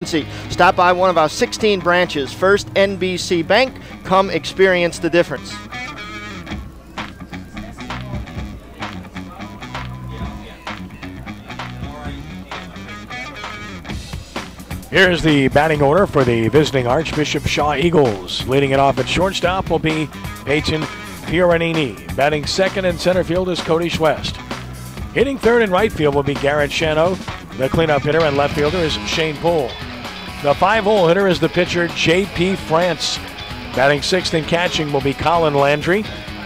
Stop by one of our 16 branches. First NBC Bank. Come experience the difference. Here's the batting order for the visiting Archbishop Shaw Eagles. Leading it off at shortstop will be Peyton Fioranini. Batting second in center field is Cody Schwest. Hitting third and right field will be Garrett Shano. The cleanup hitter and left fielder is Shane Poole. The 5-hole hitter is the pitcher J.P. France. Batting sixth and catching will be Colin Landry.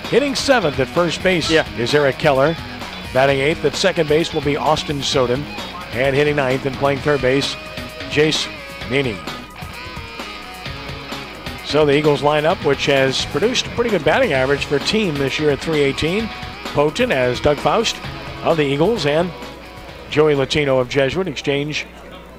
Hitting seventh at first base is Eric Keller. Batting eighth at second base will be Austin Soden. And hitting ninth and playing third base, Jace Nini. So the Eagles lineup, which has produced a pretty good batting average for a team this year at .318. Potent as Doug Faust of the Eagles and Joey Latino of Jesuit exchange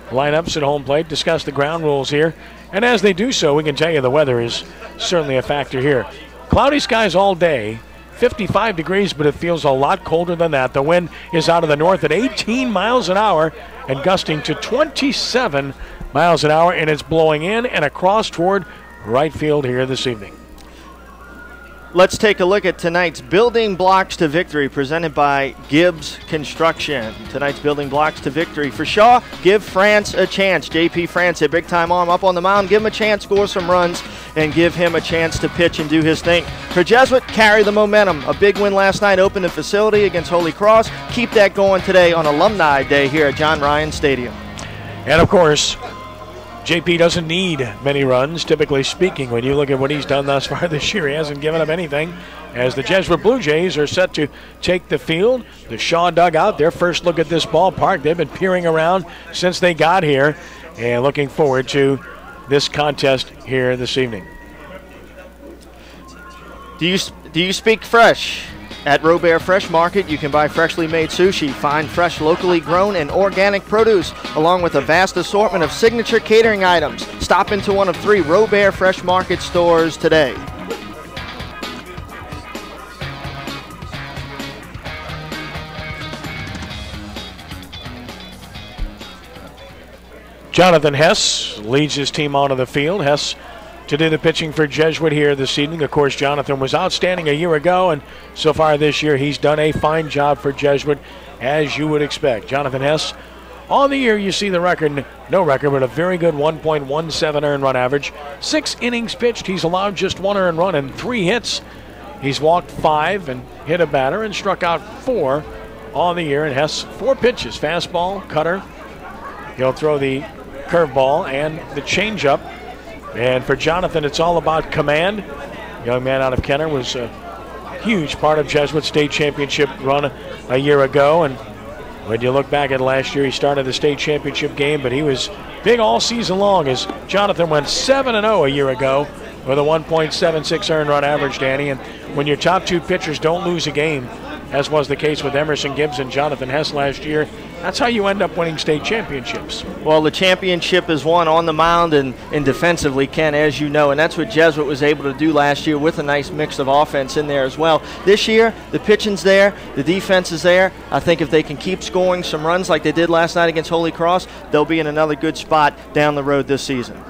lineups at home plate, discuss the ground rules here. And as they do so, we can tell you the weather is certainly a factor here. Cloudy skies all day, 55 degrees, but it feels a lot colder than that. The wind is out of the north at 18 miles an hour and gusting to 27 miles an hour, and it's blowing in and across toward right field here this evening. Let's take a look at tonight's Building Blocks to Victory presented by Gibbs Construction. Tonight's Building Blocks to Victory. For Shaw, give France a chance. J.P. France, a big-time arm up on the mound. Give him a chance, score some runs, and give him a chance to pitch and do his thing. For Jesuit, carry the momentum. A big win last night, opened the facility against Holy Cross. Keep that going today on Alumni Day here at John Ryan Stadium. And, of course, JP doesn't need many runs, typically speaking. When you look at what he's done thus far this year, he hasn't given up anything. As the Jesuit Blue Jays are set to take the field, the Shaw dugout, their first look at this ballpark. They've been peering around since they got here and looking forward to this contest here this evening. Do you speak fresh? At Robert Fresh Market, you can buy freshly made sushi, find fresh, locally grown, and organic produce, along with a vast assortment of signature catering items. Stop into one of 3 Robert Fresh Market stores today. Jonathan Hess leads his team onto the field. Hess to do the pitching for Jesuit here this evening. Of course, Jonathan was outstanding a year ago, and so far this year he's done a fine job for Jesuit, as you would expect. Jonathan Hess, on the year you see the record, no record, but a very good 1.17 earned run average. 6 innings pitched, he's allowed just 1 earned run and 3 hits. He's walked 5 and hit a batter and struck out 4 on the year. And Hess, 4 pitches, fastball, cutter. He'll throw the curveball and the changeup. And for Jonathan, it's all about command. Young man out of Kenner was a huge part of Jesuit's state championship run a year ago. And when you look back at last year, he started the state championship game, but he was big all season long as Jonathan went 7-0 a year ago with a 1.76 earned run average, Danny. And when your top 2 pitchers don't lose a game, as was the case with Emerson Gibbs and Jonathan Hess last year, that's how you end up winning state championships. Well, the championship is won on the mound and defensively, Ken, as you know, and that's what Jesuit was able to do last year with a nice mix of offense in there as well. This year, the pitching's there, the defense is there. I think if they can keep scoring some runs like they did last night against Holy Cross, they'll be in another good spot down the road this season.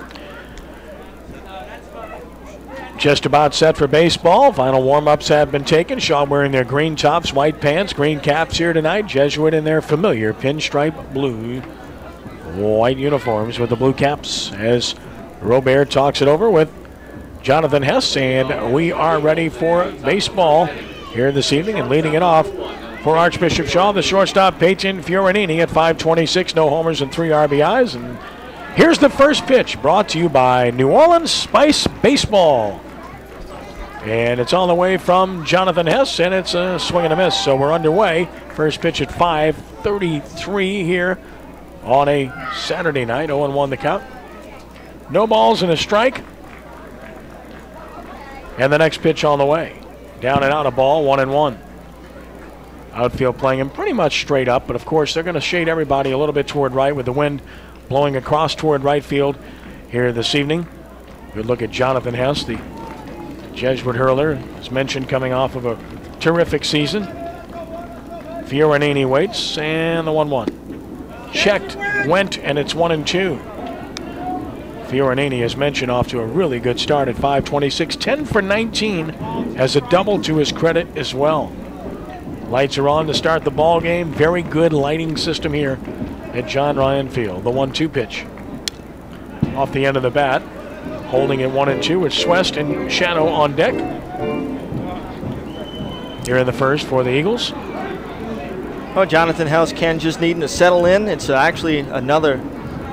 Just about set for baseball. Final warm-ups have been taken. Shaw wearing their green tops, white pants, green caps here tonight. Jesuit in their familiar pinstripe blue, white uniforms with the blue caps as Robert talks it over with Jonathan Hess. And we are ready for baseball here this evening. And leading it off for Archbishop Shaw, the shortstop, Peyton Fioranini at .526, no homers and 3 RBIs. And here's the first pitch, brought to you by New Orleans Spice Baseball. And it's on the way from Jonathan Hess, and it's a swing and a miss. So we're underway. First pitch at 5:33 here on a Saturday night. 0-1 the count. No balls and a strike. And the next pitch on the way. Down and out a ball, 1-1. Outfield playing him pretty much straight up, but of course they're going to shade everybody a little bit toward right with the wind blowing across toward right field here this evening. Good look at Jonathan Hess, the Jesuit hurler, as mentioned, coming off of a terrific season. Fioranini waits, and the 1-1. Checked, went, and it's 1-2. Fiorenini, as mentioned, off to a really good start at 526, 10 for 19, has a double to his credit as well. Lights are on to start the ball game. Very good lighting system here at John Ryan Field. The 1-2 pitch off the end of the bat. Holding it 1-2 with Swest and Shadow on deck. Here in the first for the Eagles. Oh, Jonathan Hess Ken just needing to settle in. It's actually another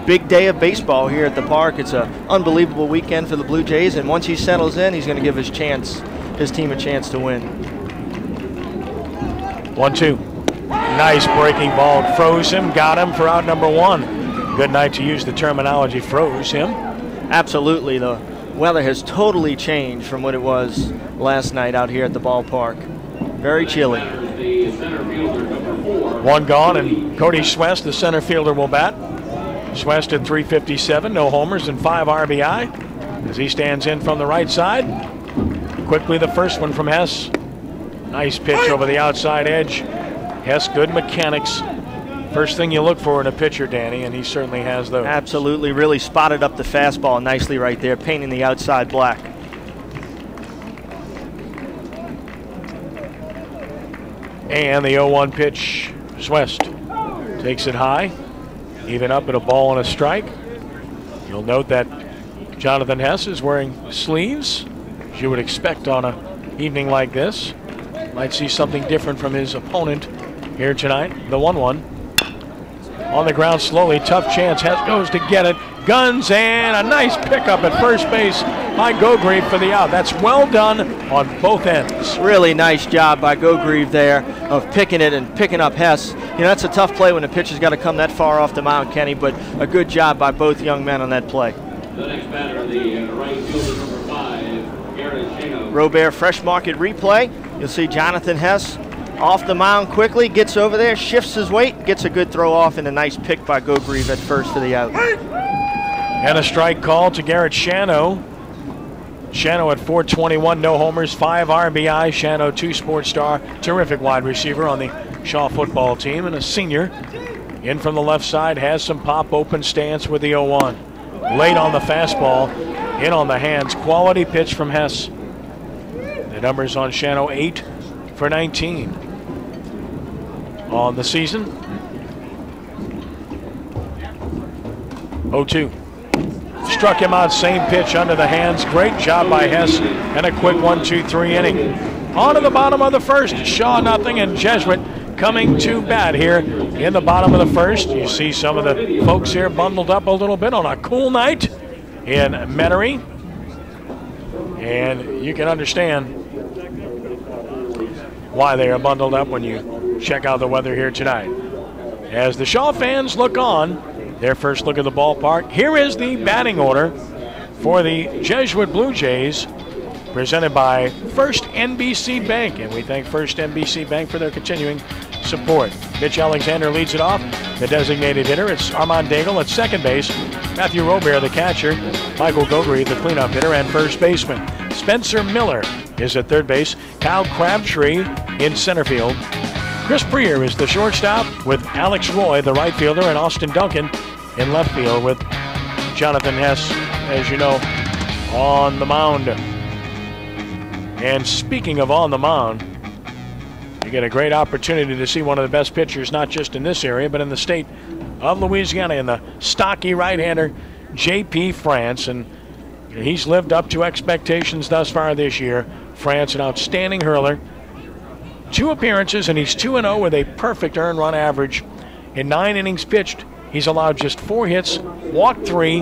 big day of baseball here at the park. It's an unbelievable weekend for the Blue Jays, and once he settles in, he's going to give his team a chance to win. 1-2. Nice breaking ball. Froze him, got him for out number 1. Good night to use the terminology, froze him. Absolutely. The weather has totally changed from what it was last night out here at the ballpark. Very chilly. One gone, and Cody Swest, the center fielder, will bat. Swest at 357, no homers and 5 RBI as he stands in from the right side. Quickly the first one from Hess. Nice pitch over the outside edge. Hess, good mechanics. First thing you look for in a pitcher, Danny, and he certainly has those. Absolutely, really spotted up the fastball nicely right there, painting the outside black. And the 0-1 pitch, Swest takes it high, even up at a ball and a strike. You'll note that Jonathan Hess is wearing sleeves, as you would expect on an evening like this. Might see something different from his opponent here tonight. The 1-1. On the ground slowly, tough chance. Hess goes to get it. Guns, and a nice pickup at first base by Gogrieve for the out. That's well done on both ends. Really nice job by Gogrieve there of picking it and picking up Hess. You know, that's a tough play when the pitcher's got to come that far off the mound, Kenny, but a good job by both young men on that play. The next batter, the right fielder, number 5, Garrett Shano. Robert Fresh Market replay. You'll see Jonathan Hess off the mound quickly, gets over there, shifts his weight, gets a good throw off, and a nice pick by Gogrieve at first for the out. And a strike call to Garrett Shano. Shano at 421, no homers, 5 RBI. Shano, 2 sports star, terrific wide receiver on the Shaw football team, and a senior. In from the left side, has some pop, open stance with the 0-1. Late on the fastball, in on the hands. Quality pitch from Hess. The numbers on Shano, 8 for 19 on the season. 0-2. Struck him out, same pitch under the hands. Great job by Hess, and a quick 1-2-3 inning. On to the bottom of the first. Shaw nothing, and Jesuit coming to bat here in the bottom of the first. You see some of the folks here bundled up a little bit on a cool night in Metairie, and you can understand why they are bundled up when you check out the weather here tonight. As the Shaw fans look on their first look at the ballpark, here is the batting order for the Jesuit Blue Jays, presented by First NBC Bank, and we thank First NBC Bank for their continuing support. Mitch Alexander leads it off, the designated hitter. It's Armand Daigle at second base, Matthew Robert the catcher, Michael Gogrieve the cleanup hitter and first baseman. Spencer Miller is at third base, Kyle Crabtree in center field. Chris Preer is the shortstop with Alex Roy, the right fielder, and Austin Duncan in left field with Jonathan Hess, as you know, on the mound. And speaking of on the mound, you get a great opportunity to see one of the best pitchers, not just in this area, but in the state of Louisiana, in the stocky right-hander, J.P. France. And he's lived up to expectations thus far this year. France, an outstanding hurler. 2 appearances, and he's 2-0 with a perfect earned run average. In 9 innings pitched, he's allowed just 4 hits, walked 3,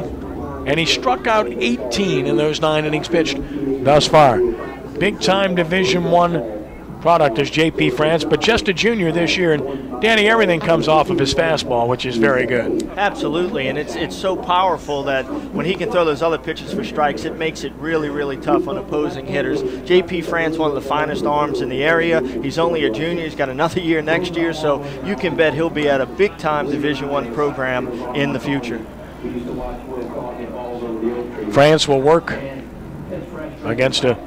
and he struck out 18 in those 9 innings pitched thus far. Big-time Division I product is J.P. France, but just a junior this year. And Danny, everything comes off of his fastball, which is very good. Absolutely, and it's so powerful that when he can throw those other pitches for strikes, it makes it really, really tough on opposing hitters. J.P. France, one of the finest arms in the area. He's only a junior. He's got another year next year, so you can bet he'll be at a big-time Division I program in the future. France will work against a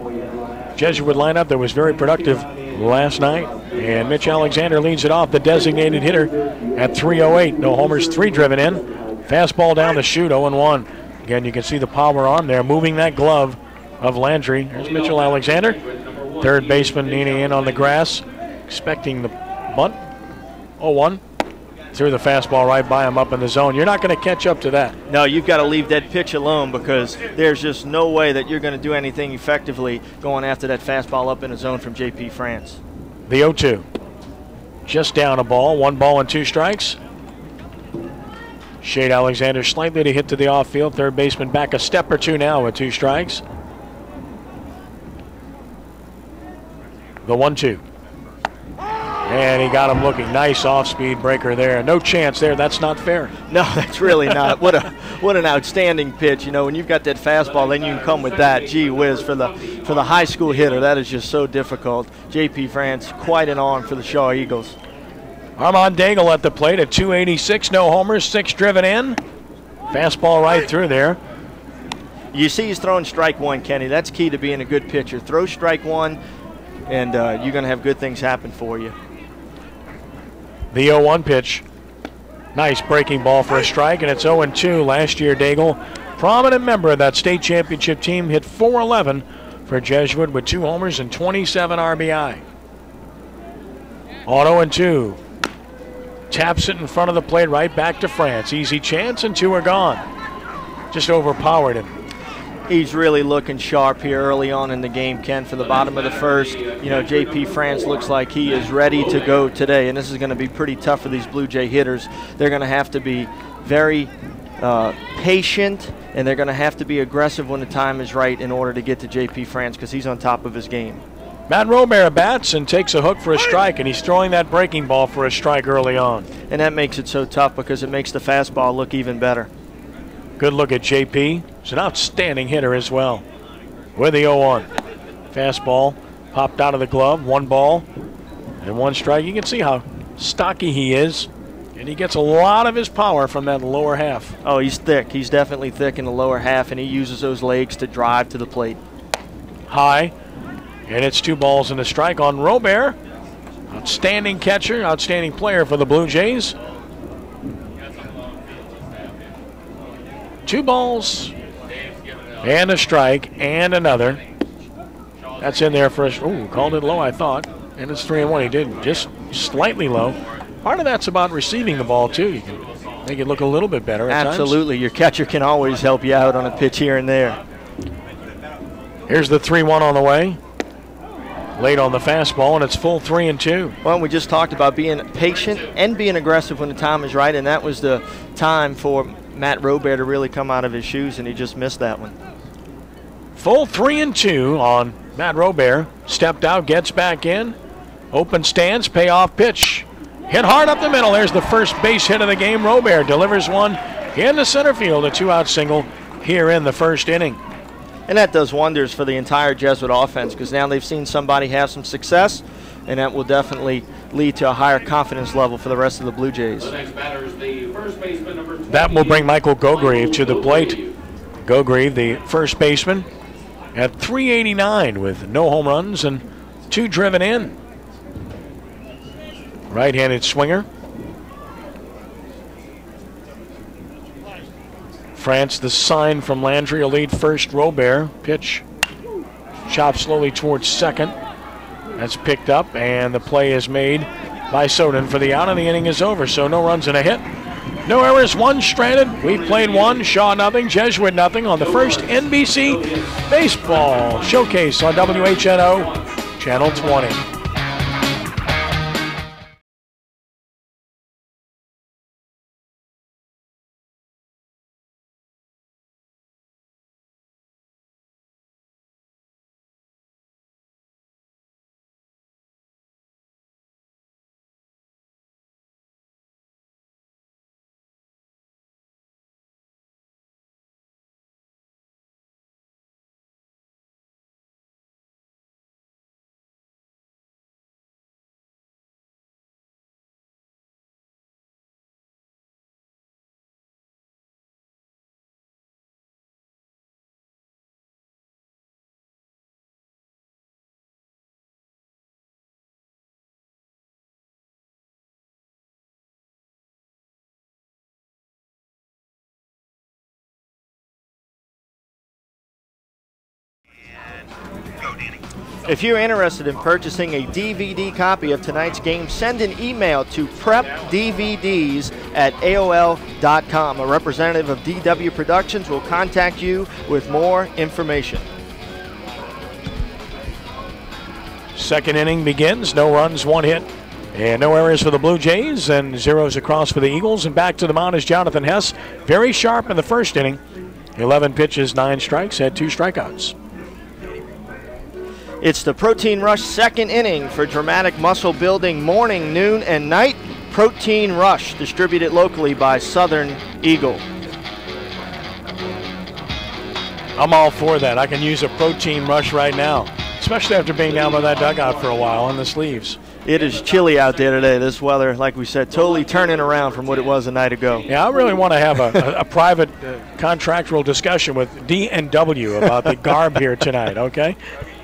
Jesuit lineup that was very productive last night, and Mitch Alexander leads it off, the designated hitter, at 308. No homers, 3 driven in. Fastball down the chute, 0-1. Again, you can see the power on there, moving that glove of Landry. There's Mitchell Alexander. Third baseman Nini in on the grass, expecting the bunt. 0-1. Threw the fastball right by him up in the zone. You're not going to catch up to that. No, you've got to leave that pitch alone because there's just no way that you're going to do anything effectively going after that fastball up in the zone from JP France. The 0-2. Just down a ball. 1 ball and 2 strikes. Shade Alexander slightly to hit to the off field. Third baseman back a step or two now with 2 strikes. The 1-2. And he got him looking. Nice off-speed breaker there. No chance there. That's not fair. No, that's really not. What an outstanding pitch. You know, when you've got that fastball, then you can come with that. Gee whiz, for the high school hitter, that is just so difficult. JP France, quite an arm for the Shaw Eagles. Armand Daigle at the plate at 286, no homers, 6 driven in. Fastball right through there. You see he's throwing strike 1, Kenny. That's key to being a good pitcher. Throw strike 1, and you're going to have good things happen for you. The 0-1 pitch. Nice breaking ball for a strike, and it's 0-2. Last year, Daigle, prominent member of that state championship team, hit .411 for Jesuit with 2 homers and 27 RBI. On 0-2. Taps it in front of the plate, right back to France. Easy chance, and 2 are gone. Just overpowered him. He's really looking sharp here early on in the game, Ken, for the bottom of the first. You know, JP France looks like he is ready to go today, and this is going to be pretty tough for these Blue Jay hitters. They're going to have to be very patient, and they're going to have to be aggressive when the time is right in order to get to JP France because he's on top of his game. Matt Robert bats and takes a hook for a strike, and he's throwing that breaking ball for a strike early on. And that makes it so tough because it makes the fastball look even better. Good look at JP. He's an outstanding hitter as well. With the 0-1. Fastball popped out of the glove. 1 ball and 1 strike. You can see how stocky he is. And he gets a lot of his power from that lower half. Oh, he's thick. He's definitely thick in the lower half, and he uses those legs to drive to the plate. High. And it's 2 balls and a strike on Robert. Outstanding catcher, outstanding player for the Blue Jays. 2 balls and a strike and another. That's in there for us. Ooh, called it low, I thought. And it's 3-1. He did just slightly low. Part of that's about receiving the ball, too. You can make it look a little bit better at Absolutely. times. Your catcher can always help you out on a pitch here and there. Here's the 3-1 on the way. Late on the fastball, and it's full 3-2. Well, we just talked about being patient and being aggressive when the time is right, and that was the time for Matt Robert to really come out of his shoes, and he just missed that one. Full 3-2 on Matt Robert. Stepped out, gets back in. Open stance, payoff pitch. Hit hard up the middle. There's the first base hit of the game. Robert delivers one into center field, a 2-out single here in the first inning. And that does wonders for the entire Jesuit offense because now they've seen somebody have some success, and that will definitely lead to a higher confidence level for the rest of the Blue Jays. That will bring Michael Gogreve to the plate. Gogreve, the first baseman, at .389 with no home runs and 2 driven in. Right-handed swinger. France, the sign from Landry, will lead first. Robert, pitch. Chopped slowly towards second. That's picked up, and the play is made by Soden for the out, and the inning is over. So no runs and a hit. No errors, 1 stranded. We played 1, Shaw nothing, Jesuit nothing on the first NBC Baseball Showcase on WHNO, Channel 20. If you're interested in purchasing a DVD copy of tonight's game, send an email to prepdvds@aol.com. A representative of DW Productions will contact you with more information. Second inning begins. No runs, one hit, and no errors for the Blue Jays, and zeros across for the Eagles. And back to the mound is Jonathan Hess. Very sharp in the first inning. 11 pitches, 9 strikes, had 2 strikeouts. It's the Protein Rush second inning for dramatic muscle building morning, noon, and night. Protein Rush, distributed locally by Southern Eagle. I'm all for that. I can use a Protein Rush right now, especially after being down by that dugout for a while on the sleeves. It is chilly out there today. This weather, like we said, totally turning around from what it was a night ago. Yeah, I really want to have a private contractual discussion with D&W about the garb here tonight, okay?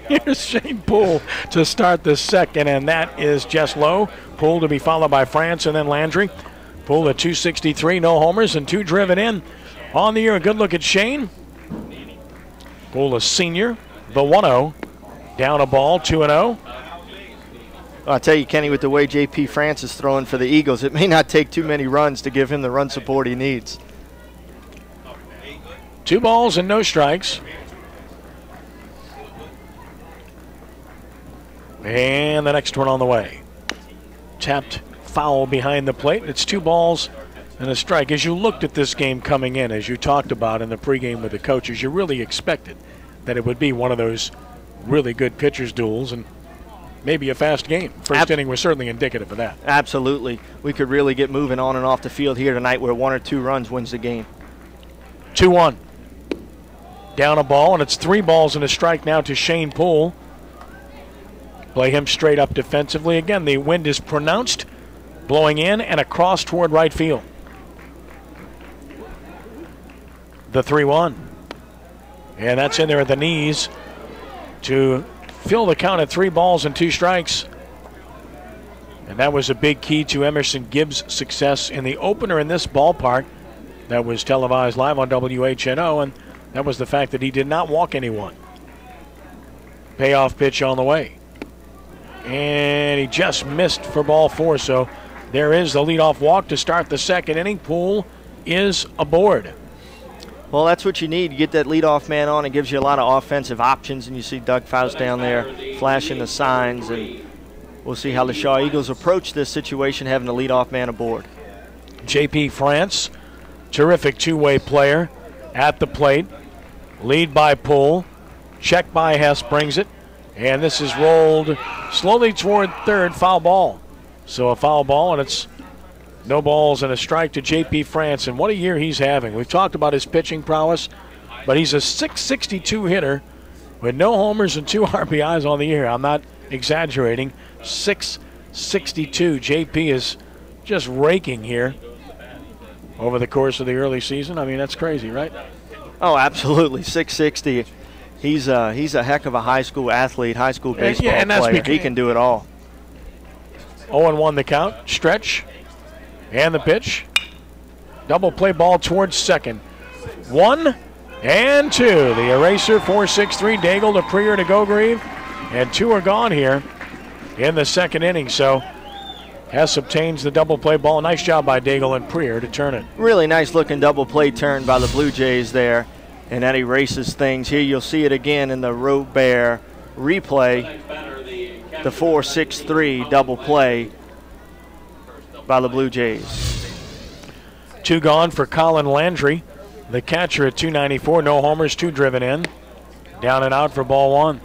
Here's Shane Poole to start the second, and that is just low. Poole to be followed by France and then Landry. Poole at 263, no homers and 2 driven in. On the year, a good look at Shane. Poole, a senior, the 1-0. Down a ball, 2-0. I'll tell you, Kenny, with the way J.P. France is throwing for the Eagles, it may not take too many runs to give him the run support he needs. 2 balls and no strikes. And the next one on the way. Tapped foul behind the plate. It's 2 balls and a strike. As you looked at this game coming in, as you talked about in the pregame with the coaches, you really expected that it would be one of those really good pitchers' duels and maybe a fast game. First inning was certainly indicative of that. Absolutely. We could really get moving on and off the field here tonight where 1 or 2 runs wins the game. 2-1. Down a ball, and it's 3 balls and a strike now to Shane Poole. Play him straight up defensively. Again, the wind is pronounced, blowing in and across toward right field. The 3-1. And that's in there at the knees to fill the count at 3 balls and 2 strikes. And that was a big key to Emerson Gibbs' success in the opener in this ballpark that was televised live on WHNO, and that was the fact that he did not walk anyone. Payoff pitch on the way. And he just missed for ball 4, so there is the leadoff walk to start the second inning. Poole is aboard. Well, that's what you need. You get that leadoff man on. It gives you a lot of offensive options, and you see Doug Faust down there flashing the signs, and we'll see how the Shaw Eagles approach this situation having the leadoff man aboard. J.P. France, terrific two-way player at the plate. Lead by Poole. Check by Hess brings it. And this is rolled slowly toward third, foul ball. So a foul ball, and it's no balls and a strike to J.P. France. And what a year he's having. We've talked about his pitching prowess, but he's a .662 hitter with no homers and 2 RBIs on the year. I'm not exaggerating. .662. J.P. is just raking here over the course of the early season. I mean, that's crazy, right? Oh, absolutely. .660. He's a heck of a high school athlete, high school baseball player. He can do it all. 0-1 the count. Stretch. And the pitch. Double play ball towards second. 1 and 2. The eraser, 4-6-3. Daigle to Prier to Gogrieve. And 2 are gone here in the second inning. So Hess obtains the double play ball. Nice job by Daigle and Prier to turn it. Really nice looking double play turn by the Blue Jays there. And that erases things. Here you'll see it again in the Robert replay. The 4-6-3 double play by the Blue Jays. 2 gone for Colin Landry, the catcher at 294. No homers, 2 driven in. Down and out for ball 1.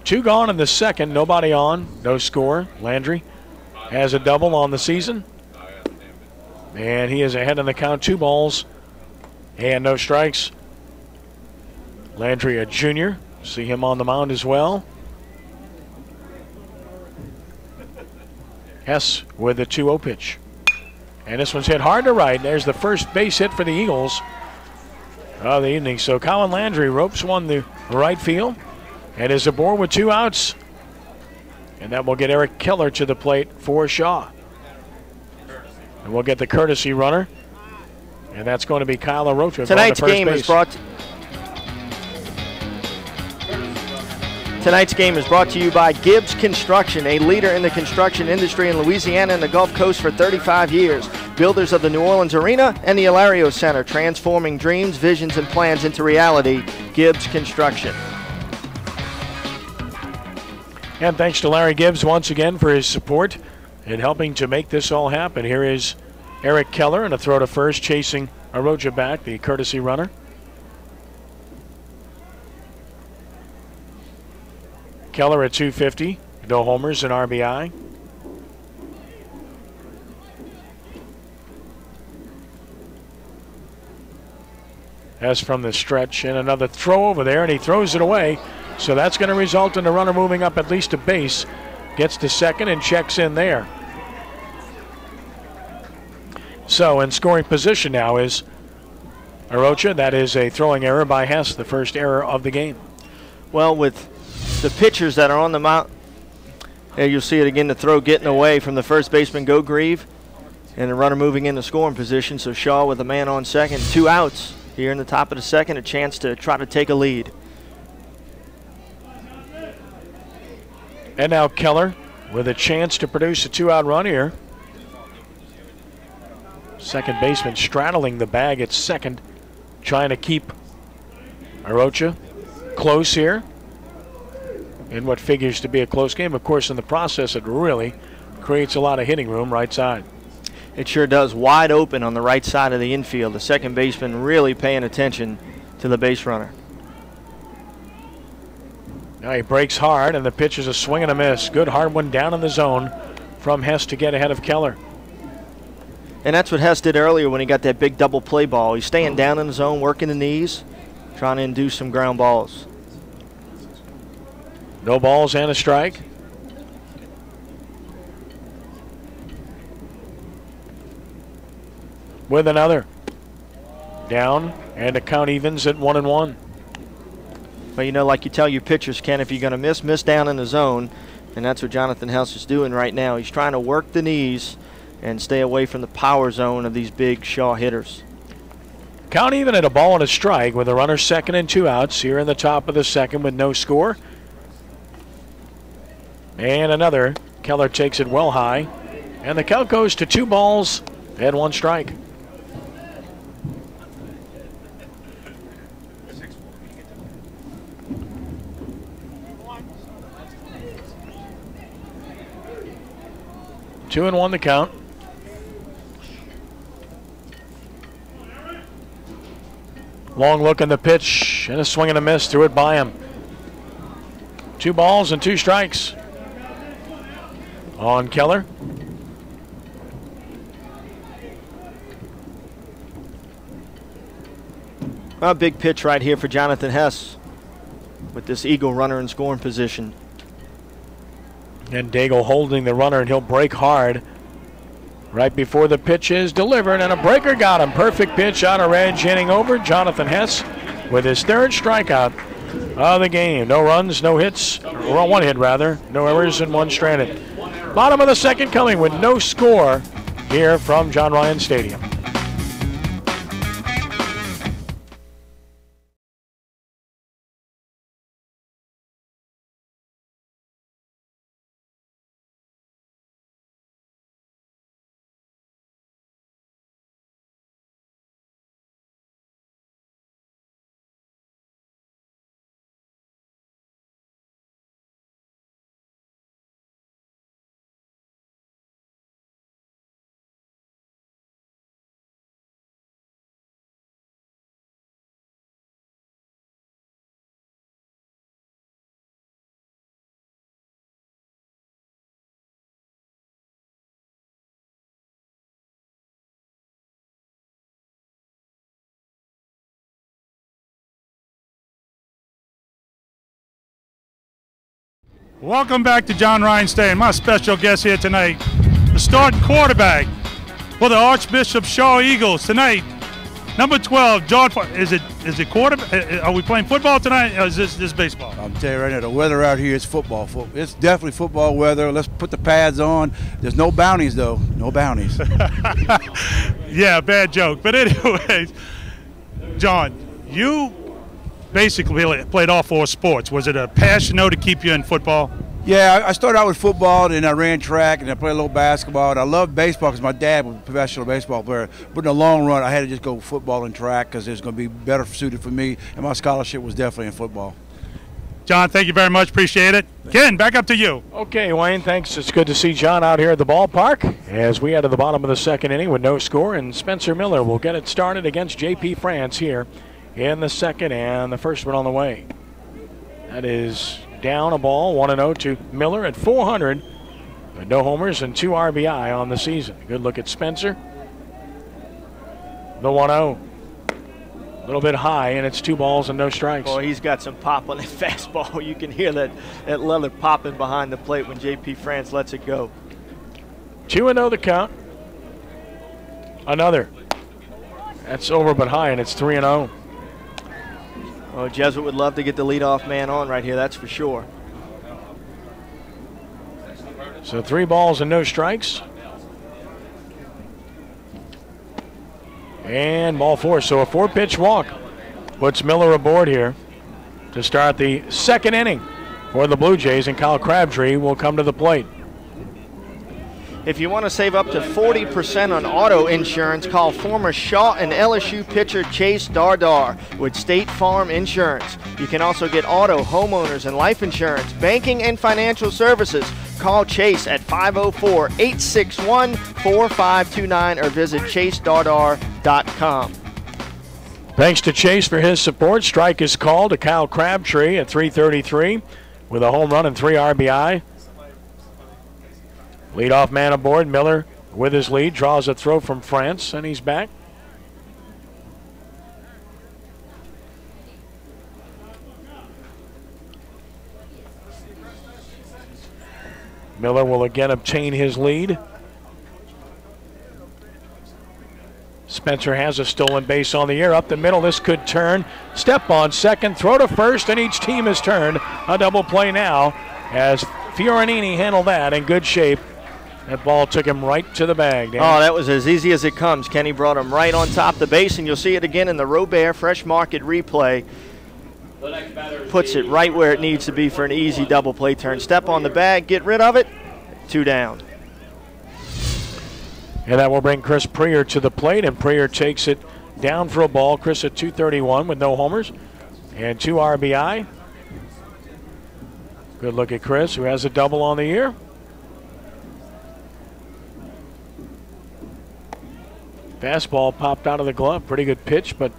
Two gone in the second. Nobody on. No score. Landry has a double on the season. And he is ahead in the count. 2 balls and no strikes. Landry, a junior. See him on the mound as well. Hess with the 2-0 pitch. And this one's hit hard to right. There's the first base hit for the Eagles of the evening. So Colin Landry ropes one to right field and is aboard with 2 outs. And that will get Eric Keller to the plate for Shaw. And we'll get the courtesy runner. And that's going to be Kyle Arocha. Tonight's game is brought to you by Gibbs Construction, a leader in the construction industry in Louisiana and the Gulf Coast for 35 years. Builders of the New Orleans Arena and the Hilario Center, transforming dreams, visions, and plans into reality. Gibbs Construction. And thanks to Larry Gibbs once again for his support in helping to make this all happen. Here is Eric Keller in a throw to first, chasing Arocha back, the courtesy runner. Keller at 250, no homers and RBI. As from the stretch, and another throw over there, and he throws it away. So that's going to result in the runner moving up at least a base. Gets to second and checks in there. So in scoring position now is Arocha. That is a throwing error by Hess, the first error of the game. Well, with the pitchers that are on the mound, you'll see it again, the throw getting away from the first baseman, Grieve, and the runner moving into scoring position. So Shaw with a man on second, 2 outs here in the top of the second, a chance to try to take a lead. And now Keller with a chance to produce a 2-out run here. Second baseman straddling the bag at second, trying to keep Arocha close here in what figures to be a close game. Of course, in the process, it really creates a lot of hitting room right side. It sure does. Wide open on the right side of the infield. The second baseman really paying attention to the base runner. Now he breaks hard, and the pitch is a swing and a miss. Good hard one down in the zone from Hess to get ahead of Keller. And that's what Hess did earlier when he got that big double play ball. He's staying down in the zone, working the knees, trying to induce some ground balls. No balls and a strike. With another. Down, and the count evens at 1-1. But you know, like you tell your pitchers, Ken, if you're going to miss down in the zone, and that's what Jonathan Hess is doing right now. He's trying to work the knees and stay away from the power zone of these big Shaw hitters. Count even at a ball and a strike with a runner second and 2 outs here in the top of the second with no score. And another. Keller takes it well high. And the count goes to 2 balls and 1 strike. Two and 1 the count. Long look in the pitch and a swing and a miss. Threw it by him. 2 balls and 2 strikes on Keller. A big pitch right here for Jonathan Hess with this Eagle runner in scoring position. And Daigle holding the runner, and he'll break hard right before the pitch is delivered, and a breaker got him. Perfect pitch out of Reg, inning over. Jonathan Hess with his 3rd strikeout of the game. No runs, no hits, or 1 hit rather, no errors and 1 stranded. Bottom of the second coming with no score here from John Ryan Stadium. Welcome back to John Ryan Stadium. My special guest here tonight, the starting quarterback for the Archbishop Shaw Eagles tonight, Number 12, John. Is it quarter? Are we playing football tonight? Or is this baseball? I'm telling you right now, the weather out here is football. It's definitely football weather. Let's put the pads on. There's no bounties though. No bounties. Yeah, bad joke. But anyways, John, you basically played all 4 sports. Was it a passion though to keep you in football? Yeah, I started out with football, and I ran track, and I played a little basketball. And I love baseball because my dad was a professional baseball player. But in the long run, I had to just go football and track because it's going to be better suited for me, and my scholarship was definitely in football. John, thank you very much. Appreciate it. Ken, back up to you. Okay, Wayne, thanks. It's good to see John out here at the ballpark as we head to the bottom of the 2nd inning with no score, and Spencer Miller will get it started against J.P. France here in the 2nd, and the first one on the way. That is down a ball, 1-0 to Miller at 400, but no homers and 2 RBI on the season. Good look at Spencer. The 1-0. A little bit high, and it's 2 balls and no strikes. Boy, he's got some pop on that fastball. You can hear that leather popping behind the plate when J.P. France lets it go. 2-0 the count. Another. That's over but high, and it's 3-0. Oh, Jesuit would love to get the leadoff man on right here, that's for sure. So 3 balls and no strikes. And ball 4, so a 4-pitch walk puts Miller aboard here to start the 2nd inning for the Blue Jays, and Kyle Crabtree will come to the plate. If you want to save up to 40% on auto insurance, call former Shaw and LSU pitcher Chase Dardar with State Farm Insurance. You can also get auto, homeowners, and life insurance, banking, and financial services. Call Chase at 504-861-4529 or visit chasedardar.com. Thanks to Chase for his support. Strike is called to Kyle Crabtree at 3:33 with a home run and 3 RBI. Leadoff man aboard. Miller with his lead draws a throw from France, and he's back. Miller will again obtain his lead. Spencer has a stolen base on the air. Up the middle, this could turn. Step on second, throw to first, and each team has turned. A double play now as Fiorinini handled that in good shape. That ball took him right to the bag. Dan. Oh, that was as easy as it comes. Kenny brought him right on top of the base, and you'll see it again in the Robert Fresh Market replay. Puts it right where it needs to be for an easy double play turn. Step on the bag, get rid of it, 2 down. And that will bring Chris Preer to the plate, and Preer takes it down for a ball. Chris at 231 with no homers and 2 RBI. Good look at Chris, who has a double on the year. Fastball popped out of the glove. Pretty good pitch, but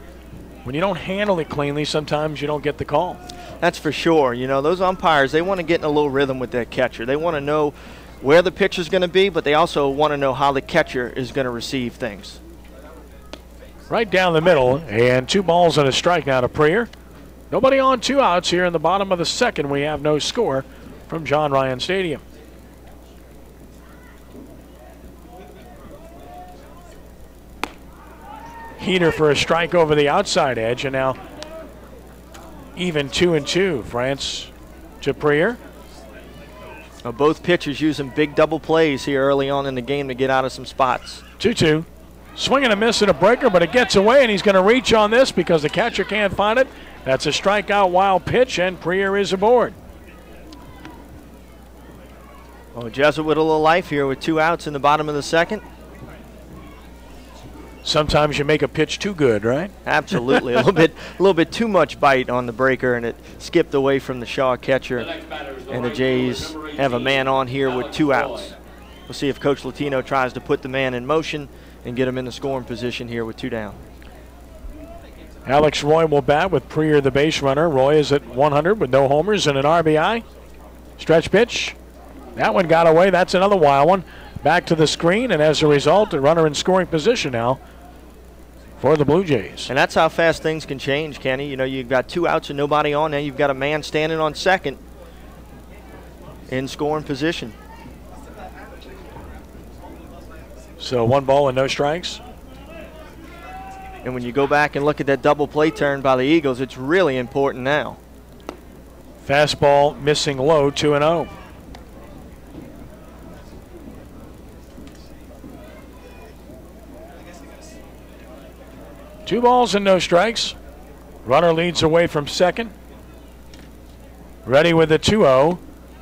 when you don't handle it cleanly, sometimes you don't get the call. That's for sure. You know, those umpires, they want to get in a little rhythm with that catcher. They want to know where the pitcher's going to be, but they also want to know how the catcher is going to receive things. Right down the middle, and 2 balls and a strike now to Preer. Nobody on, 2 outs here in the bottom of the 2nd. We have no score from John Ryan Stadium. Heater for a strike over the outside edge, and now even 2-2. France to Preer. Both pitchers using big double plays here early on in the game to get out of some spots. 2-2. Swing and a miss and a breaker, but it gets away, and he's going to reach on this because the catcher can't find it. That's a strikeout wild pitch, and Preer is aboard. Oh, Jesuit with a little life here with 2 outs in the bottom of the 2nd. Sometimes you make a pitch too good, right? Absolutely. a little bit too much bite on the breaker, and it skipped away from the Shaw catcher. And the Jays have a man on here with 2 outs. We'll see if Coach Latino tries to put the man in motion and get him in the scoring position here with 2 down. Alex Roy will bat with Preer the base runner. Roy is at 100 with no homers and an RBI. Stretch pitch. That one got away. That's another wild one. Back to the screen, and as a result, a runner in scoring position now for the Blue Jays. And that's how fast things can change, Kenny. You know, you've got 2 outs and nobody on. Now you've got a man standing on second in scoring position. So 1 ball and no strikes. And when you go back and look at that double play turn by the Eagles, it's really important now. Fastball missing low, 2-0. Two balls and no strikes. Runner leads away from second. Ready with the 2-0,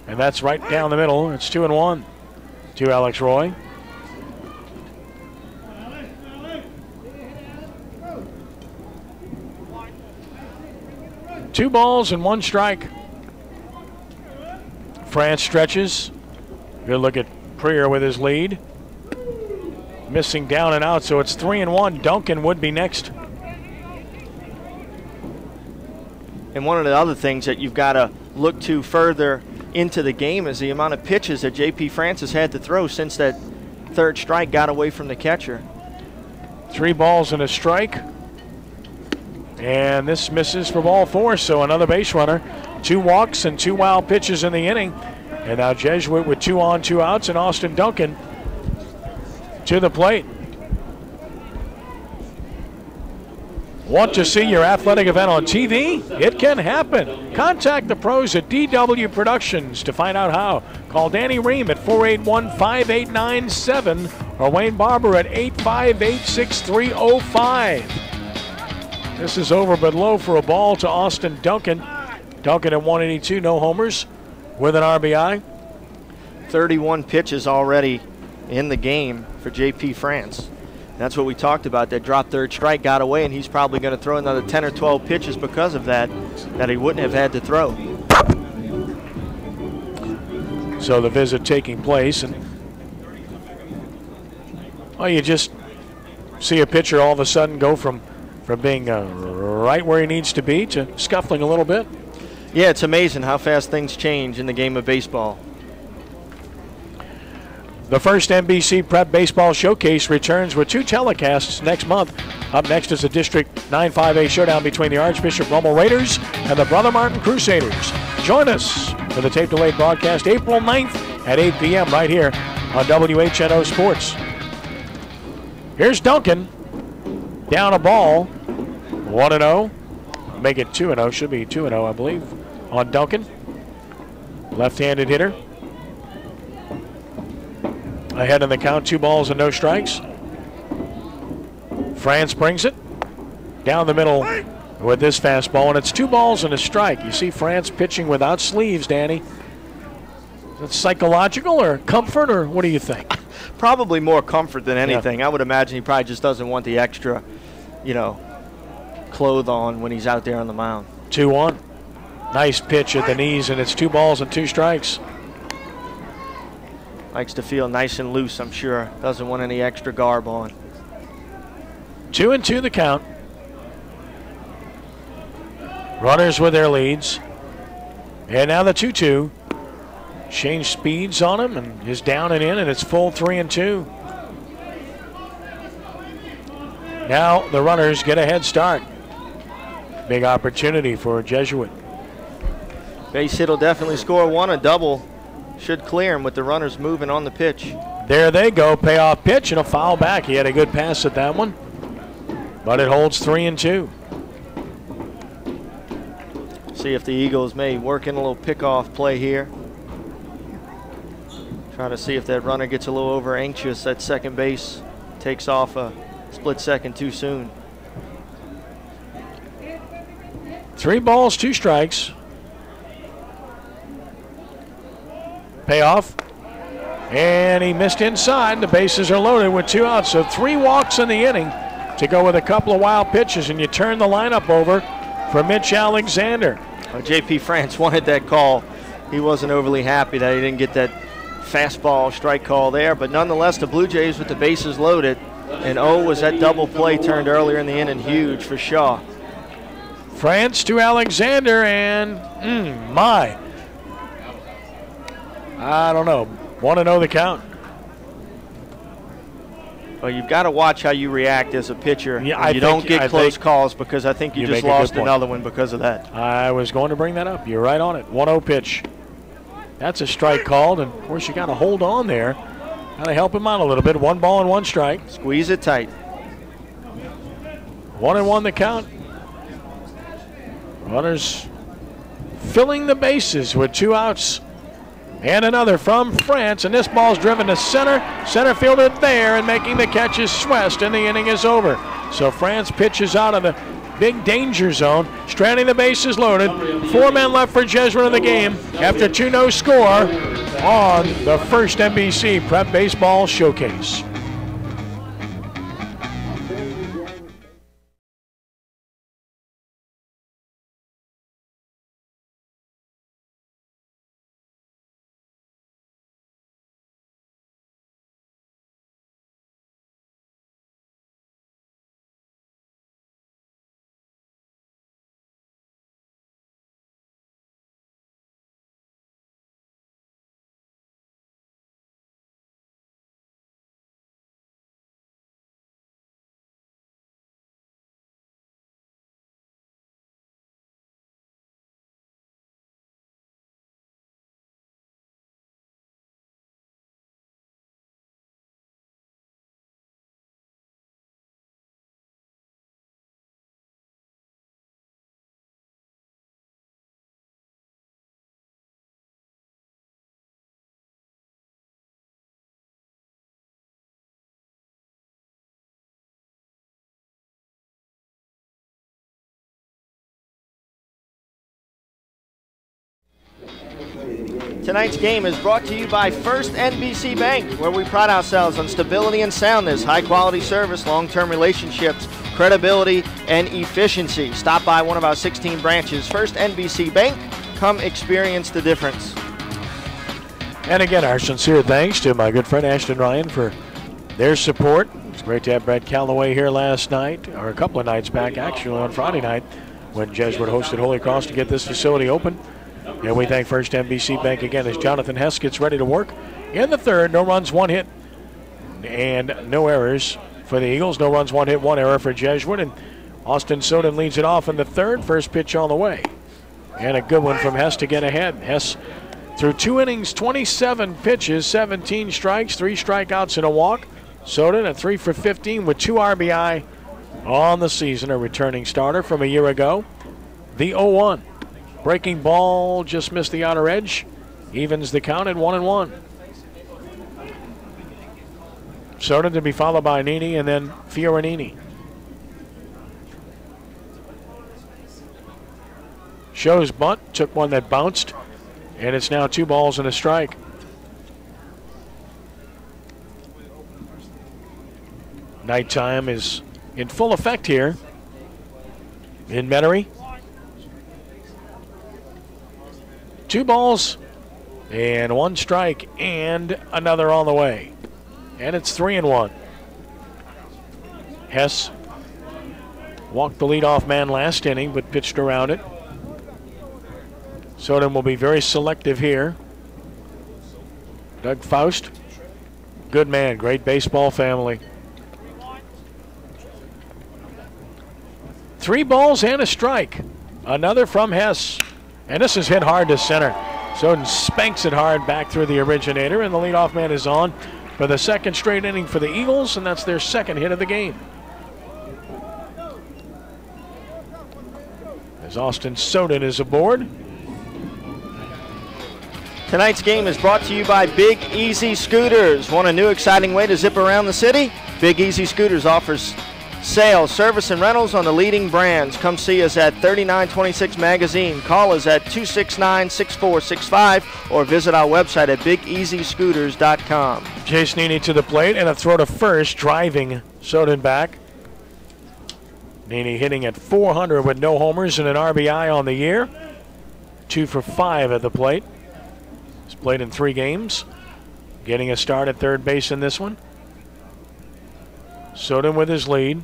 and that's right down the middle. It's 2-1 to Alex Roy. Two balls and one strike. France stretches. Good look at Prier with his lead. Missing down and out, so it's 3-1. Duncan would be next. And one of the other things that you've got to look to further into the game is the amount of pitches that J.P. Francis had to throw since that third strike got away from the catcher. 3 balls and a strike. And this misses for ball 4, so another base runner. 2 walks and 2 wild pitches in the inning. And now Jesuit with 2 on, 2 outs, and Austin Duncan to the plate. Want to see your athletic event on TV? It can happen. Contact the pros at DW Productions to find out how. Call Danny Ream at 481-5897 or Wayne Barber at 858-6305. This is over but low for a ball to Austin Duncan. Duncan at 182, no homers with an RBI. 31 pitches already in the game for J.P. France. That's what we talked about. That drop third strike got away, and he's probably going to throw another 10 or 12 pitches because of that he wouldn't have had to throw. So the visit taking place, and you just see a pitcher all of a sudden go from being right where he needs to be to scuffling a little bit. Yeah, it's amazing how fast things change in the game of baseball. The first NBC Prep Baseball Showcase returns with 2 telecasts next month. Up next is the District 9-5A showdown between the Archbishop Rummel Raiders and the Brother Martin Crusaders. Join us for the tape-delayed broadcast April 9th at 8 p.m. right here on WHNO Sports. Here's Duncan. Down a ball. 1-0. Make it 2-0. Should be 2-0, I believe, on Duncan. Left-handed hitter. Ahead in the count, 2 balls and no strikes. France brings it down the middle with this fastball, and it's 2 balls and a strike. You see France pitching without sleeves, Danny. Is that psychological or comfort, or what do you think? Probably more comfort than anything. Yeah. I would imagine he probably just doesn't want the extra, clothes on when he's out there on the mound. 2-1. Nice pitch at the knees, and it's 2 balls and 2 strikes. Likes to feel nice and loose, I'm sure. Doesn't want any extra garb on. 2-2 the count. Runners with their leads. And now the 2-2. Change speeds on him, and is down and in, and it's full 3-2. Now the runners get a head start. Big opportunity for Jesuit. Base hit will definitely score 1. A double should clear him with the runners moving on the pitch. There they go. Payoff pitch and a foul back. He had a good pass at that one, but it holds 3-2. See if the Eagles may work in a little pickoff play here. Try to see if that runner gets a little over anxious at second base. Takes off a split second too soon. 3 balls, 2 strikes. Payoff, and he missed inside. The bases are loaded with 2 outs, so 3 walks in the inning to go with a couple of wild pitches, and you turn the lineup over for Mitch Alexander. J.P. France wanted that call. He wasn't overly happy that he didn't get that fastball strike call there, but nonetheless, the Blue Jays with the bases loaded, and was that double play turned earlier in the inning huge for Shaw. France to Alexander, and I don't know. 1-0 the count. Well, you've got to watch how you react as a pitcher. Yeah, you don't get close calls, because I think you just lost another one because of that. I was going to bring that up. You're right on it. 1-0 pitch. That's a strike called, and of course you got to hold on there. Got to help him out a little bit. 1 ball and 1 strike. Squeeze it tight. 1-1 the count. Runners filling the bases with 2 outs. And another from France, and this ball's driven to center. Center fielder there, and making the catch is Swest, and the inning is over. So France pitches out of the big danger zone, stranding the bases loaded. 4 men left for Jesuit in the game after 2-0 score on the first NBC Prep Baseball Showcase. Tonight's game is brought to you by First NBC Bank, where we pride ourselves on stability and soundness, high-quality service, long-term relationships, credibility, and efficiency. Stop by one of our 16 branches. First NBC Bank. Come experience the difference. And again, our sincere thanks to my good friend Ashton Ryan for their support. It's great to have Brett Calloway here last night, or a couple of nights back, actually, on Friday night, when Jesuit hosted Holy Cross to get this facility open. And we thank First NBC Bank again as Jonathan Hess gets ready to work in the third. No runs, 1 hit, and no errors for the Eagles. No runs, 1 hit, 1 error for Jesuit. And Austin Soden leads it off in the third. First pitch on the way. And a good one from Hess to get ahead. Hess through 2 innings, 27 pitches, 17 strikes, 3 strikeouts and a walk. Soden at 3 for 15 with 2 RBI on the season. A returning starter from a year ago. The 0-1. Breaking ball just missed the outer edge. Evens the count at 1-1. Soden to be followed by Nini and then Fiorenini. Shows bunt, took one that bounced, and it's now 2 balls and a strike. Nighttime is in full effect here in Metairie. 2 balls and 1 strike and another on the way. And it's 3-1. Hess walked the leadoff man last inning but pitched around it. Soden will be very selective here. Doug Faust, good man, great baseball family. 3 balls and a strike. Another from Hess. And this is hit hard to center. Soden spanks it hard back through the originator, and the leadoff man is on for the 2nd straight inning for the Eagles, and that's their 2nd hit of the game. As Austin Soden is aboard. Tonight's game is brought to you by Big Easy Scooters. Want a new exciting way to zip around the city? Big Easy Scooters offers sales, service, and rentals on the leading brands. Come see us at 3926 Magazine. Call us at 269-6465 or visit our website at bigeasyscooters.com. Chase Nini to the plate and a throw to first, driving Soden back. Nini hitting at .400 with no homers and an RBI on the year. 2 for 5 at the plate. He's played in 3 games. Getting a start at third base in this one. Soden with his lead.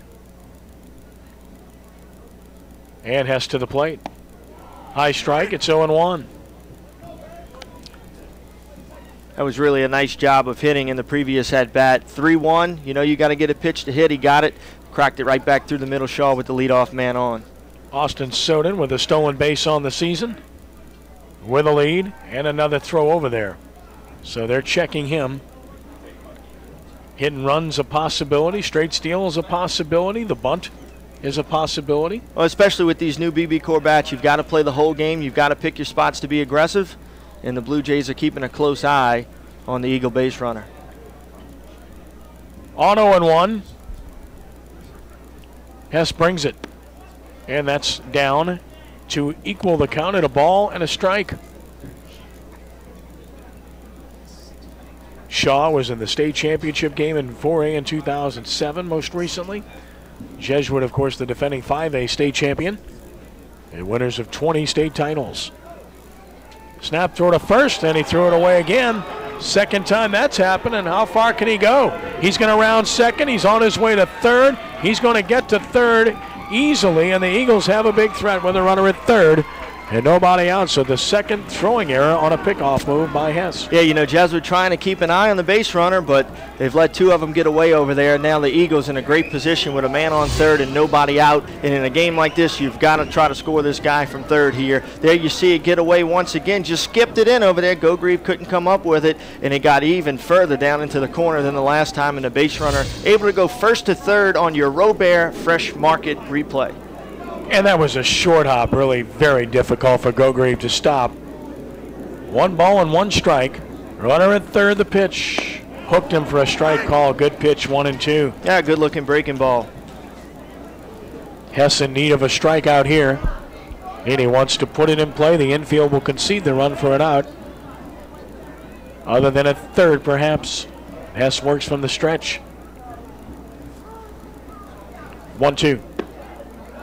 And Hess to the plate. High strike, it's 0-1. That was really a nice job of hitting in the previous at-bat. 3-1, you know you got to get a pitch to hit. He got it, cracked it right back through the middle Shaw with the leadoff man on. Austin Soden with a stolen base on the season. With a lead and another throw over there. So they're checking him. Hit and run's a possibility. Straight steal is a possibility. The bunt is a possibility. Well, especially with these new BB Core bats, you've got to play the whole game. You've got to pick your spots to be aggressive. And the Blue Jays are keeping a close eye on the Eagle base runner. On 0-1. Hess brings it. And that's down to equal the count at a ball and a strike. Shaw was in the state championship game in 4A in 2007 most recently. Jesuit, of course, the defending 5A state champion and winners of 20 state titles. Snap throw to first, and he threw it away again. Second time that's happened, and how far can he go? He's going to round second. He's on his way to third. He's going to get to third easily, and the Eagles have a big threat with a runner at third. And nobody out, so the second throwing error on a pickoff move by Hess. Yeah, you know, Jesuit trying to keep an eye on the base runner, but they've let two of them get away over there. Now the Eagles in a great position with a man on third and nobody out. And in a game like this, you've got to try to score this guy from third here. There you see it get away once again. Just skipped it in over there. Gogreve couldn't come up with it, and it got even further down into the corner than the last time. And the base runner able to go first to third on your Robert Fresh Market replay. And that was a short hop, really very difficult for Gogreve to stop. 1 ball and 1 strike. Runner at third, the pitch. Hooked him for a strike call. Good pitch, 1-2. Yeah, good looking breaking ball. Hess in need of a strikeout here. And he wants to put it in play. The infield will concede the run for an out. Other than at third, perhaps. Hess works from the stretch. 1-2.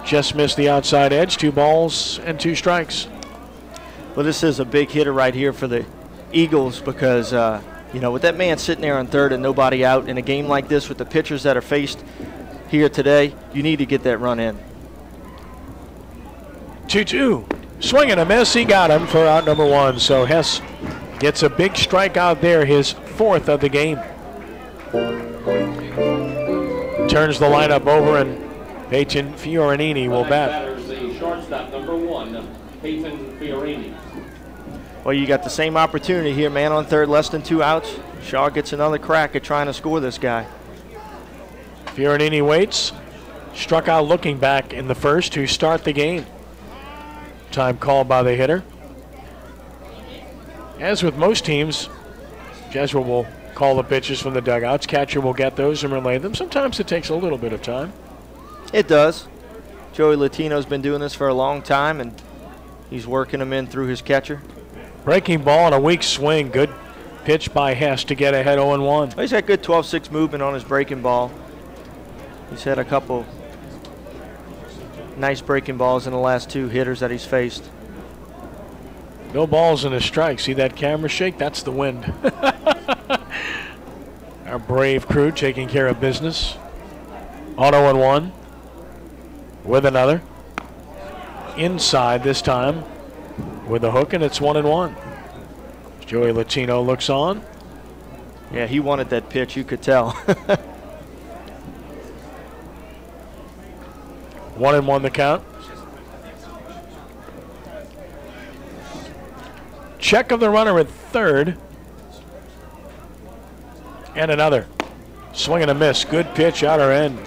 Just missed the outside edge. 2 balls and 2 strikes. Well, this is a big hitter right here for the Eagles because, you know, with that man sitting there on third and nobody out in a game like this with the pitchers that are faced here today, you need to get that run in. 2-2. Swing and a miss. He got him for out number 1. So Hess gets a big strikeout there, his 4th of the game. Turns the lineup over, and Peyton Fiorini will bat. The shortstop, number 1, Peyton Fiorini. Well, you got the same opportunity here, man on third, less than 2 outs. Shaw gets another crack at trying to score this guy. Fiorini waits. Struck out looking back in the first to start the game. Time called by the hitter. As with most teams, Jesuit will call the pitches from the dugouts. Catcher will get those and relay them. Sometimes it takes a little bit of time. It does. Joey Latino's been doing this for a long time, and he's working them in through his catcher. Breaking ball and a weak swing. Good pitch by Hess to get ahead 0-1. Well, he's had good 12-6 movement on his breaking ball. He's had a couple nice breaking balls in the last 2 hitters that he's faced. No balls and a strike. See that camera shake? That's the wind. Our brave crew taking care of business. On 0-1. With another. Inside this time with a hook, and it's 1-1. Joey Latino looks on. Yeah, he wanted that pitch, you could tell. 1-1 the count. Check of the runner at third. And another. Swing and a miss. Good pitch outer end.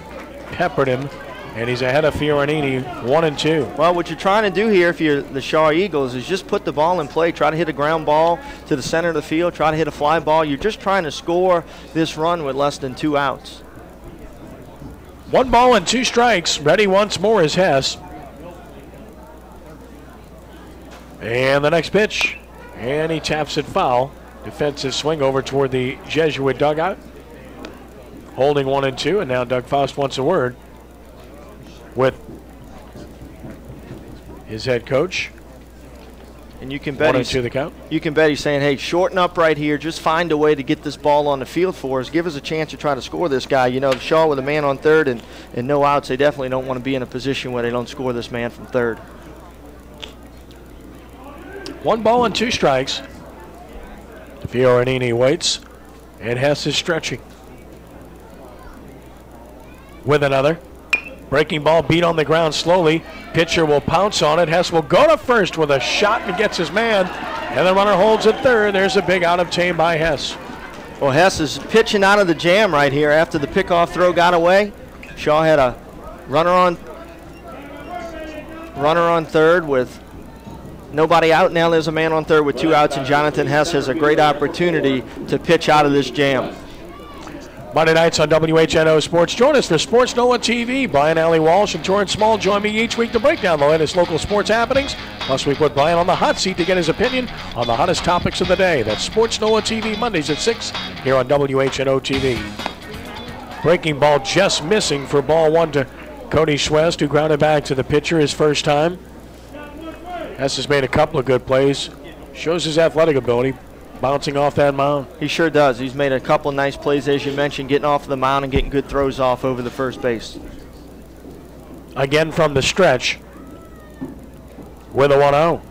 Peppered him. And he's ahead of Fiorini, 1-2. Well, what you're trying to do here if you're the Shaw Eagles is just put the ball in play. Try to hit a ground ball to the center of the field. Try to hit a fly ball. You're just trying to score this run with less than 2 outs. 1 ball and 2 strikes. Ready once more is Hess. And the next pitch. And he taps it foul. Defensive swing over toward the Jesuit dugout. Holding 1-2, and now Doug Faust wants a word with his head coach. And you can bet 1-2 the count. You can bet he's saying, hey, shorten up right here. Just find a way to get this ball on the field for us. Give us a chance to try to score this guy. You know, Shaw with a man on third and no outs, they definitely don't want to be in a position where they don't score this man from third. 1 ball and 2 strikes. Fiorini waits, and Hess is stretching. With another. Breaking ball beat on the ground slowly. Pitcher will pounce on it. Hess will go to first with a shot and gets his man. And the runner holds at third. There's a big out obtained by Hess. Well, Hess is pitching out of the jam right here after the pickoff throw got away. Shaw had a runner on Runner on third with nobody out. Now there's a man on third with 2 outs, and Jonathan Hess has a great opportunity to pitch out of this jam. Monday nights on WHNO Sports. Join us for Sports Noah TV. Brian Alley Walsh and Torrance Small join me each week to break down the latest local sports happenings. Plus, we put Brian on the hot seat to get his opinion on the hottest topics of the day. That's Sports Noah TV, Mondays at 6 here on WHNO TV. Breaking ball just missing for ball 1 to Cody Schwest, who grounded back to the pitcher his first time. Hess has made a couple of good plays. Shows his athletic ability, bouncing off that mound. He sure does. He's made a couple of nice plays, as you mentioned, getting off the mound and getting good throws off over the first base. Again from the stretch with a 1-0.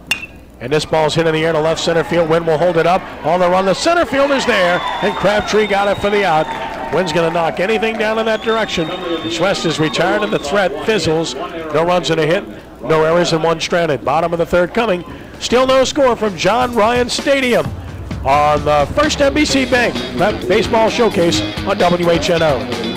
And this ball's hit in the air to left center field. Wynn will hold it up. On the run, the center fielder's there, and Crabtree got it for the out. Wynn's going to knock anything down in that direction. Schwest is retired, and the threat fizzles. No runs and a hit, no errors, and 1 stranded. Bottom of the third coming. Still no score from John Ryan Stadium on the first NBC Bank Baseball Showcase on WHNO.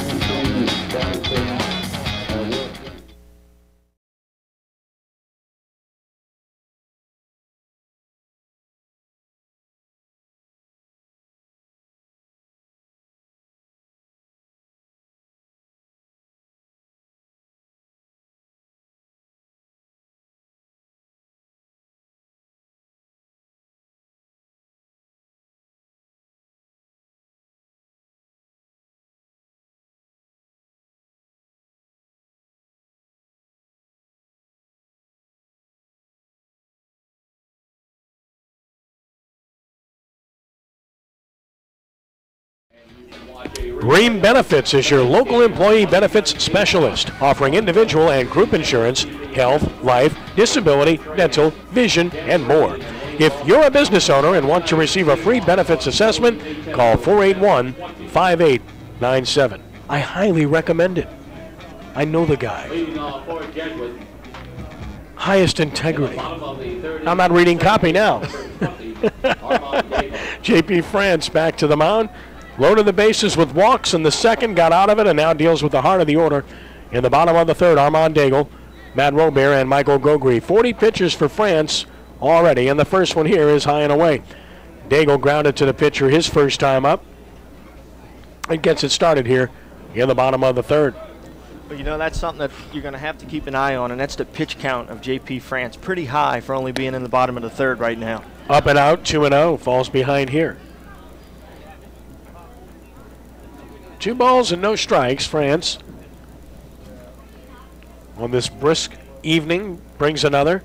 Green Benefits is your local employee benefits specialist, offering individual and group insurance, health, life, disability, dental, vision, and more. If you're a business owner and want to receive a free benefits assessment, call 481-5897. I highly recommend it. I know the guy. Highest integrity. I'm not reading copy now. J.P. France back to the mound. Loaded the bases with walks in the second, got out of it, and now deals with the heart of the order. In the bottom of the third, Armand Daigle, Matt Robert, and Michael Gogri. 40 pitches for France already, and the first one here is high and away. Daigle grounded to the pitcher his first time up and gets it started here in the bottom of the third. Well, you know, that's something that you're going to have to keep an eye on, and that's the pitch count of J.P. France. Pretty high for only being in the bottom of the third right now. Up and out, 2-0, falls behind here. 2 balls and no strikes. France on this brisk evening brings another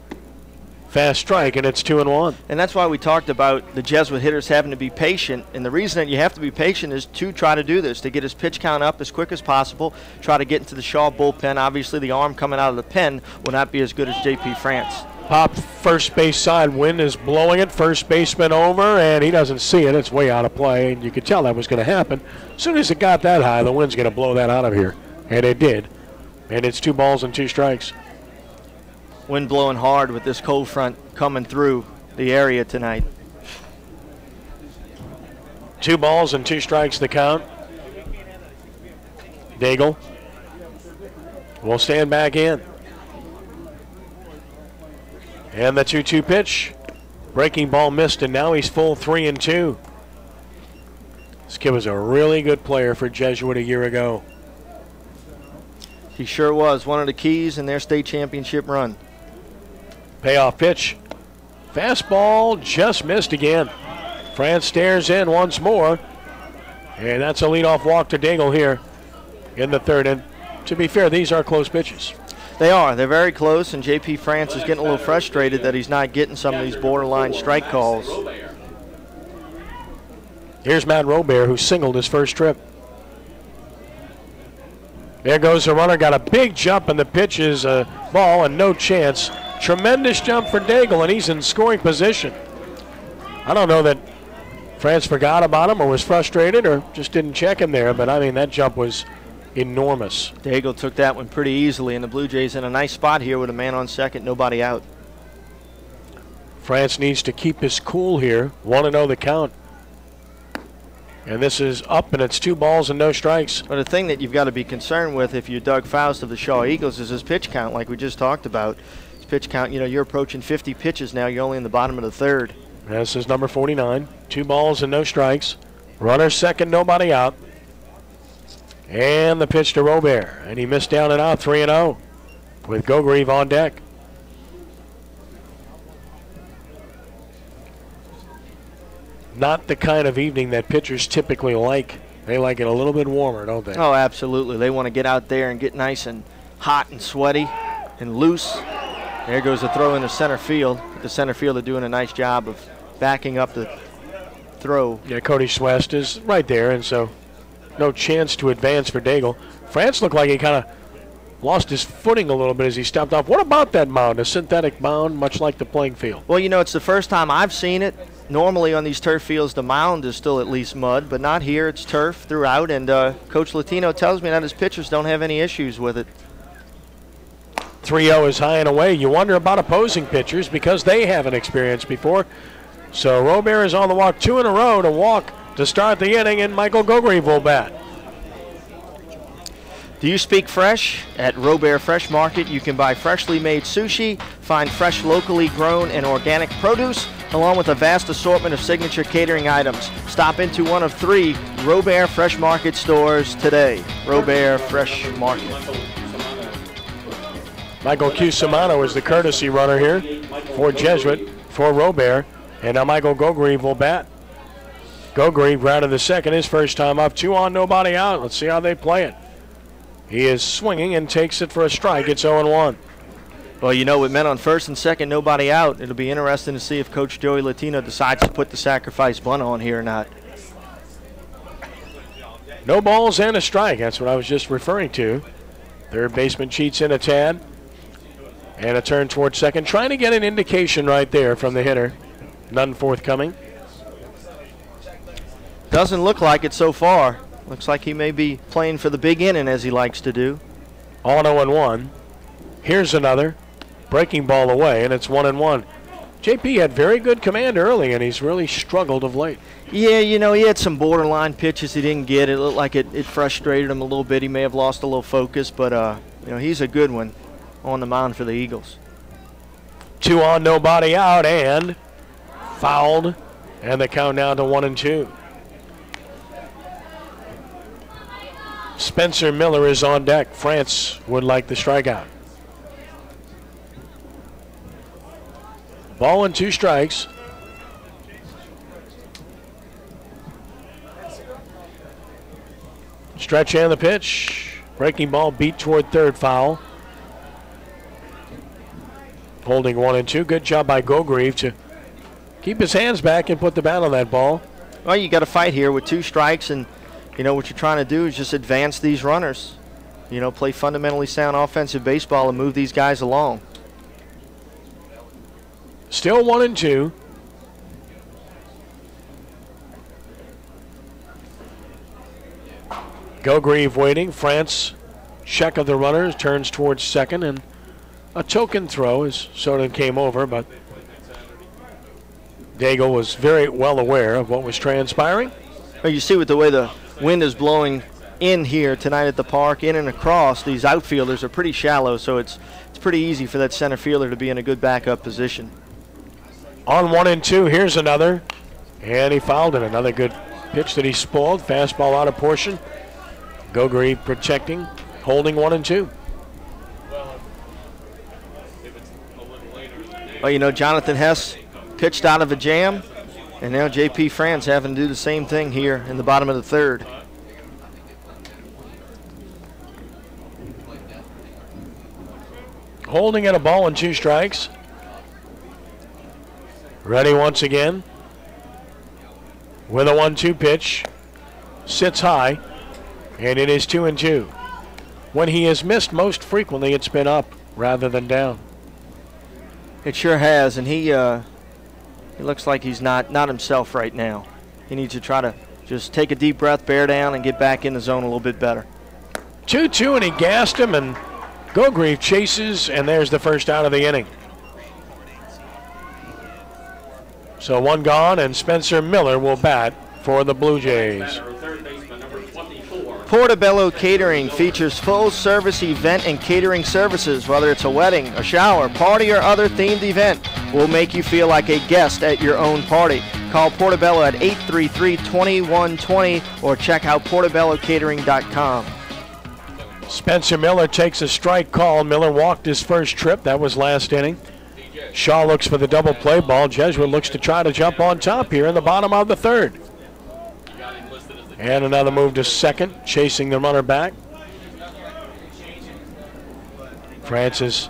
fast strike, and it's 2-1. And that's why we talked about the Jesuit hitters having to be patient. And the reason that you have to be patient is to try to do this, to get his pitch count up as quick as possible, try to get into the Shaw bullpen. Obviously, the arm coming out of the pen will not be as good as J.P. France. Pop first base side. Wynn is blowing it. First baseman over, and he doesn't see it. It's way out of play, and you could tell that was going to happen. As soon as it got that high, the wind's going to blow that out of here. And it did. And it's 2 balls and 2 strikes. Wind blowing hard with this cold front coming through the area tonight. 2 balls and 2 strikes the count. Daigle will stand back in. And the 2-2 pitch. Breaking ball missed, and now he's full 3-2. This kid was a really good player for Jesuit a year ago. He sure was. One of the keys in their state championship run. Payoff pitch. Fastball just missed again. France stares in once more. And that's a leadoff walk to Daigle here in the third. And to be fair, these are close pitches. They are. They're very close, and J.P. France is getting a little frustrated that he's not getting some of these borderline strike calls. Here's Matt Robert, who singled his first trip. There goes the runner. Got a big jump, and the pitch is a ball and no chance. Tremendous jump for Daigle, and he's in scoring position. I don't know that France forgot about him or was frustrated or just didn't check him there, but I mean, that jump was enormous. Daigle took that one pretty easily, and the Blue Jays in a nice spot here with a man on second, nobody out. France needs to keep his cool here. 1-0 the count. And this is up, and it's 2 balls and no strikes. But the thing that you've got to be concerned with if you're Doug Faust of the Shaw Eagles is his pitch count, like we just talked about. His pitch count. You know, you're approaching 50 pitches now. You're only in the bottom of the third. This is number 49. 2 balls and no strikes. Runner second, nobody out. And the pitch to Robert. And he missed down and out, 3-0 with Gogrieve on deck. Not the kind of evening that pitchers typically like. They like it a little bit warmer, don't they? Oh, absolutely. They want to get out there and get nice and hot and sweaty and loose. There goes the throw into center field. The center fielder doing a nice job of backing up the throw. Yeah, Cody Swest is right there, and so no chance to advance for Daigle. France looked like he kind of lost his footing a little bit as he stepped off. What about that mound? A synthetic mound, much like the playing field? Well, you know, it's the first time I've seen it. Normally on these turf fields, the mound is still at least mud, but not here. It's turf throughout, and Coach Latino tells me that his pitchers don't have any issues with it. 3-0 is high and away. You wonder about opposing pitchers because they haven't experienced before. So Robert is on the walk, 2 in a row to walk to start the inning, and Michael Gogrieve will bat. Do you speak fresh? At Robert Fresh Market, you can buy freshly made sushi, find fresh locally grown and organic produce, along with a vast assortment of signature catering items. Stop into one of 3 Robert Fresh Market stores today. Robert Fresh Market. Michael Cusimano is the courtesy runner here for Jesuit, for Robert, and now Michael Gogrieve will bat. Gogrieve grounded the second, his first time up, 2 on, nobody out. Let's see how they play it. He is swinging and takes it for a strike. It's 0-1. Well, you know, with men on first and second, nobody out, it'll be interesting to see if Coach Joey Latino decides to put the sacrifice bunt on here or not. No balls and a strike. That's what I was just referring to. Third baseman cheats in a tad. And a turn towards second. Trying to get an indication right there from the hitter. None forthcoming. Doesn't look like it so far. Looks like he may be playing for the big inning, as he likes to do. On 0-1. Here's another. Breaking ball away, and it's 1-1. JP had very good command early, and he's really struggled of late. Yeah, you know, he had some borderline pitches he didn't get. It looked like it frustrated him a little bit. He may have lost a little focus, but, you know, he's a good one on the mound for the Eagles. 2 on, nobody out, and fouled. And the count down to 1-2. Spencer Miller is on deck. France would like the strikeout. Ball and 2 strikes. Stretch and the pitch. Breaking ball beat toward third, foul. Holding 1-2. Good job by Gogrieve to keep his hands back and put the bat on that ball. Well, you got to fight here with 2 strikes, and you know what you're trying to do is just advance these runners. You know, play fundamentally sound offensive baseball and move these guys along. Still 1-2. Gogrieve waiting. France, check of the runners, turns towards second, and a token throw as Soden came over, but Daigle was very well aware of what was transpiring. Well, you see with the way the wind is blowing in here tonight at the park, in and across, these outfielders are pretty shallow, so it's pretty easy for that center fielder to be in a good backup position. On 1-2, here's another, and he fouled it. Another good pitch that he spoiled. Fastball out of portion. Gogrieve protecting, holding 1-2. Well, you know, Jonathan Hess pitched out of a jam, and now J.P. France having to do the same thing here in the bottom of the third. Holding at a ball and 2 strikes. Ready once again with a 1-2 pitch. Sits high, and it is 2-2. When he has missed most frequently, it's been up rather than down. It sure has, and he looks like he's not himself right now. He needs to try to just take a deep breath, bear down, and get back in the zone a little bit better. 2-2, and he gassed him, and Gogrieve chases, and there's the first out of the inning. So 1 gone, and Spencer Miller will bat for the Blue Jays. Portobello Catering features full-service event and catering services. Whether it's a wedding, a shower, party, or other themed event, we'll make you feel like a guest at your own party. Call Portobello at 833-2120 or check out portobellocatering.com. Spencer Miller takes a strike call. Miller walked his first trip. That was last inning. Shaw looks for the double play ball. Jesuit looks to try to jump on top here in the bottom of the third. And another move to second, chasing the runner back. France has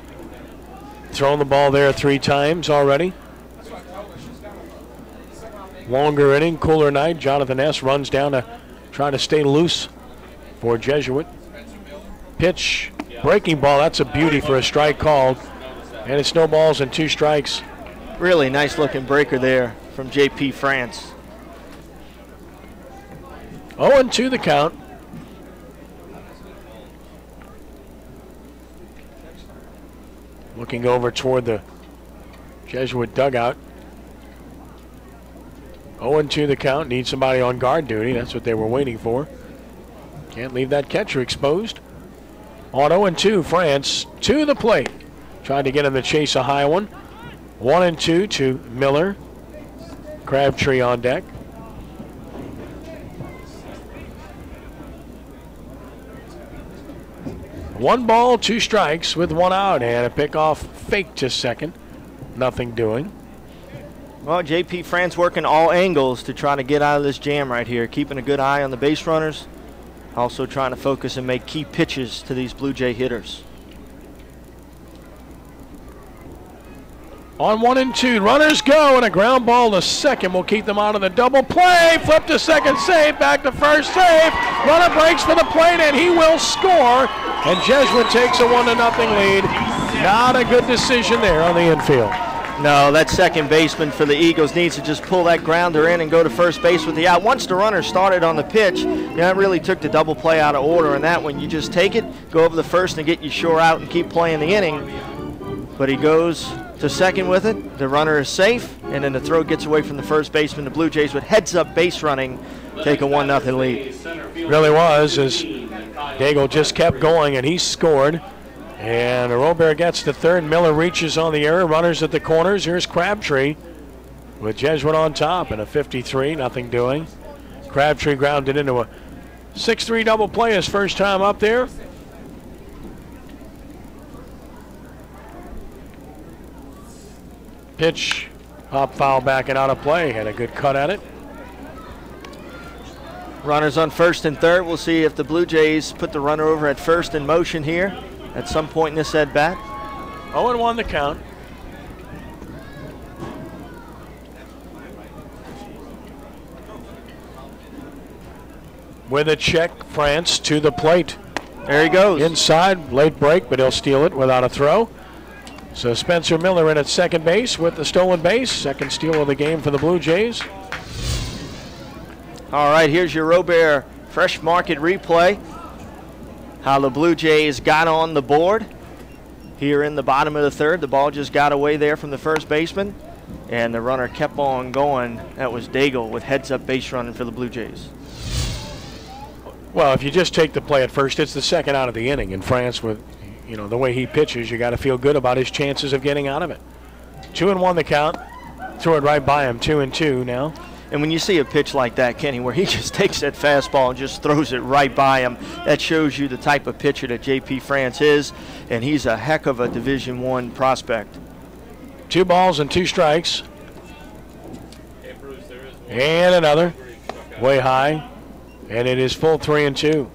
thrown the ball there 3 times already. Longer inning, cooler night. Jonathan S. runs down to try to stay loose for Jesuit. Pitch, breaking ball. That's a beauty for a strike called. And it's no balls and 2 strikes. Really nice looking breaker there from J.P. France. 0-2 the count. Looking over toward the Jesuit dugout. 0-2 the count. Need somebody on guard duty. That's what they were waiting for. Can't leave that catcher exposed. On 0-2, France to the plate. Trying to get him to chase a high one. 1-2 to Miller. Crabtree on deck. One ball, 2 strikes with 1 out, and a pickoff fake to second. Nothing doing. Well, J.P. France working all angles to try to get out of this jam right here, keeping a good eye on the base runners, also trying to focus and make key pitches to these Blue Jay hitters. On 1-2, runners go, and a ground ball to second will keep them out of the double play. Flip to second, safe, back to first, safe. Runner breaks for the plate, and he will score. And Jesuit takes a 1-0 lead. Not a good decision there on the infield. No, that second baseman for the Eagles needs to just pull that grounder in and go to first base with the out. Once the runner started on the pitch, that really took the double play out of order. And that one, you just take it, go over the first and get you shore out and keep playing the inning. But he goes to second with it. The runner is safe, and then the throw gets away from the first baseman. The Blue Jays with heads-up base running take a 1-0 lead. Really was, as Daigle just kept going, and he scored. And Robert gets to third. Miller reaches on the error. Runners at the corners. Here's Crabtree with Jesuit on top and a 53, nothing doing. Crabtree grounded into a 6-3 double play his first time up there. Pitch, pop foul back and out of play. Had a good cut at it. Runners on first and third. We'll see if the Blue Jays put the runner over at first in motion here at some point in this at-bat. 0-1 the count. With a check, France to the plate. There he goes. Inside, late break, but he'll steal it without a throw. So Spencer Miller in at second base with the stolen base. Second steal of the game for the Blue Jays. All right, here's your Robert Fresh Market replay. How the Blue Jays got on the board here in the bottom of the third. The ball just got away there from the first baseman, and the runner kept on going. That was Daigle with heads-up base running for the Blue Jays. Well, if you just take the play at first, it's the second out of the inning. In France, with the way he pitches, you got to feel good about his chances of getting out of it. 2-1 the count. Threw it right by him. 2-2 now. And when you see a pitch like that, Kenny, where he just takes that fastball and just throws it right by him, that shows you the type of pitcher that J.P. France is, and he's a heck of a Division I prospect. 2 balls and 2 strikes. And another. Way high. And it is full 3-2.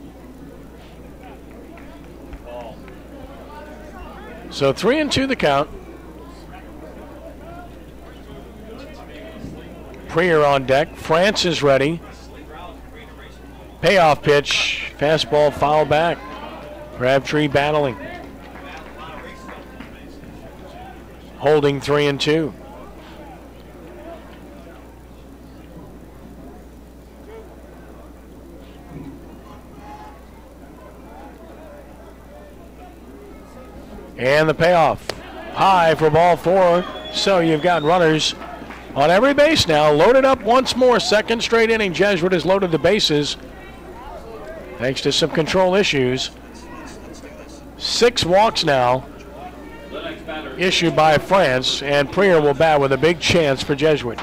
So 3-2 the count. Prier on deck. France is ready. Payoff pitch. Fastball foul back. Crabtree battling. Holding 3-2. And the payoff. High for ball 4. So you've got runners on every base now. Loaded up once more. Second straight inning. Jesuit has loaded the bases. thanks to some control issues. 6 walks now issued by France, and Prier will bat with a big chance for Jesuit.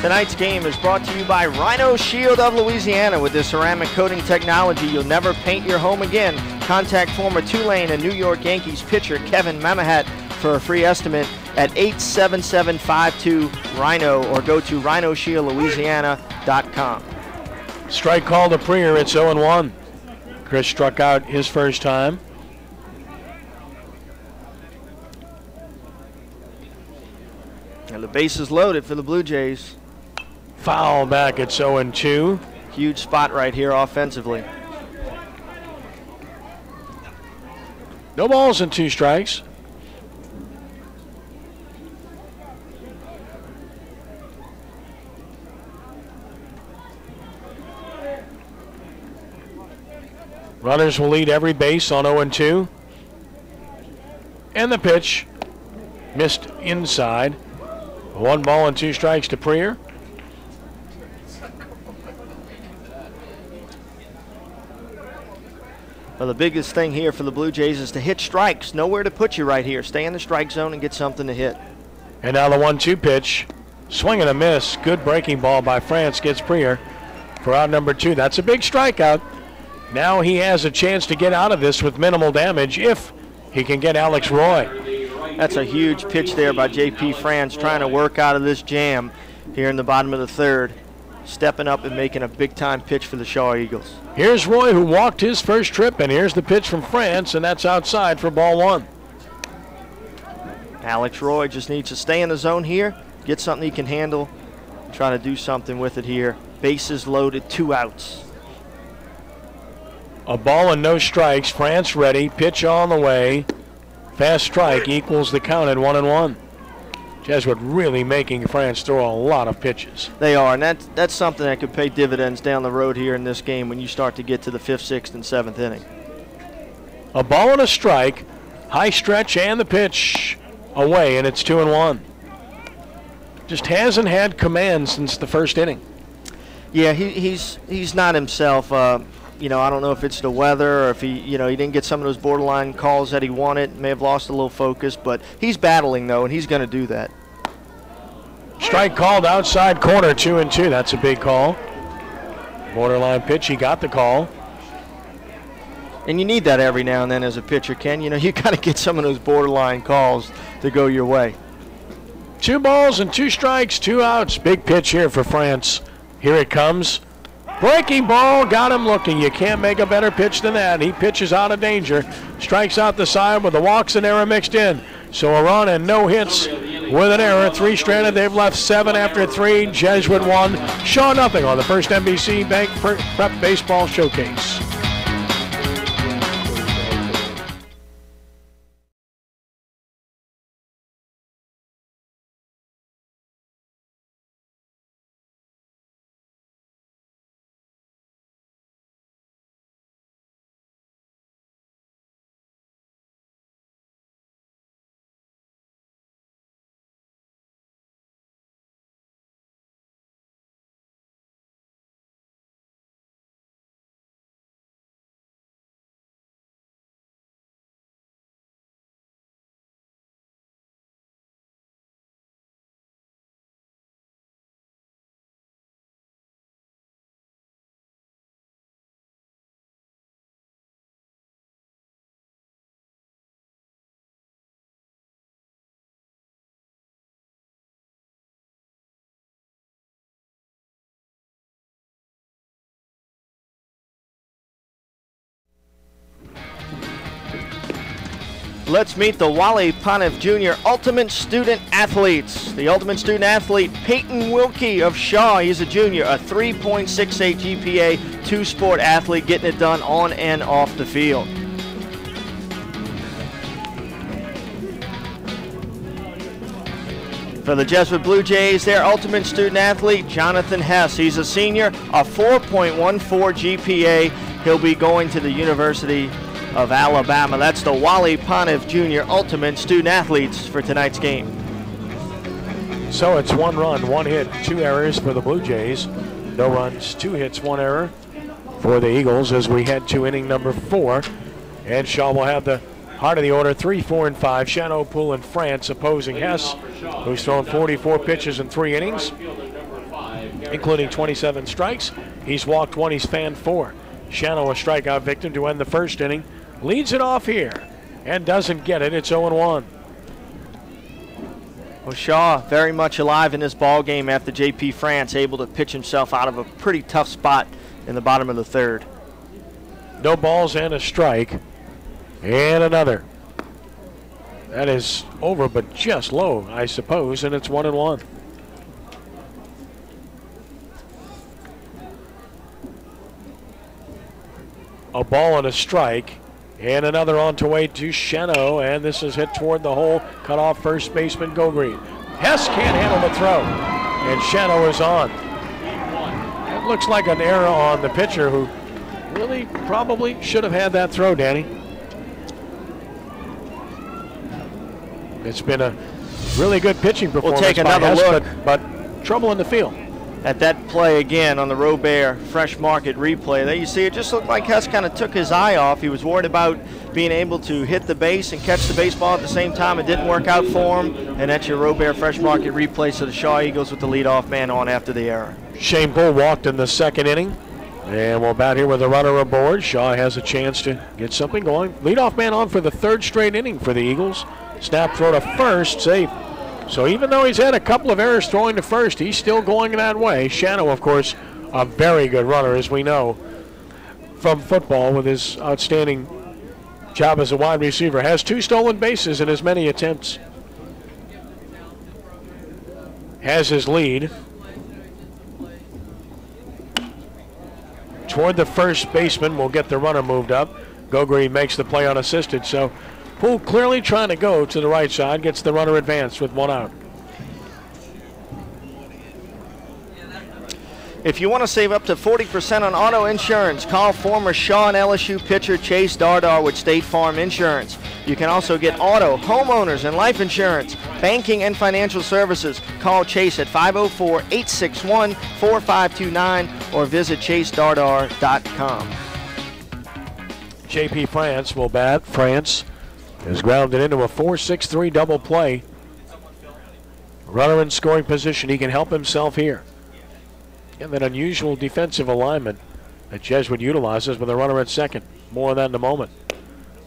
Tonight's game is brought to you by Rhino Shield of Louisiana. With this ceramic coating technology, you'll never paint your home again. Contact former Tulane and New York Yankees pitcher Kevin Mamahat for a free estimate at 877-52-RHINO or go to rhinoshieldlouisiana.com. Strike call to Prier. It's 0-1. Chris struck out his first time. And the base is loaded for the Blue Jays. Foul back. It's 0-2. Huge spot right here offensively. No balls and 2 strikes. Runners will lead every base on 0-2. And the pitch missed inside. 1 ball and 2 strikes to Prier. Well, the biggest thing here for the Blue Jays is to hit strikes. Nowhere to put you right here. Stay in the strike zone and get something to hit. And now the 1-2 pitch. Swing and a miss. Good breaking ball by France gets Prier for out number 2. That's a big strikeout. Now he has a chance to get out of this with minimal damage if he can get Alex Roy. That's a huge pitch there by J.P. France, trying to work out of this jam here in the bottom of the 3rd. Stepping up and making a big-time pitch for the Shaw Eagles. Here's Roy, who walked his first trip, and here's the pitch from France, and that's outside for ball 1. Alex Roy just needs to stay in the zone here, get something he can handle, try to do something with it here. Bases loaded, 2 outs. A ball and no strikes. France ready. Pitch on the way. Fast strike equals the count at 1-1. Jesuit really making France throw a lot of pitches. They are, and that's something that could pay dividends down the road here in this game when you start to get to the 5th, 6th, and 7th inning. A ball and a strike. High stretch and the pitch away, and it's 2-1. Just hasn't had command since the 1st inning. Yeah, he's not himself. You know, I don't know if it's the weather or if he didn't get some of those borderline calls that he wanted. May have lost a little focus, but he's battling, though, and he's going to do that. Strike called outside corner, 2-2. That's a big call. Borderline pitch, he got the call. And you need that every now and then as a pitcher, Ken. You know, you got to get some of those borderline calls to go your way. 2 balls and 2 strikes, 2 outs. Big pitch here for France. Here it comes. Breaking ball, got him looking. You can't make a better pitch than that. He pitches out of danger. Strikes out the side with the walks and error mixed in. So a run and no hits with an error. 3 stranded. They've left 7 after 3. Jesuit 1. Shaw nothing on the first NBC Bank Prep Baseball Showcase. Let's meet the Wally Pontiff Jr. Ultimate Student Athletes. The Ultimate Student Athlete, Peyton Wilkie of Shaw. He's a junior, a 3.68 GPA, 2-sport athlete, getting it done on and off the field. For the Jesuit Blue Jays, their Ultimate Student Athlete, Jonathan Hess. He's a senior, a 4.14 GPA. He'll be going to the University of Alabama. That's the Wally Pontiff Jr. Ultimate Student Athletes for tonight's game. So it's 1 run, 1 hit, 2 errors for the Blue Jays. No runs, 2 hits, 1 error for the Eagles as we head to inning number 4. And Shaw will have the heart of the order, 3, 4, and 5. Chano, Poole, and France opposing Hess, who's thrown 44 pitches in 3 innings, including 27 strikes. He's walked 1, he's fanned 4. Chano, a strikeout victim to end the first inning, leads it off here and doesn't get it. It's 0-1. Well, Shaw very much alive in this ball game after J.P. France able to pitch himself out of a pretty tough spot in the bottom of the 3rd. No balls and a strike. And another. That is over, but just low, I suppose, and it's 1-1. A ball and a strike. And another on to way to Cheno, and this is hit toward the hole. Cut off first baseman Gogreen. Hess can't handle the throw, and Cheno is on. It looks like an error on the pitcher who really probably should have had that throw, Danny. It's been a really good pitching performance. We'll take another Hess, look. but trouble in the field. At that play again on the Robert Fresh Market replay, there you see it just looked like Hess kind of took his eye off. He was worried about being able to hit the base and catch the baseball at the same time. It didn't work out for him, and that's your Robert Fresh Market replay. So the Shaw Eagles with the leadoff man on after the error. Shane Bull walked in the 2nd inning, and we'll bat here with a runner aboard. Shaw has a chance to get something going. Leadoff man on for the 3rd straight inning for the Eagles. Snap throw to first, safe. So even though he's had a couple of errors throwing to first, he's still going that way. Chano, of course, a very good runner, as we know from football with his outstanding job as a wide receiver. Has 2 stolen bases in as many attempts. Has his lead. Toward the first baseman, will get the runner moved up. Gogreen makes the play unassisted, so Poole clearly trying to go to the right side, gets the runner advanced with 1 out. If you want to save up to 40% on auto insurance, call former Shaw and LSU pitcher Chase Dardar with State Farm Insurance. You can also get auto, homeowners, and life insurance, banking, and financial services. Call Chase at 504-861-4529 or visit chasedardar.com. J.P. France will bat. France is grounded into a 4-6-3 double play. Runner in scoring position. He can help himself here. And that unusual defensive alignment that Jesuit utilizes with a runner at second. More on that in a moment.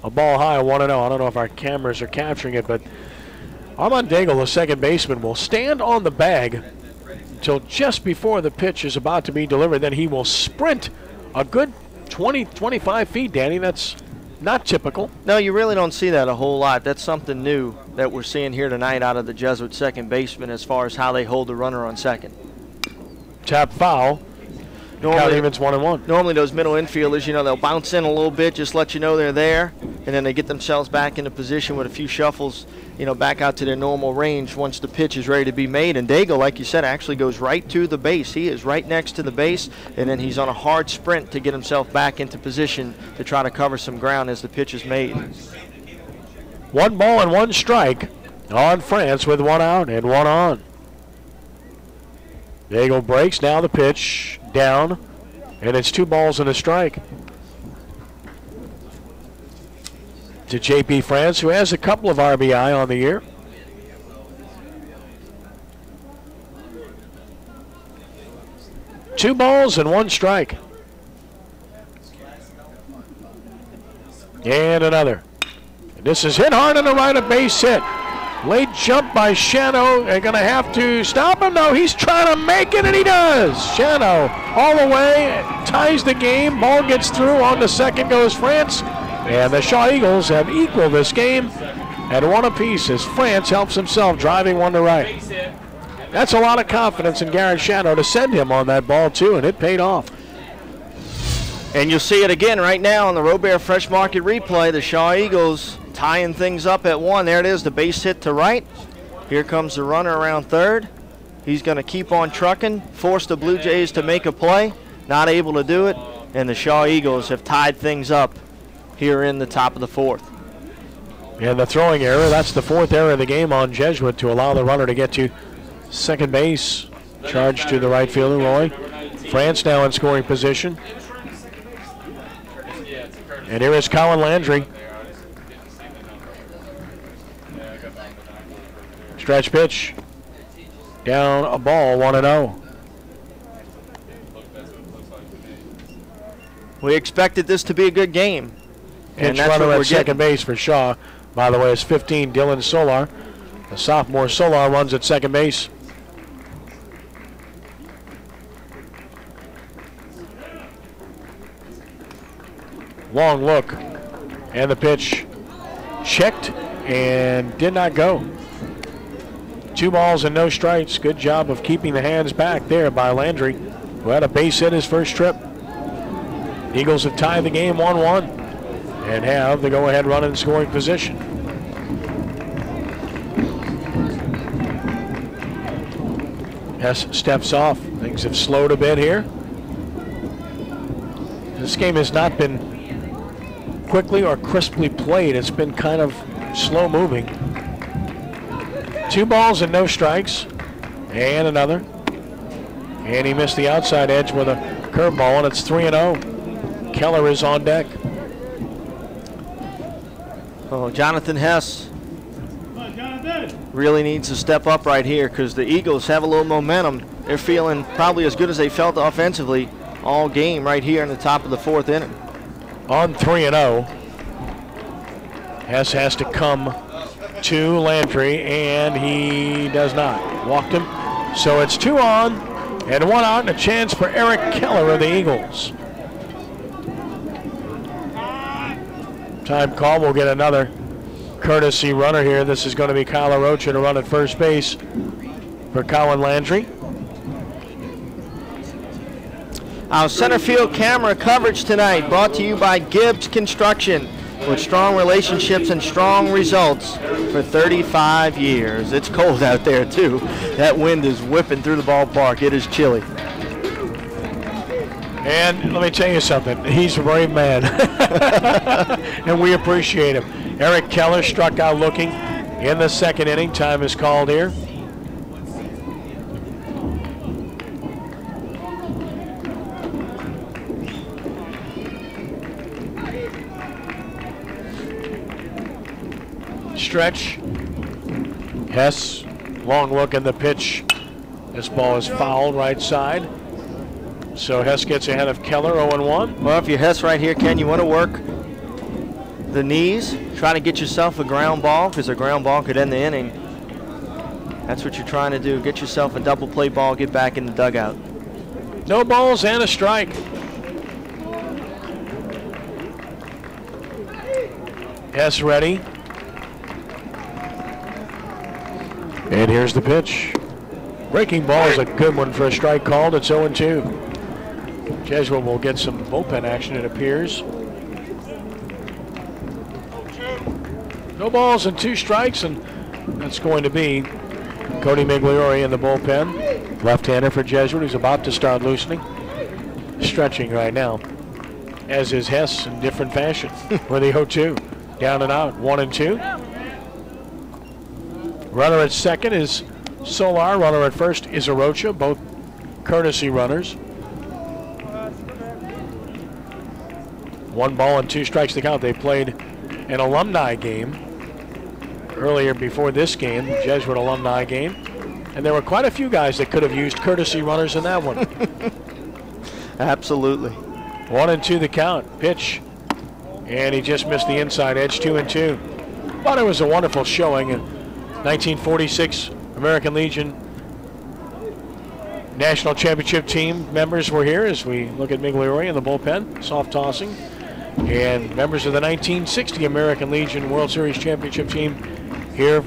A ball high, 1-0. I don't know if our cameras are capturing it, but Armand Daigle, the second baseman, will stand on the bag until just before the pitch is about to be delivered. Then he will sprint a good 20, 25 feet, Danny. That's not typical. No, you really don't see that a whole lot. That's something new that we're seeing here tonight out of the Jesuit second baseman as far as how they hold the runner on second. Tap foul. Normally, it's 1-1. Normally those middle infielders, you know, they'll bounce in a little bit, just let you know they're there, and then they get themselves back into position with a few shuffles, you know, back out to their normal range once the pitch is ready to be made. And Daigle, like you said, actually goes right to the base. He is right next to the base, and then he's on a hard sprint to get himself back into position to try to cover some ground as the pitch is made. 1 ball and 1 strike on France with 1 out and 1 on. Daigle breaks, now the pitch down, and it's 2 balls and a strike to J.P. France, who has a couple of RBI on the year. Two balls and 1 strike. And another. And this is hit hard on the right, a base hit. Late jump by Chano. They're going to have to stop him. No, he's trying to make it, and he does. Chano all the way, ties the game. Ball gets through. On to second goes France. And the Shaw Eagles have equaled this game at 1 apiece as France helps himself, driving 1 to right. That's a lot of confidence in Garrett Chano to send him on that ball, too, and it paid off. And you'll see it again right now on the Robert Fresh Market replay. The Shaw Eagles tying things up at 1. There it is, the base hit to right. Here comes the runner around third. He's going to keep on trucking, force the Blue Jays to make a play. Not able to do it, and the Shaw Eagles have tied things up here in the top of the 4th. And the throwing error, that's the 4th error of the game on Jesuit to allow the runner to get to second base. Charge to the right fielder, Roy. France now in scoring position. And here is Colin Landry. Stretch pitch. Down a ball, 1-0. We expected this to be a good game. Pinch runner at second base for Shaw. By the way, it's 15, Dylan Solar. The sophomore Solar runs at second base. Long look. And the pitch checked and did not go. 2 balls and no strikes. Good job of keeping the hands back there by Landry, who had a base hit his first trip. Eagles have tied the game 1-1 and have the go-ahead run in scoring position. Hess steps off. Things have slowed a bit here. This game has not been quickly or crisply played. It's been kind of slow moving. 2 balls and no strikes. And another. And he missed the outside edge with a curveball, and it's 3-0. Keller is on deck. Oh, Jonathan Hess really needs to step up right here because the Eagles have a little momentum. They're feeling probably as good as they felt offensively all game right here in the top of the 4th inning. On 3-0. Hess has to come to Landry, and he does not. Walked him. So it's 2 on and 1 out, and a chance for Eric Keller of the Eagles. Time call, we'll get another courtesy runner here. This is going to be Kyle LaRocha to run at first base for Colin Landry. Our center field camera coverage tonight brought to you by Gibbs Construction, with strong relationships and strong results for 35 years. It's cold out there too. That wind is whipping through the ballpark. It is chilly. And let me tell you something, he's a brave man, and we appreciate him. Eric Keller struck out looking in the 2nd inning. Time is called here. Stretch. Hess, long look in the pitch. This ball is fouled right side. So Hess gets ahead of Keller, 0-1. Well, if you're Hess right here, Ken, you want to work the knees, try to get yourself a ground ball, because a ground ball could end the inning. That's what you're trying to do. Get yourself a double play ball, get back in the dugout. No balls and a strike. Hess ready. And here's the pitch. Breaking ball is a good one for a strike called. It's 0-2. Jesuit will get some bullpen action, it appears. No balls and 2 strikes, and that's going to be Cody Migliore in the bullpen. Left-hander for Jesuit, who's about to start loosening. Stretching right now, as is Hess in different fashion with the 0-2. Down and out, 1-2. Runner at second is Solar. Runner at first is LaRocha, both courtesy runners. 1 ball and 2 strikes to count. They played an alumni game earlier before this game, the Jesuit alumni game, and there were quite a few guys that could have used courtesy runners in that one. Absolutely. 1-2 the count. Pitch, and he just missed the inside edge. 2-2. But it was a wonderful showing. 1946 American Legion National Championship team members were here as we look at Migliore in the bullpen, soft tossing. And members of the 1960 American Legion World Series Championship team here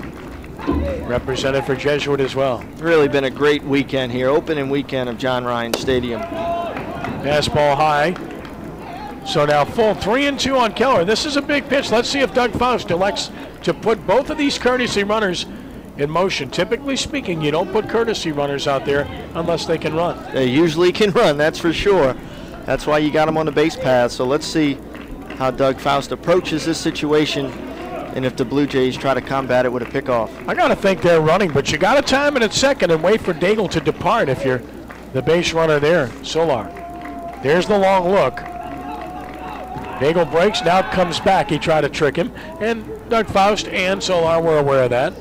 represented for Jesuit as well. Really been a great weekend here, opening weekend of John Ryan Stadium. Fastball high. So now full 3-2 on Keller. This is a big pitch. Let's see if Doug Faust elects to put both of these courtesy runners in motion. Typically speaking, you don't put courtesy runners out there unless they can run. They usually can run, that's for sure. That's why you got them on the base path. So let's see how Doug Faust approaches this situation and if the Blue Jays try to combat it with a pickoff. I got to think they're running, but you got to time it at second and wait for Daigle to depart if you're the base runner there, Solar. There's the long look. Nagel breaks, now comes back. He tried to trick him, and Doug Faust and Solar were aware of that.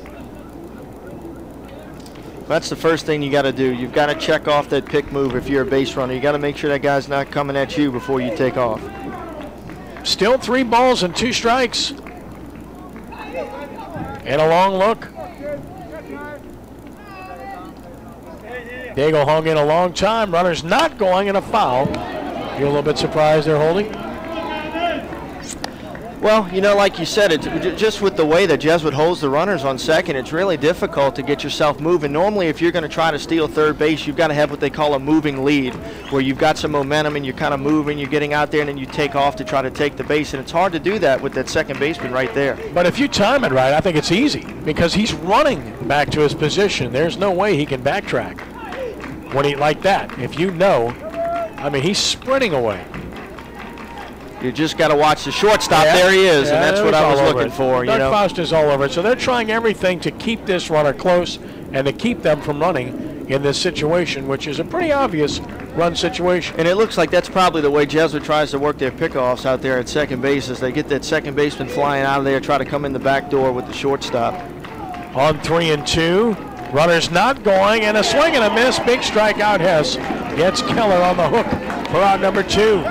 That's the first thing you got to do. You've got to check off that pick move if you're a base runner. You got to make sure that guy's not coming at you before you take off. Still 3 balls and 2 strikes. And a long look. Nagel hung in a long time. Runner's not going, and a foul. You're a little bit surprised they're holding? Well, you know, like you said, it's just with the way that Jesuit holds the runners on second, it's really difficult to get yourself moving. Normally, if you're going to try to steal third base, you've got to have what they call a moving lead, where you've got some momentum and you're kind of moving, you're getting out there, and then you take off to try to take the base. And it's hard to do that with that second baseman right there. But if you time it right, I think it's easy, because he's running back to his position. There's no way he can backtrack when he like that. If you know, I mean, he's sprinting away. You just got to watch the shortstop. Yeah. There he is, Yeah, and that's what I was looking for. Doug You know, Faust is all over it. So they're trying everything to keep this runner close and to keep them from running in this situation, which is a pretty obvious run situation. and it looks like that's probably the way Jesuit tries to work their pickoffs out there at second base, is they get that second baseman flying out of there, try to come in the back door with the shortstop. On 3-2, runner's not going, and a swing and a miss. Big strikeout. Hess gets Keller on the hook for out number 2.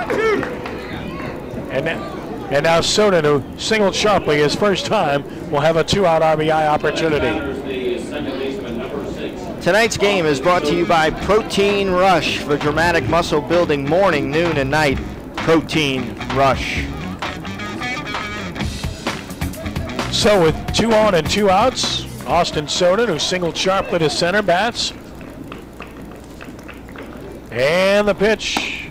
And now Soden, who singled sharply his first time, will have a 2-out RBI opportunity. The second baseman, number 6. Tonight's game is brought to you by Protein Rush for dramatic muscle building morning, noon, and night. Protein Rush. So with 2 on and 2 outs, Austin Soden, who singled sharply to center, bats. And the pitch,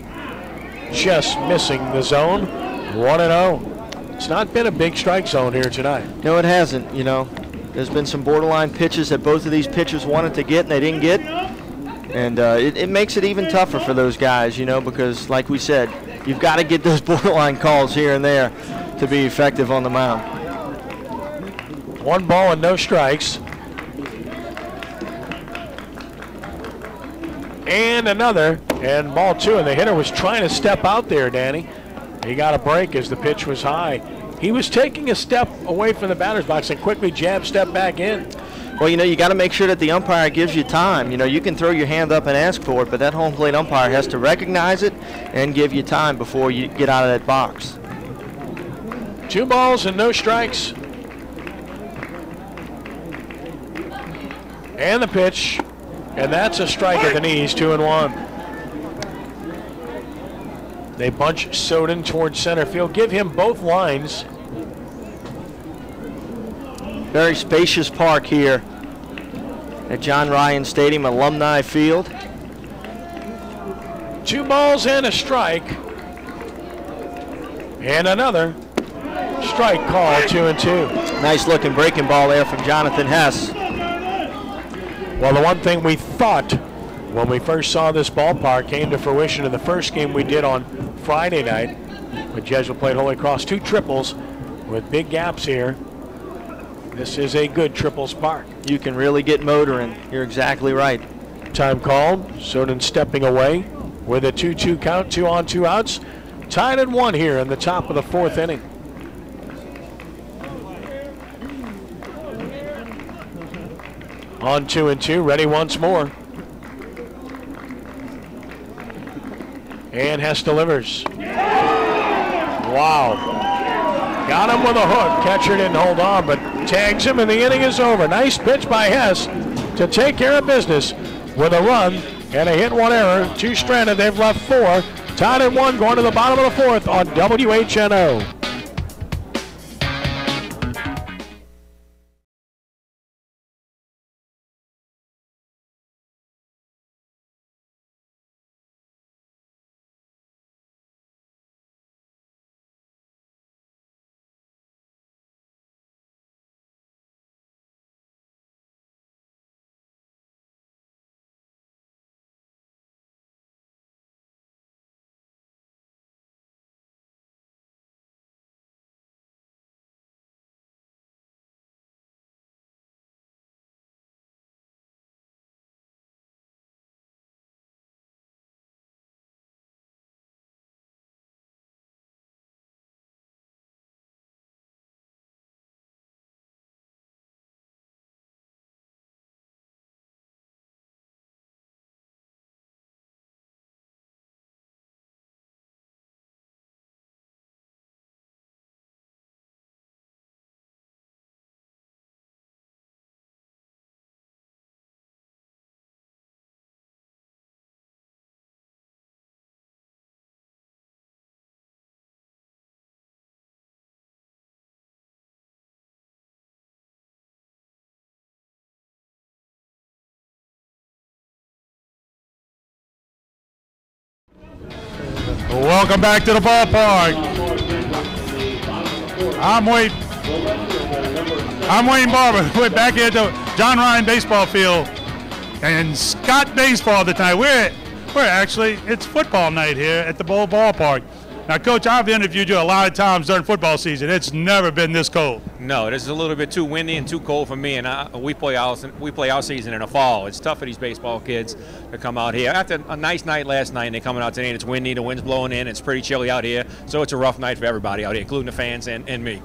just missing the zone. 1-0. It's not been a big strike zone here tonight. No, it hasn't. You know, there's been some borderline pitches that both of these pitchers wanted to get and they didn't get. And it makes it even tougher for those guys, you know, because like we said, you've got to get those borderline calls here and there to be effective on the mound. 1 ball and no strikes. And another, and ball 2, and the hitter was trying to step out there, Danny. He got a break as the pitch was high. He was taking a step away from the batter's box and quickly jab step back in. Well, you know, you got to make sure that the umpire gives you time. You know, you can throw your hand up and ask for it, but that home plate umpire has to recognize it and give you time before you get out of that box. 2 balls and no strikes. And the pitch, and that's a strike at the knees, 2-1. They bunch Soden towards center field, give him both lines. Very spacious park here at John Ryan Stadium, Alumni Field. 2 balls and a strike. And another strike call, 2-2. Nice looking breaking ball there from Jonathan Hess. Well, the one thing we thought when we first saw this ballpark came to fruition in the first game we did on Friday night when Jesuit played Holy Cross. 2 triples with big gaps here. This is a good triples park. You can really get motoring. You're exactly right. Time called. Soden stepping away with a 2-2 count, 2 on, 2 outs. Tied at 1 here in the top of the 4th inning. On 2-2, ready once more. And Hess delivers. Wow. Got him with a hook. Catcher didn't hold on, but tags him, and the inning is over. Nice pitch by Hess to take care of business with a run and a hit, 1 error. 2 stranded. They've left 4. Tied at 1 going to the bottom of the 4th on WHNO. Welcome back to the ballpark. I'm Wayne Barber. We're back here at the John Ryan baseball field and Scott baseball tonight. We're actually, it's football night here at the ballpark. Now, Coach, I've interviewed you a lot of times during football season. It's never been this cold. No, this is a little bit too windy and too cold for me. And we play our season in the fall. It's tough for these baseball kids to come out here. After a nice night last night, and they're coming out today, and it's windy, the wind's blowing in, it's pretty chilly out here. So it's a rough night for everybody out here, including the fans and me.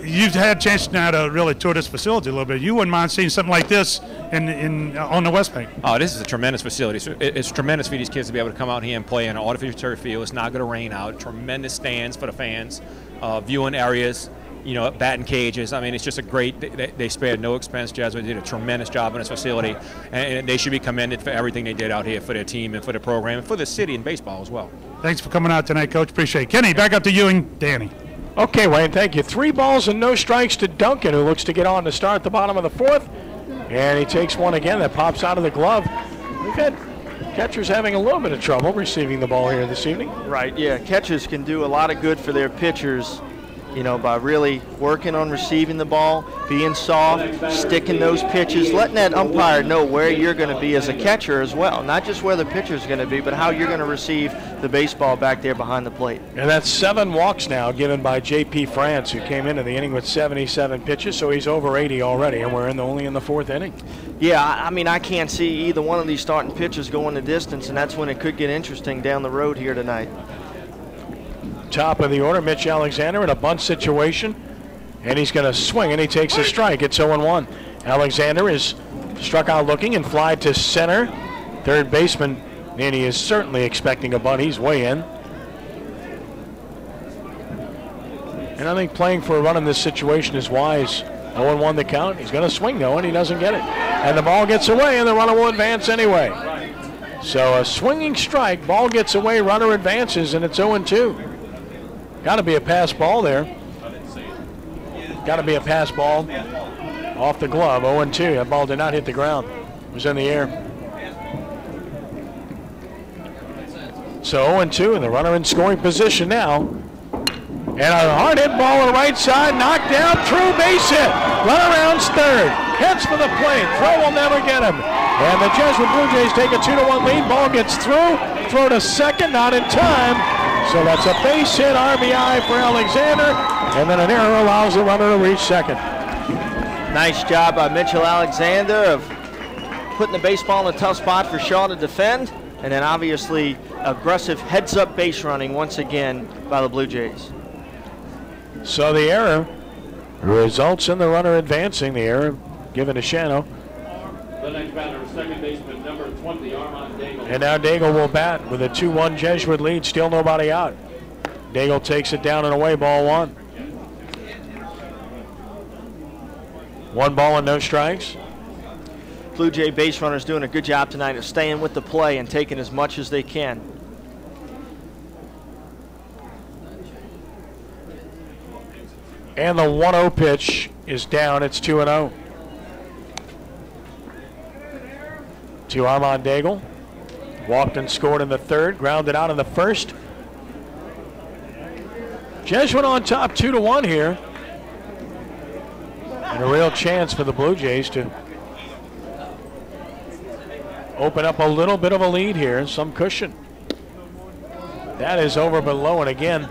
You've had a chance now to really tour this facility a little bit. You wouldn't mind seeing something like this on the West Bank? Oh, this is a tremendous facility. It's tremendous for these kids to be able to come out here and play in an artificial turf field. It's not going to rain out. Tremendous stands for the fans, viewing areas, batting cages. I mean, it's just a great. They spared no expense. Jesuit did a tremendous job in this facility, and they should be commended for everything they did out here for their team and for the program and for the city and baseball as well. Thanks for coming out tonight, Coach. Appreciate it. Kenny, back up to you and Danny. Okay, Wayne, thank you. 3 balls and no strikes to Duncan, who looks to get on to start the bottom of the 4th. And he takes one again that pops out of the glove. We've had catchers having a little bit of trouble receiving the ball here this evening. Right, yeah. Catchers can do a lot of good for their pitchers, by really working on receiving the ball, being soft, sticking those pitches, letting that umpire know where you're going to be as a catcher as well. Not just where the pitcher's going to be, but how you're going to receive the baseball back there behind the plate. And that's 7 walks now given by J.P. France, who came into the inning with 77 pitches, so he's over 80 already, and we're only in the 4th inning. Yeah, I mean, I can't see either one of these starting pitchers going the distance, and that's when it could get interesting down the road here tonight. Top of the order, Mitch Alexander in a bunt situation, and he's going to swing, and he takes a strike. It's 0-1. Alexander is struck out looking and fly to center. Third baseman, and he is certainly expecting a bunt. He's way in. And I think playing for a run in this situation is wise. 0-1 the count. He's going to swing, though, and he doesn't get it. And the ball gets away, and the runner will advance anyway. So a swinging strike, ball gets away, runner advances, and it's 0-2. Got to be a pass ball there. Got to be a pass ball off the glove. 0-2. That ball did not hit the ground. It was in the air. So 0-2, and the runner in scoring position now. And a hard hit ball on the right side, knocked down, true base hit. Runner rounds third, heads for the plate. Throw will never get him. And the Jesuit Blue Jays take a 2-1 lead. Ball gets through. Throw to second, not in time. So that's a base hit RBI for Alexander, and then an error allows the runner to reach second. Nice job by Mitchell Alexander of putting the baseball in a tough spot for Shaw to defend, and then obviously aggressive heads-up base running once again by the Blue Jays. So the error results in the runner advancing. The error given to Shano. The next batter, second baseman, number 20, Armand Daigle. And now Daigle will bat with a 2-1 Jesuit lead. Still nobody out. Daigle takes it down and away, ball 1. 1 ball and no strikes. Blue Jay base runners doing a good job tonight of staying with the play and taking as much as they can. And the 1-0 pitch is down. It's 2-0. To Armand Daigle. Walked and scored in the 3rd, grounded out in the 1st. Jesuit on top 2-1 here. And a real chance for the Blue Jays to open up a little bit of a lead here, some cushion. That is over below, and again,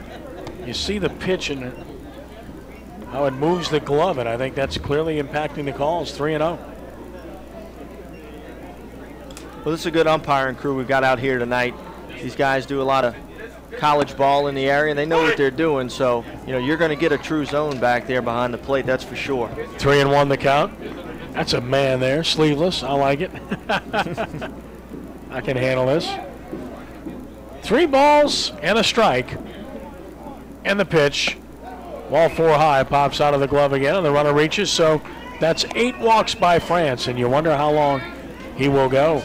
you see the pitch and how it moves the glove, and I think that's clearly impacting the calls. 3-0. Well, this is a good umpiring crew we've got out here tonight. These guys do a lot of college ball in the area, and they know what they're doing. So, you're going to get a true zone back there behind the plate, that's for sure. 3-1 the count. That's a man there, sleeveless. I like it. I can handle this. 3 balls and a strike. And the pitch. Ball 4 high, pops out of the glove again, and the runner reaches. So that's 8 walks by France, and you wonder how long he will go.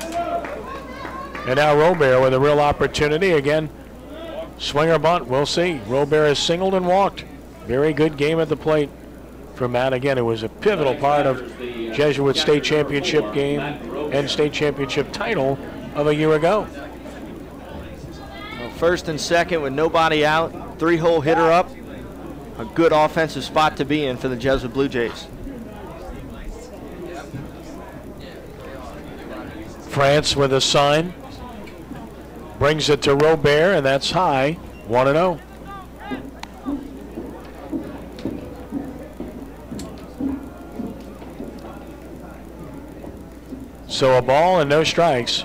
And now Robert with a real opportunity. Again, swinger bunt, we'll see. Robert has singled and walked. Very good game at the plate for Matt. Again, it was a pivotal part of Jesuit state championship game and state championship title of a year ago. First and second with nobody out. 3-hole hitter up. A good offensive spot to be in for the Jesuit Blue Jays. France with a sign. Brings it to Robert, and that's high. 1-0. So a ball and no strikes.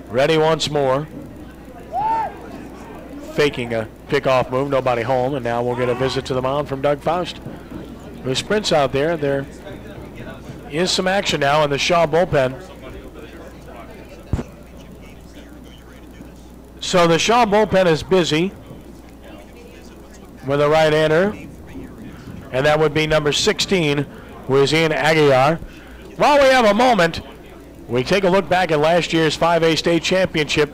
Ready once more. Faking a pickoff move, nobody home, and now we'll get a visit to the mound from Doug Faust, who sprints out there. There is some action now in the Shaw bullpen. So the Shaw bullpen is busy with a right-hander, and that would be number 16, who is Ian Aguilar. While we have a moment, we take a look back at last year's 5A state championship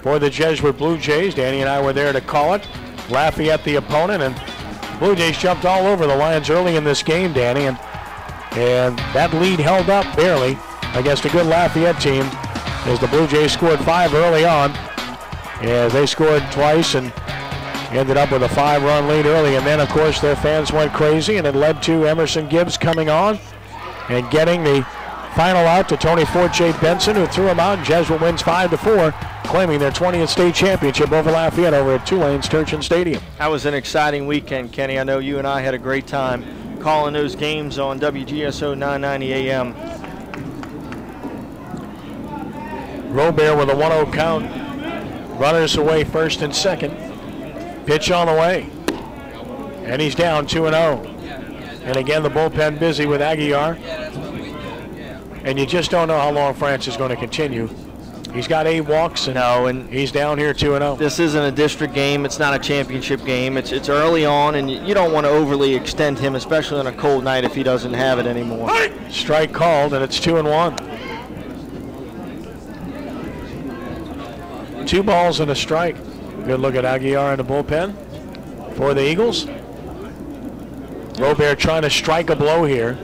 for the Jesuit Blue Jays. Danny and I were there to call it. Lafayette the opponent, and Blue Jays jumped all over the Lions early in this game, Danny, and that lead held up barely against a good Lafayette team as the Blue Jays scored 5 early on. And they scored twice and ended up with a 5-run lead early, and then of course their fans went crazy, and it led to Emerson Gibbs coming on and getting the final out to Tony Forte Benson, who threw him out, and Jesuit wins 5-4, claiming their 20th state championship over Lafayette over at Tulane Sturgeon Stadium. That was an exciting weekend, Kenny. I know you and I had a great time calling those games on WGSO 990 AM. Robert with a 1-0 count. Runners away first and second. Pitch on the way. And he's down 2-0. And again, the bullpen busy with Aguilar. And you just don't know how long France is going to continue. He's got 8 walks, and he's down here 2-0. This isn't a district game. It's not a championship game. It's early on, and you don't want to overly extend him, especially on a cold night if he doesn't have it anymore. Strike called, and it's 2-1. 2 balls and a strike. Good look at Aguilar in the bullpen for the Eagles. Robert trying to strike a blow here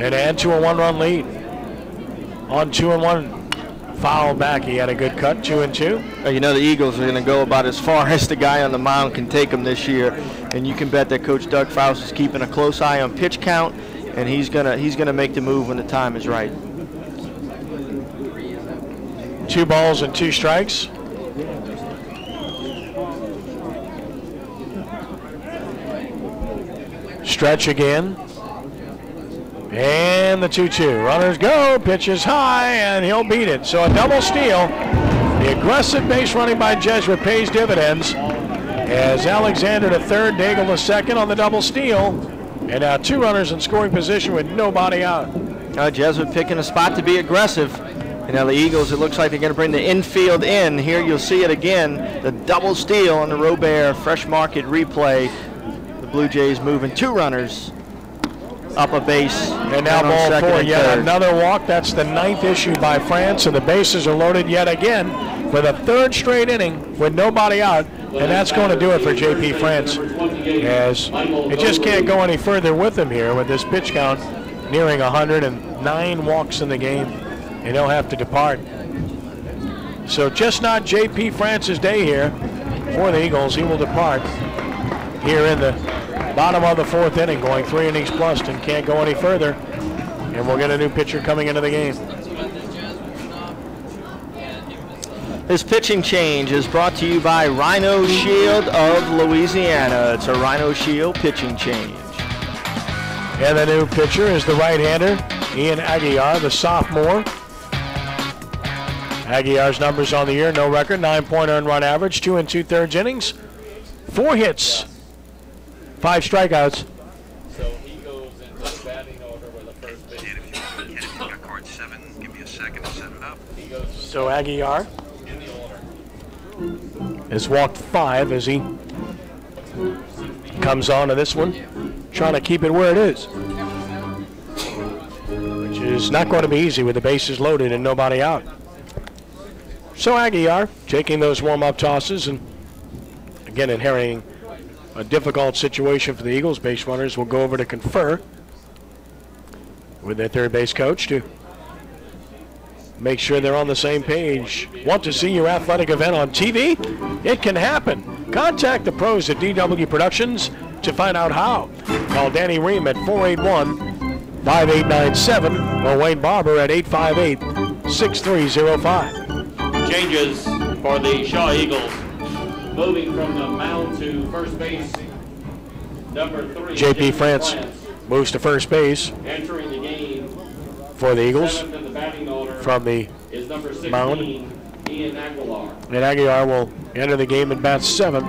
and add to a 1-run lead. On 2-1, foul back. He had a good cut, 2-2. You know the Eagles are going to go about as far as the guy on the mound can take them this year, and you can bet that Coach Doug Faust is keeping a close eye on pitch count, and he's gonna make the move when the time is right. 2 balls and 2 strikes. Stretch again. And the 2-2. Runners go. Pitch is high, and he'll beat it. So a double steal. The aggressive base running by Jesuit pays dividends as Alexander to third, Daigle to second on the double steal. And now 2 runners in scoring position with nobody out. Jesuit picking a spot to be aggressive. And now the Eagles, it looks like they're going to bring the infield in. Here you'll see it again. The double steal on the Robert Fresh Market replay. The Blue Jays moving 2 runners up a base. And now ball 4, yet another walk. That's the 9th issue by France, and the bases are loaded yet again for the 3rd straight inning with nobody out. And that's going to do it for JP France, as it just can't go any further with him here with this pitch count nearing 109 walks in the game, and he'll have to depart. So just not JP France's day here for the Eagles. He will depart here in the bottom of the 4th inning, going 3 innings plus, and can't go any further. And we'll get a new pitcher coming into the game. This pitching change is brought to you by Rhino Shield of Louisiana. It's a Rhino Shield pitching change. And the new pitcher is the right-hander, Ian Aguilar, the sophomore. Aguilar's numbers on the year: no record, 9-point earned run average, 2 2/3 innings, 4 hits, 5 strikeouts. So he goes into batting order with the first base. If you got card 7, give me a second to set it up. So Aguilar In the order. has walked 5 as he comes on to this one, trying to keep it where it is, which is not going to be easy with the bases loaded and nobody out. So Aguilar taking those warm-up tosses, and again inheriting a difficult situation for the Eagles. Base runners will go over to confer with their third base coach to make sure they're on the same page. Want to see your athletic event on TV? It can happen. Contact the pros at DW Productions to find out how. Call Danny Ream at 481-5897 or Wayne Barber at 858-6305. Changes for the Shaw Eagles. Moving from the mound to first base, number 3. J.P. France moves to first base Entering the game for the Eagles. seventh in the batting order From the is number 16, mound. Ian Aguilar. And Aguilar will enter the game and bat 7th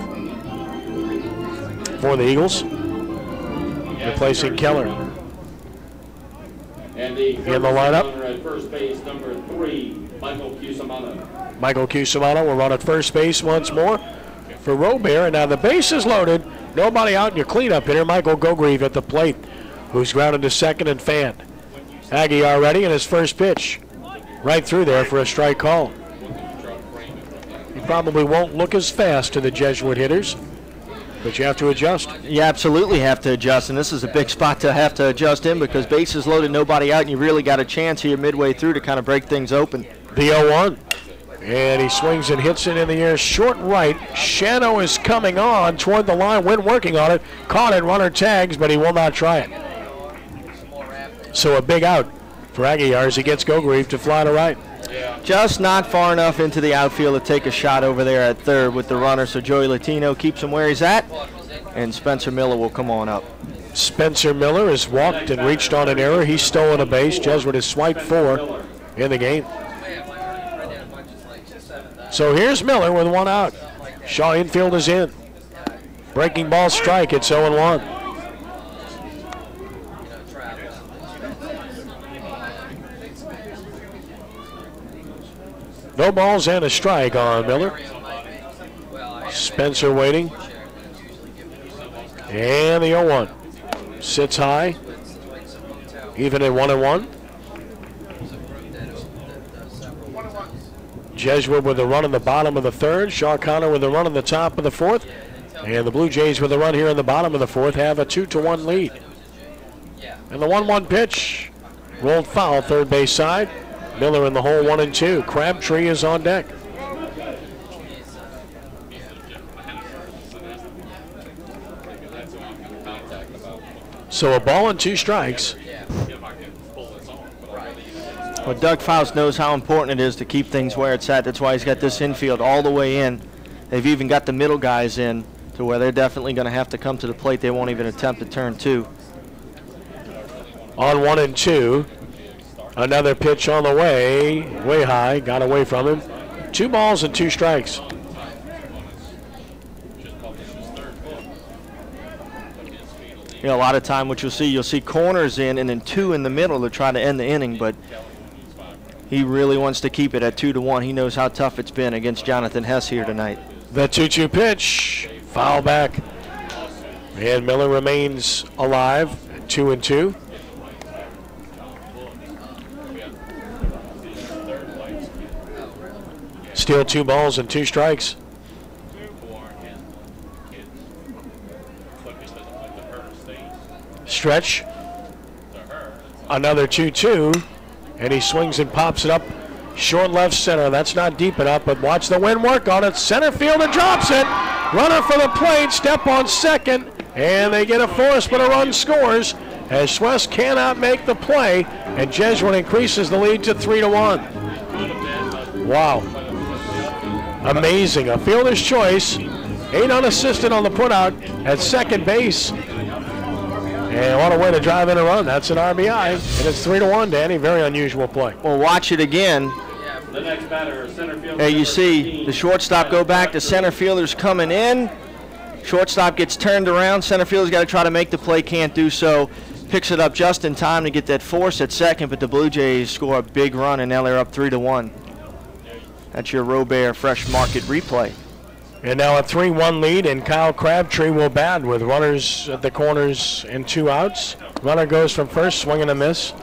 for the Eagles, replacing Keller. And the In the lineup. runner at first base, number 3, Michael Cusimano. Michael Cusimano will run at first base once more for Robert. And now the base is loaded. Nobody out in your cleanup hitter. Michael Gogrieve at the plate, who's grounded to second and fanned. Aguilar ready in his first pitch. Right through there for a strike call. He probably won't look as fast to the Jesuit hitters, but you have to adjust. You absolutely have to adjust, and this is a big spot to have to adjust in because bases loaded, nobody out, and you really got a chance here midway through to kind of break things open. The 0-1. And he swings and hits it in the air short right. Shano is coming on toward the line, went working on it, caught it, runner tags, but he will not try it. So a big out for Aguilar as he gets Gogrieve to fly to right. Just not far enough into the outfield to take a shot over there at third with the runner, so Joey Latino keeps him where he's at, and Spencer Miller will come on up. Spencer Miller has walked and reached on an error. He's stolen a base. Jesuit has swiped 4 in the game. So here's Miller with 1 out. Shaw infield is in. Breaking ball strike. It's 0-1. No balls and a strike on Miller. Spencer waiting. And the 0-1. Sits high. Even at 1-1. Jesuit with a run in the bottom of the 3rd. Shaw Connor with a run in the top of the 4th. And the Blue Jays with a run here in the bottom of the 4th have a 2-1 lead. And the 1-1 pitch rolled foul, third base side. Miller in the hole, 1-2. Crabtree is on deck. So a ball and 2 strikes. Well, Doug Faust knows how important it is to keep things where it's at. That's why he's got this infield all the way in. They've even got the middle guys in to where they're definitely going to have to come to the plate. They won't even attempt to turn 2. On 1-2. Another pitch on the way high, got away from him. 2 balls and 2 strikes. You know, a lot of time what you'll see corners in and then 2 in the middle to try to end the inning, but he really wants to keep it at 2-1. He knows how tough it's been against Jonathan Hess here tonight. The 2-2 pitch, foul back. And Miller remains alive at 2-2. Still 2 balls and 2 strikes. Stretch. Another 2-2. And he swings and pops it up short left center. That's not deep enough, but watch the wind work on it. Center field and drops it. Runner for the plate, step on second. And they get a force, but a run scores as Schwess cannot make the play. And Jesuit increases the lead to 3-1. Wow. Amazing. A fielder's choice. 8 unassisted on the putout at second base. And what a way to drive in a run. That's an RBI. And it's 3-1, Danny. Very unusual play. Well, watch it again. The next batter, center fielder. Hey, you see the shortstop go back. The center fielder's coming in. Shortstop gets turned around. Center fielder's got to try to make the play. Can't do so. Picks it up just in time to get that force at second, but the Blue Jays score a big run, and now they're up 3-1. That's your Robert Fresh Market replay. And now a 3-1 lead, and Kyle Crabtree will bat with runners at the corners and 2 outs. Runner goes from first, swing and a miss.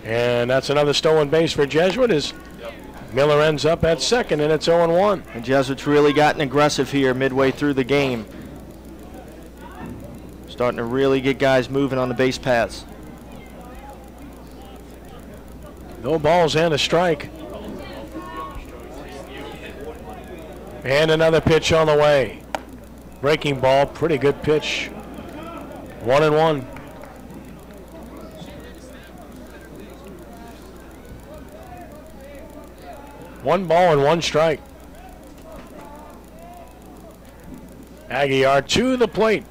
And that's another stolen base for Jesuit as Miller ends up at second, and it's 0-1. And Jesuit's really gotten aggressive here midway through the game. Starting to really get guys moving on the base paths. No balls and a strike. And another pitch on the way. Breaking ball, pretty good pitch. 1-1. One ball and one strike. Aguiar to the plate.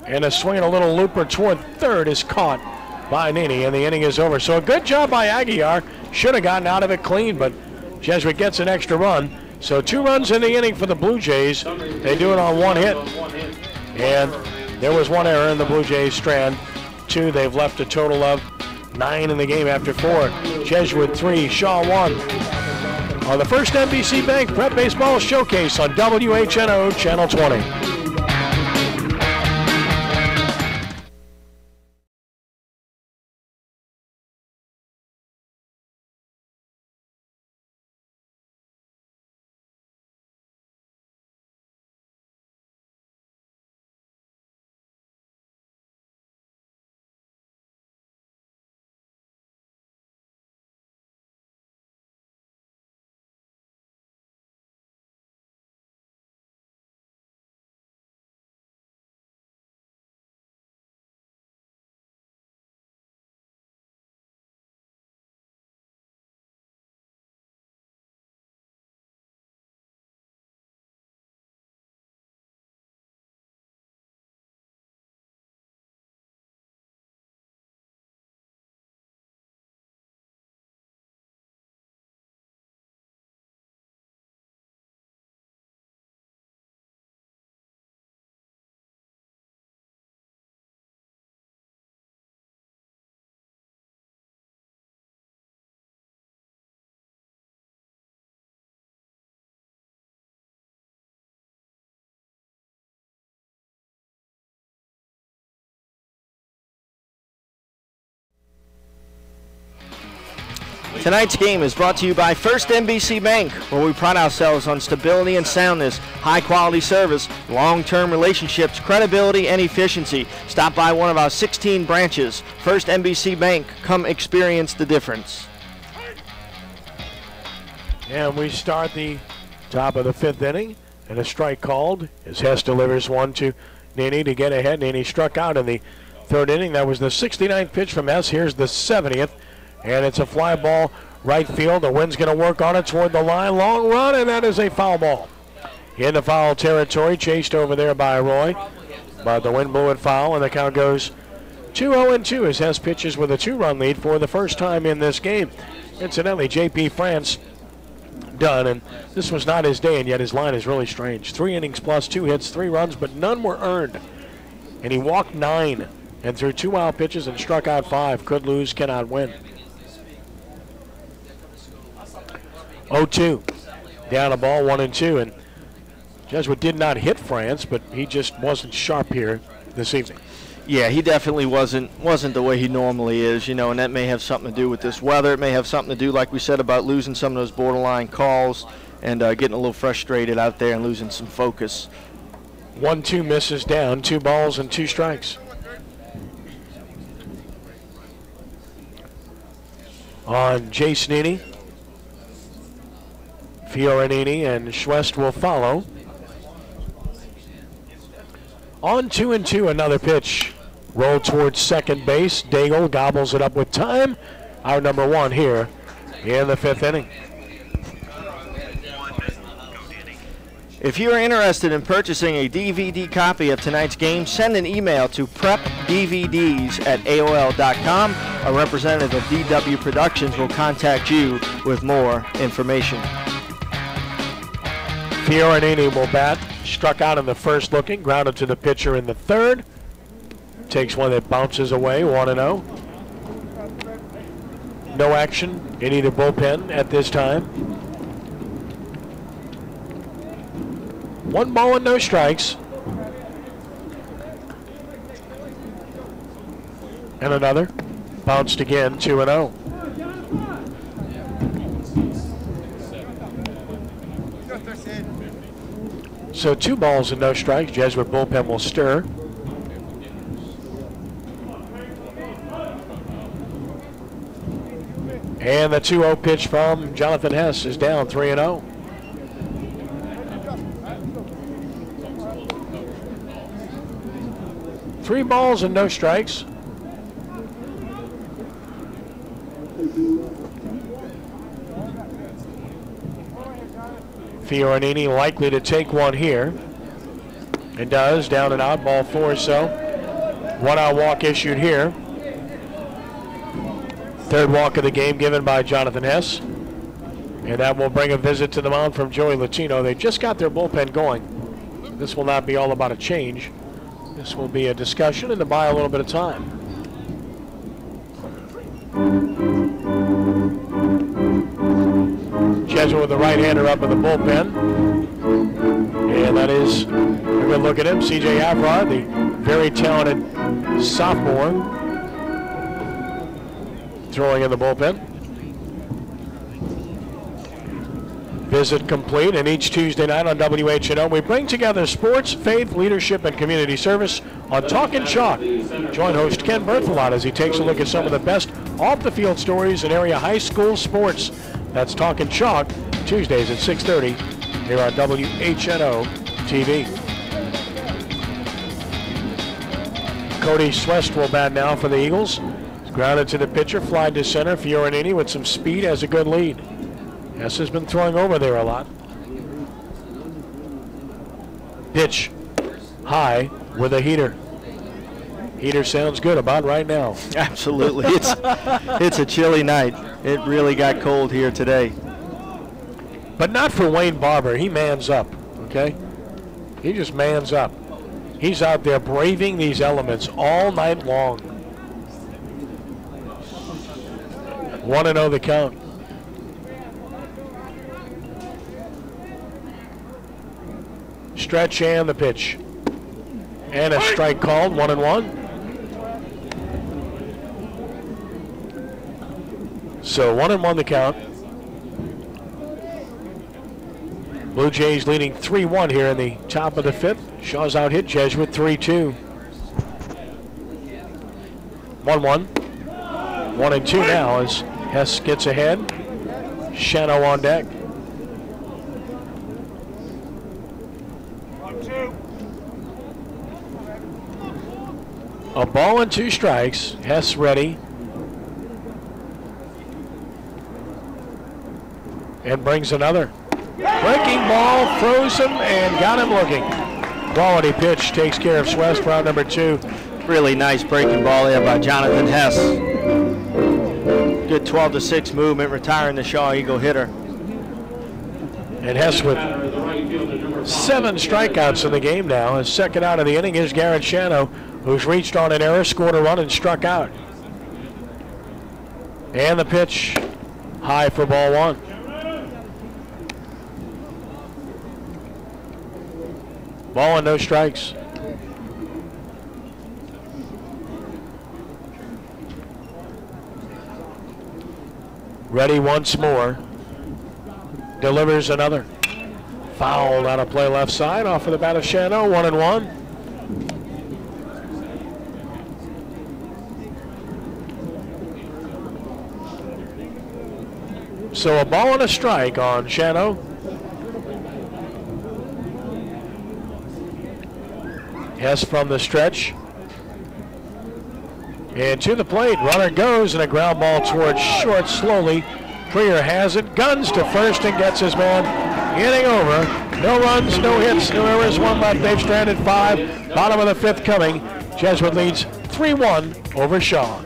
And a swing and a little looper toward third is caught by Nini, and the inning is over. So a good job by Aguiar. Should have gotten out of it clean, but Jesuit gets an extra run. So 2 runs in the inning for the Blue Jays. They do it on 1 hit. And there was 1 error in the Blue Jays strand. 2, they've left a total of 9 in the game after 4. Jesuit 3, Shaw 1. On the first NBC Bank Prep Baseball Showcase on WHNO Channel 20. Tonight's game is brought to you by First NBC Bank, where we pride ourselves on stability and soundness, high-quality service, long-term relationships, credibility, and efficiency. Stop by one of our 16 branches. First NBC Bank. Come experience the difference. And we start the top of the 5th inning, and a strike called as Hess delivers one to Nini to get ahead. Nini struck out in the 3rd inning. That was the 69th pitch from Hess. Here's the 70th. And it's a fly ball right field. The wind's going to work on it toward the line. Long run, and that is a foul ball. In the foul territory, chased over there by Roy. But the wind blew it foul, and the count goes 2-0-2 as Hess pitches with a 2-run lead for the first time in this game. Incidentally, J.P. France done, and this was not his day, and yet his line is really strange. 3 innings plus 2 hits, 3 runs, but none were earned. And he walked 9 and threw 2 wild pitches and struck out 5. Could lose, cannot win. 0-2, down a ball, 1-2, and Jesuit did not hit France, but he just wasn't sharp here this evening. Yeah, he definitely wasn't the way he normally is, you know, and that may have something to do with this weather. It may have something to do, like we said, about losing some of those borderline calls and getting a little frustrated out there and losing some focus. 1-2 misses down, 2 balls and 2 strikes. On Jace Nini, Fiorenini and Schwest will follow. On 2-2, another pitch. Roll towards second base. Daigle gobbles it up with time. Our number 1 here in the 5th inning. If you are interested in purchasing a DVD copy of tonight's game, send an email to prepdvds@aol.com. A representative of DW Productions will contact you with more information. Fiorenini will bat. Struck out in the first looking, grounded to the pitcher in the 3rd. Takes one that bounces away, 1-0. No action in either bullpen at this time. 1 ball and no strikes. And another. Bounced again, 2-0. So 2 balls and no strikes. Jesuit bullpen will stir. And the 2-0 pitch from Jonathan Hess is down, 3-0. 3 balls and no strikes. Fiorini likely to take one here. And does, down and out, ball 4 so. 1 out walk issued here. 3rd walk of the game given by Jonathan Hess. And that will bring a visit to the mound from Joey Latino. They just got their bullpen going. So this will not be all about a change. This will be a discussion and to buy a little bit of time. Jesuit with the right-hander up in the bullpen. And that is a good look at him. C.J. Afrod, the very talented sophomore, throwing in the bullpen. Visit complete, and each Tuesday night on WHNO, we bring together sports, faith, leadership, and community service on Talkin' Chalk. Join host Ken Berthelot as he takes a look at some of the best off-the-field stories in area high school sports. That's Talkin' Chalk, Tuesdays at 6:30 here on WHNO TV. Cody Swest will bat now for the Eagles. It's grounded to the pitcher, fly to center. Fiorini with some speed has a good lead. Hess has been throwing over there a lot. Pitch high with a heater. Heater sounds good about right now. Absolutely. It's a chilly night. It really got cold here today. But not for Wayne Barber. He mans up, okay? He just mans up. He's out there braving these elements all night long. 1-0 the count. Stretch and the pitch. And a strike called, 1-1. So 1-1 the count. Blue Jays leading 3-1 here in the top of the 5th. Shaw's out hit Jesuit 3-2. 1-1. 1-2 now as Hess gets ahead. Shano on deck. A ball and 2 strikes. Hess ready. And brings another. Breaking ball, froze him, and got him looking. Quality pitch takes care of Swest, round number 2. Really nice breaking ball there by Jonathan Hess. Good 12-6 movement, retiring the Shaw Eagle hitter. And Hess with 7 strikeouts in the game now. His second out of the inning is Garrett Shano, who's reached on an error, scored a run, and struck out. And the pitch high for ball 1. Ball and no strikes. Ready once more. Delivers another. Fouled out of play left side off of the bat of Shano. 1-1. So a ball and a strike on Shano. Hess from the stretch. And to the plate, runner goes, and a ground ball towards short slowly. Prier has it, guns to first, and gets his man inning over. No runs, no hits, no errors, 1 left. They've stranded 5. Bottom of the 5th coming. Jesuit leads 3-1 over Shaw.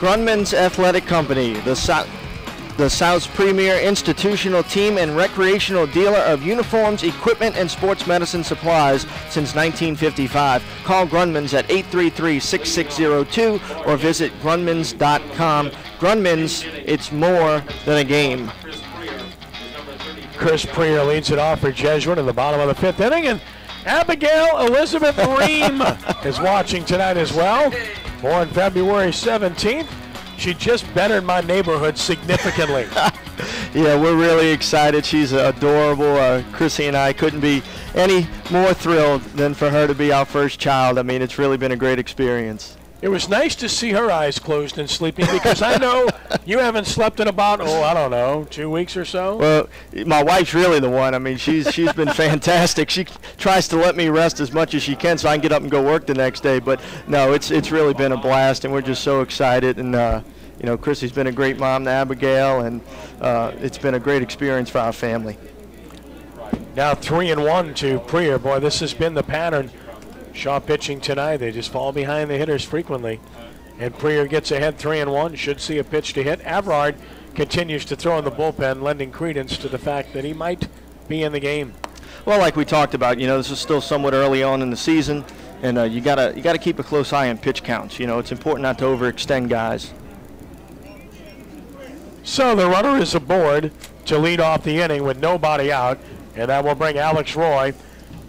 Grunman's Athletic Company, the South's premier institutional team and recreational dealer of uniforms, equipment, and sports medicine supplies since 1955. Call Grunman's at 833-6602 or visit grunmans.com. Grunman's, it's more than a game. Chris Prier leads it off for Jesuit in the bottom of the 5th inning, and Abigail Elizabeth Ream is watching tonight as well. Born February 17th. She just bettered my neighborhood significantly. Yeah, we're really excited. She's adorable. Chrissy and I couldn't be any more thrilled than for her to be our first child. I mean, it's really been a great experience. It was nice to see her eyes closed and sleeping, because I know you haven't slept in about, I don't know, 2 weeks or so. Well, my wife's really the one. I mean, she's been fantastic. She tries to let me rest as much as she can so I can get up and go work the next day. But no, it's really been a blast, and we're just so excited. And you know, Chrissy's been a great mom to Abigail, and it's been a great experience for our family. Now 3-1 to Prier. Boy, this has been the pattern. Shaw pitching tonight. They just fall behind the hitters frequently. And Prier gets ahead 3-1. Should see a pitch to hit. Averard continues to throw in the bullpen, lending credence to the fact that he might be in the game. Well, like we talked about, you know, this is still somewhat early on in the season, and you gotta keep a close eye on pitch counts. You know, it's important not to overextend guys. So the runner is aboard to lead off the inning with nobody out, and that will bring Alex Roy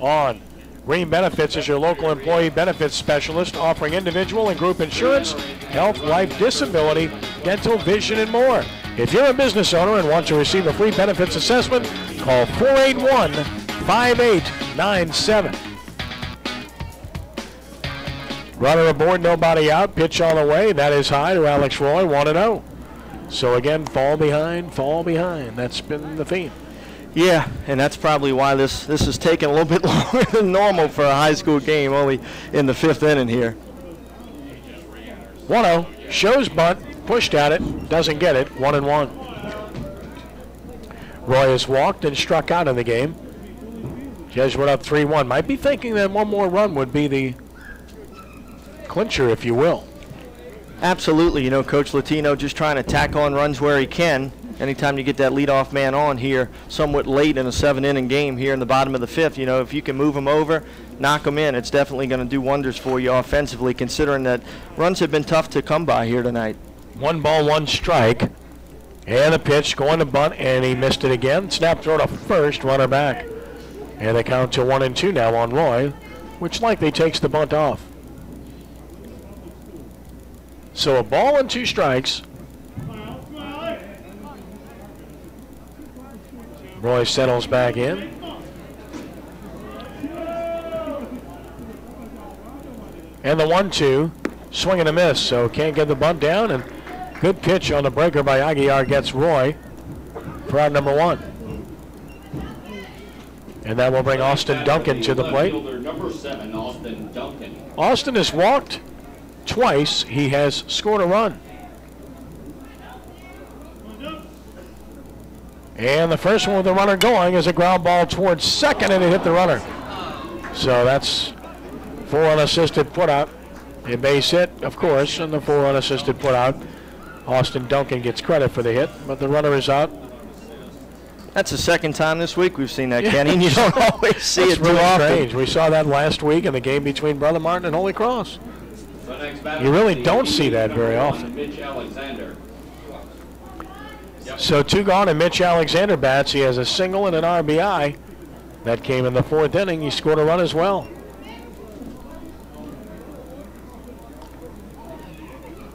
on. Green Benefits is your local employee benefits specialist, offering individual and group insurance, health, life, disability, dental, vision, and more. If you're a business owner and want to receive a free benefits assessment, call 481-5897. Runner aboard, nobody out, pitch on the way. That is high to Alex Roy, 1-0. So again, fall behind, fall behind. That's been the theme. Yeah, and that's probably why this has taken a little bit longer than normal for a high school game, only in the 5th inning here. 1-0, shows bunt, pushed at it, doesn't get it, 1-1. Roy has walked and struck out in the game. Jesuit up 3-1. Might be thinking that one more run would be the clincher, if you will. Absolutely, you know, Coach Latino just trying to tack on runs where he can. Anytime you get that leadoff man on here somewhat late in a 7-inning game here in the bottom of the 5th, you know, if you can move him over, knock him in, it's definitely going to do wonders for you offensively, considering that runs have been tough to come by here tonight. 1-1 strike. And a pitch going to bunt, and he missed it again. Snap throw to first, runner back. And they count to 1-2 now on Roy, which likely takes the bunt off. So a ball and 2 strikes. Roy settles back in. And the 1-2, swing and a miss, so can't get the bunt down, and good pitch on the breaker by Aguiar gets Roy for out number 1. And that will bring Austin Duncan to the plate. Number 7, Austin Duncan. Austin has walked twice. He has scored a run. And the first one with the runner going is a ground ball towards second, and it hit the runner. So that's 4 unassisted put out. A base hit, of course, and the 4 unassisted put out. Austin Duncan gets credit for the hit, but the runner is out. That's the second time this week we've seen that, Kenny, and you don't always see it too often. Strange. We saw that last week in the game between Brother Martin and Holy Cross. You really don't see that very often. Mitch Alexander. So 2 gone, and Mitch Alexander bats. He has a single and an RBI. That came in the 4th inning. He scored a run as well.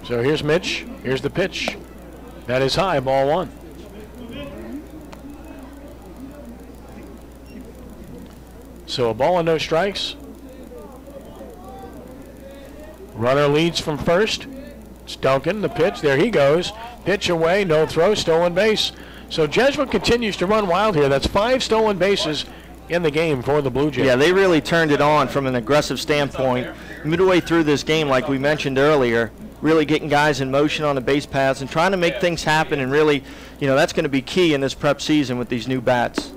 So here's Mitch. Here's the pitch. That is high, ball 1. So a ball and no strikes. Runner leads from first. It's Duncan, the pitch. There he goes. Pitch away, no throw, stolen base. So Jesuit continues to run wild here. That's 5 stolen bases in the game for the Blue Jays. Yeah, they really turned it on from an aggressive standpoint. Midway through this game, like we mentioned earlier, really getting guys in motion on the base paths and trying to make things happen, and really, you know, that's going to be key in this prep season with these new bats.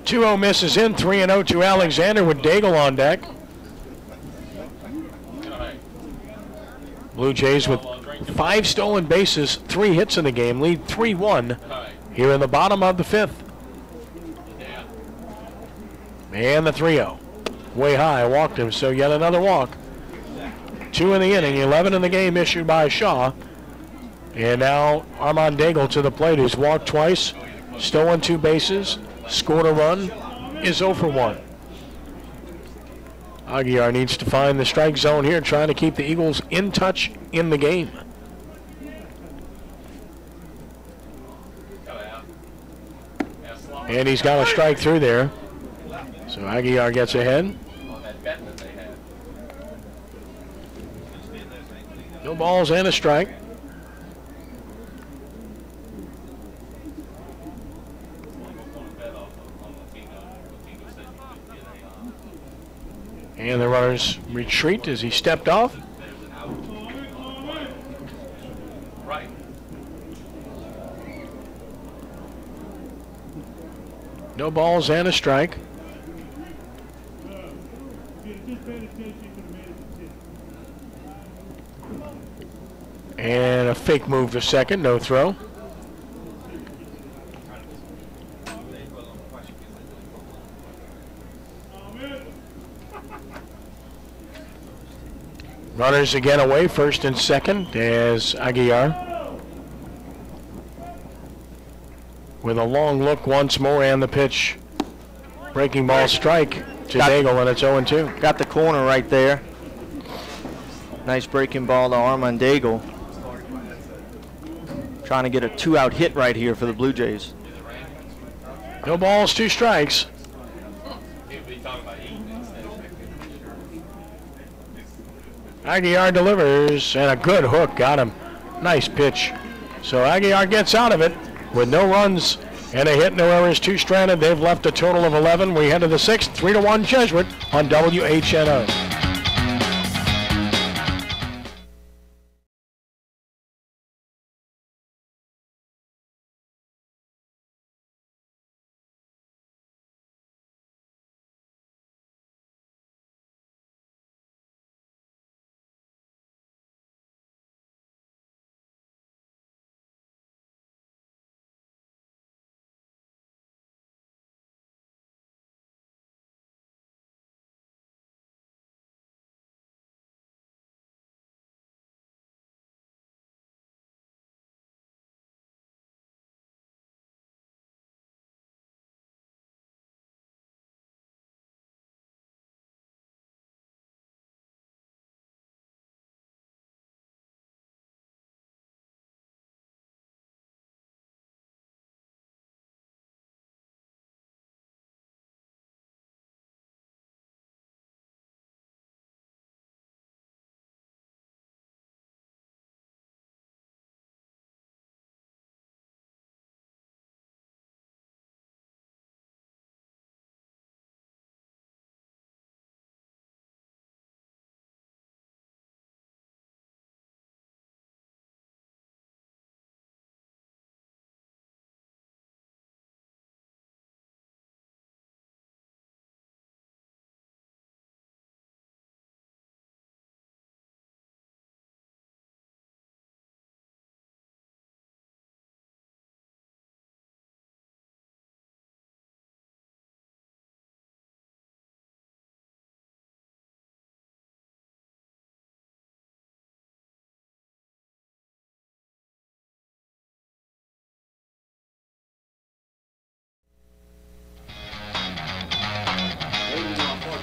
2-0 misses in, 3-0 to Alexander with Daigle on deck. Blue Jays with 5 stolen bases, 3 hits in the game, lead 3-1 here in the bottom of the 5th. And the 3-0. Way high, walked him, so yet another walk. 2 in the inning, 11 in the game issued by Shaw. And now Armand Daigle to the plate, who's walked twice, stolen 2 bases, scored a run, is 0 for 1. Aguiar needs to find the strike zone here, trying to keep the Eagles in touch in the game. And he's got a strike through there. So Aguiar gets ahead. No balls and a strike. And the runners retreat as he stepped off. No balls and a strike. And a fake move to second, no throw. Runners again away, first and second, as Aguiar with a long look once more, and the pitch. Breaking ball strike to Daigle, and it's 0-2. Got the corner right there. Nice breaking ball to Armand Daigle. Trying to get a 2-out hit right here for the Blue Jays. No balls, 2 strikes. Aguiar delivers, and a good hook, got him. Nice pitch. So Aguiar gets out of it with no runs and a hit, no errors, 2 stranded. They've left a total of 11. We head to the 6th, 3-1 Jesuit on WHNO.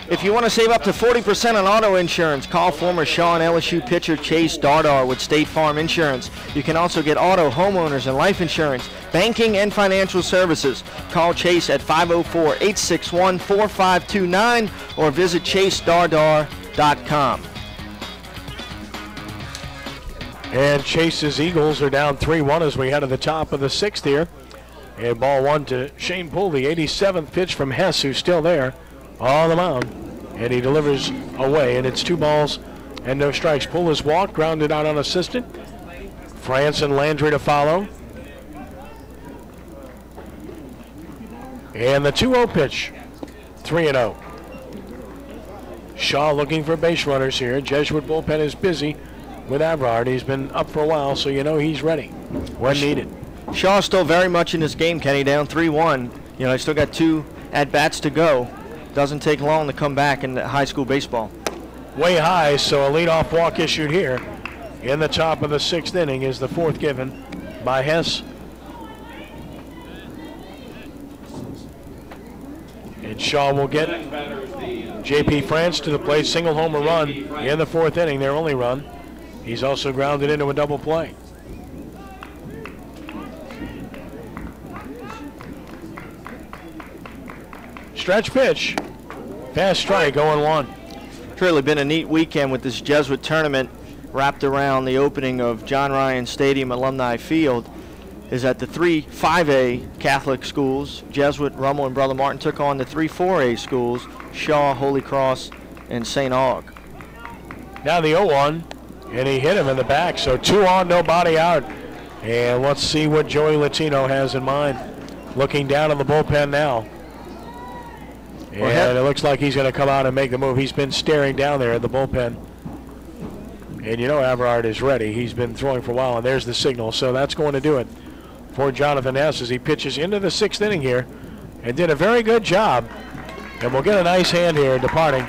If you want to save up to 40% on auto insurance, call former Shaw and LSU pitcher Chase Dardar with State Farm Insurance. You can also get auto, homeowners, and life insurance, banking, and financial services. Call Chase at 504-861-4529 or visit chasedardar.com. And Chase's Eagles are down 3-1 as we head to the top of the 6th here. And ball 1 to Shane Poole, the 87th pitch from Hess, who's still there on the mound. And he delivers away, and it's 2 balls and no strikes. Poole is walked, grounded out unassisted. France and Landry to follow. And the 2-0 pitch, 3-0. Shaw looking for base runners here. Jesuit bullpen is busy with Avrard. He's been up for a while, so you know he's ready when needed. Shaw's still very much in this game, Kenny, down 3-1. You know, they still got 2 at-bats to go. Doesn't take long to come back in high school baseball. Way high, so a leadoff walk issued here in the top of the 6th inning is the 4th given by Hess. And Shaw will get J.P. France to the plate, single homer run in the 4th inning, their only run. He's also grounded into a double play. Stretch pitch, fast strike, 0-1. It's really been a neat weekend with this Jesuit tournament wrapped around the opening of John Ryan Stadium Alumni Field. Is that the 3 5A Catholic schools, Jesuit, Rummel, and Brother Martin, took on the 3 4A schools, Shaw, Holy Cross, and St. Aug. Now the 0-1, and he hit him in the back, so 2 on, nobody out. And let's see what Joey Latino has in mind. Looking down in the bullpen now. And it looks like he's going to come out and make the move. He's been staring down there at the bullpen. And you know Avrard is ready. He's been throwing for a while, and there's the signal. So that's going to do it for Jonathan Hess as he pitches into the 6th inning here and did a very good job. And we'll get a nice hand here departing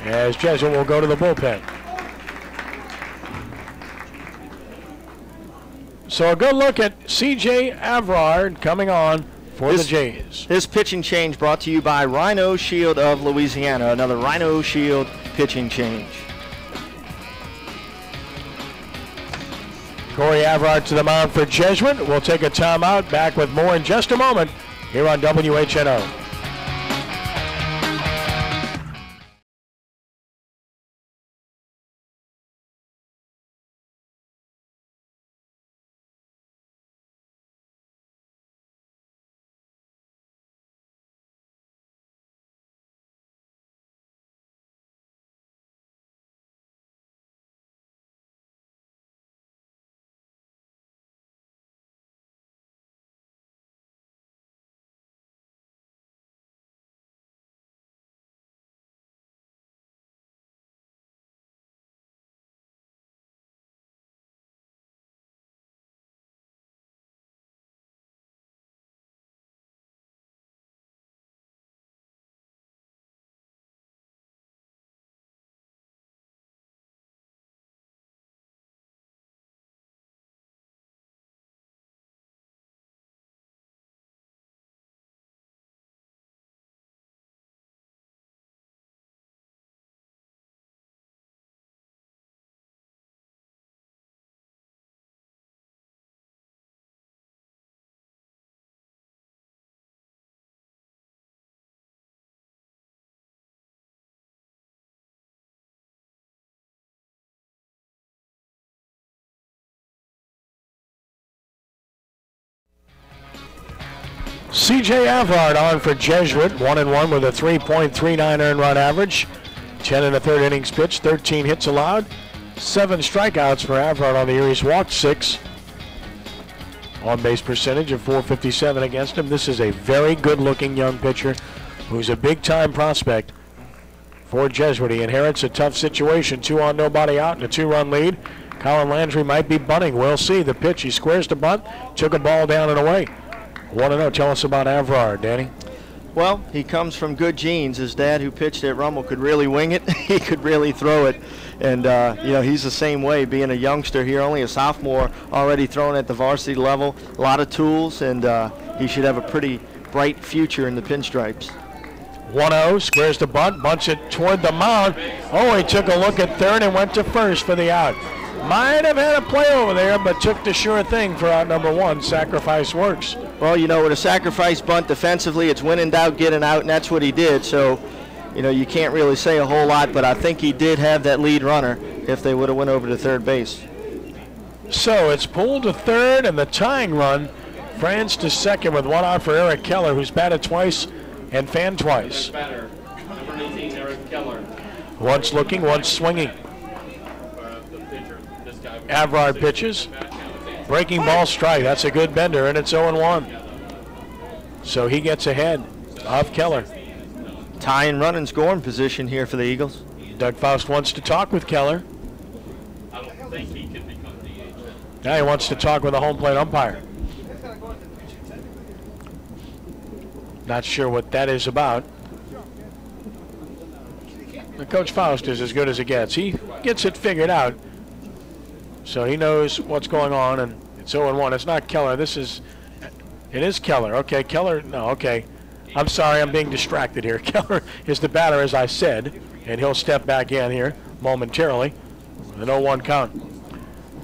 as Jesuit will go to the bullpen. So a good look at C.J. Avrard coming on for the Jays. This pitching change brought to you by Rhino Shield of Louisiana. Another Rhino Shield pitching change. Corey Avrard to the mound for Jesuit. We'll take a timeout. Back with more in just a moment here on WHNO. C.J. Avrard on for Jesuit, 1-1 with a 3.39 earned run average. 10 in the 3rd innings pitched, 13 hits allowed, 7 strikeouts for Avrard on the year. He's walked 6. On-base percentage of .457 against him. This is a very good-looking young pitcher who's a big-time prospect for Jesuit. He inherits a tough situation, 2 on, nobody out, and a 2-run lead. Colin Landry might be bunting. We'll see. The pitch, he squares the bunt, took a ball down and away. 1-0. Tell us about Avrard, Danny. Well, he comes from good genes. His dad, who pitched at Rummel, could really wing it. He could really throw it. And, you know, he's the same way, being a youngster here, only a sophomore, already throwing at the varsity level. A lot of tools, and he should have a pretty bright future in the pinstripes. 1-0, squares the bunt, bunts it toward the mound. Oh, he took a look at 3rd and went to 1st for the out. Might have had a play over there, but took the sure thing for out number 1. Sacrifice works. Well, you know, with a sacrifice bunt defensively, it's when in doubt, get an out, and that's what he did. So, you know, you can't really say a whole lot, but I think he did have that lead runner if they would have went over to 3rd base. So it's pulled to 3rd, and the tying run, France to 2nd with 1 out for Eric Keller, who's batted twice and fanned twice. Batter, number 18, Eric Keller. Once looking, once swinging. Avrard pitches. Breaking ball strike. That's a good bender, and it's 0-1. So he gets ahead of Keller. Tying run and scoring position here for the Eagles. Doug Faust wants to talk with Keller. Now he wants to talk with the home plate umpire. Not sure what that is about. But Coach Faust is as good as it gets. He gets it figured out. So he knows what's going on, and it's 0-1. It's not Keller. It is Keller. Okay, Keller, no, okay. I'm sorry, I'm being distracted here. Keller is the batter, as I said, and he'll step back in here momentarily with an 0-1 count.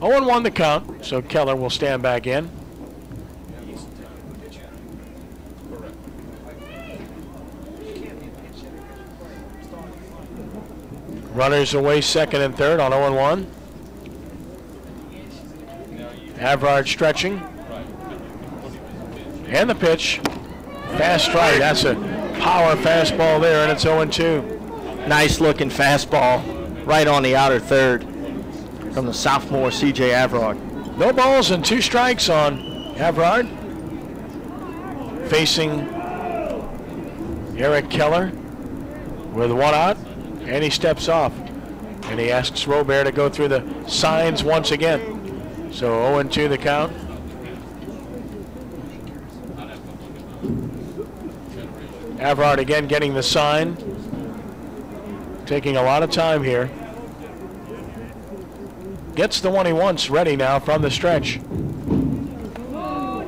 0-1 the count, so Keller will stand back in. Runners away second and third on 0-1. Avrard stretching. And the pitch. Fast strike. That's a power fastball there, and it's 0-2. Nice looking fastball right on the outer third from the sophomore C.J. Avrard. No balls and 2 strikes on Avrard. Facing Eric Keller with 1 out, and he steps off. And he asks Robert to go through the signs once again. So 0-2 the count. Avrard again getting the sign. Taking a lot of time here. Gets the one he wants ready now from the stretch.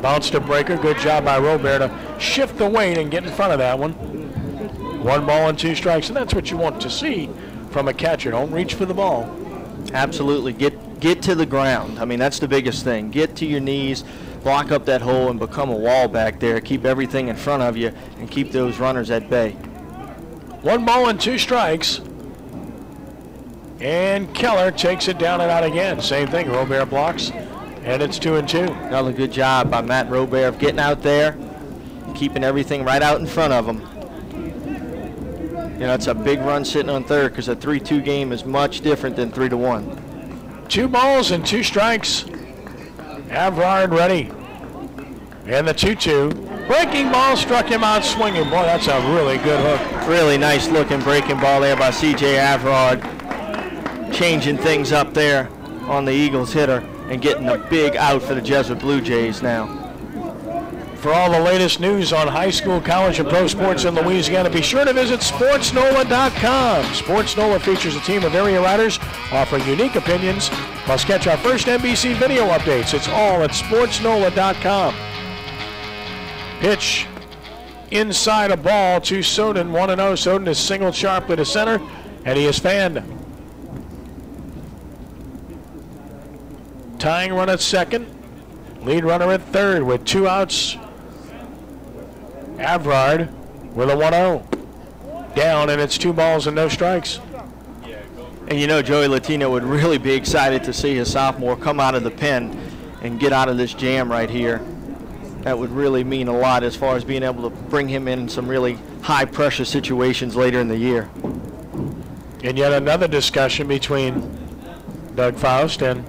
Bounced a breaker. Good job by Robert to shift the weight and get in front of that one. 1 ball and 2 strikes, and that's what you want to see from a catcher. Don't reach for the ball. Absolutely. Get to the ground. I mean, that's the biggest thing. Get to your knees, block up that hole, and become a wall back there. Keep everything in front of you and keep those runners at bay. 1 ball and 2 strikes. And Keller takes it down and out again. Same thing. Robert blocks, and it's 2-2. Another good job by Matt Robert of getting out there, keeping everything right out in front of him. You know, it's a big run sitting on third because a 3-2 game is much different than 3-1. 2 balls and 2 strikes. Avrard ready. And the 2-2. Breaking ball struck him out swinging. Boy, that's a really good hook. Really nice looking breaking ball there by C.J. Avrard. Changing things up there on the Eagles hitter and getting a big out for the Jesuit Blue Jays now. For all the latest news on high school, college, and pro sports in Louisiana, be sure to visit SportsNola.com. SportsNola features a team of area writers offering unique opinions. Plus, catch our first NBC video updates. It's all at SportsNola.com. Pitch inside a ball to Soden, 1-0. Soden is singled sharply to center, and he is fanned. Tying run at second. Lead runner at third with 2 outs. Avrard with a 1-0. Down, and it's 2 balls and no strikes. And you know, Joey Latino would really be excited to see his sophomore come out of the pen and get out of this jam right here. That would really mean a lot as far as being able to bring him in some really high pressure situations later in the year. And yet another discussion between Doug Faust and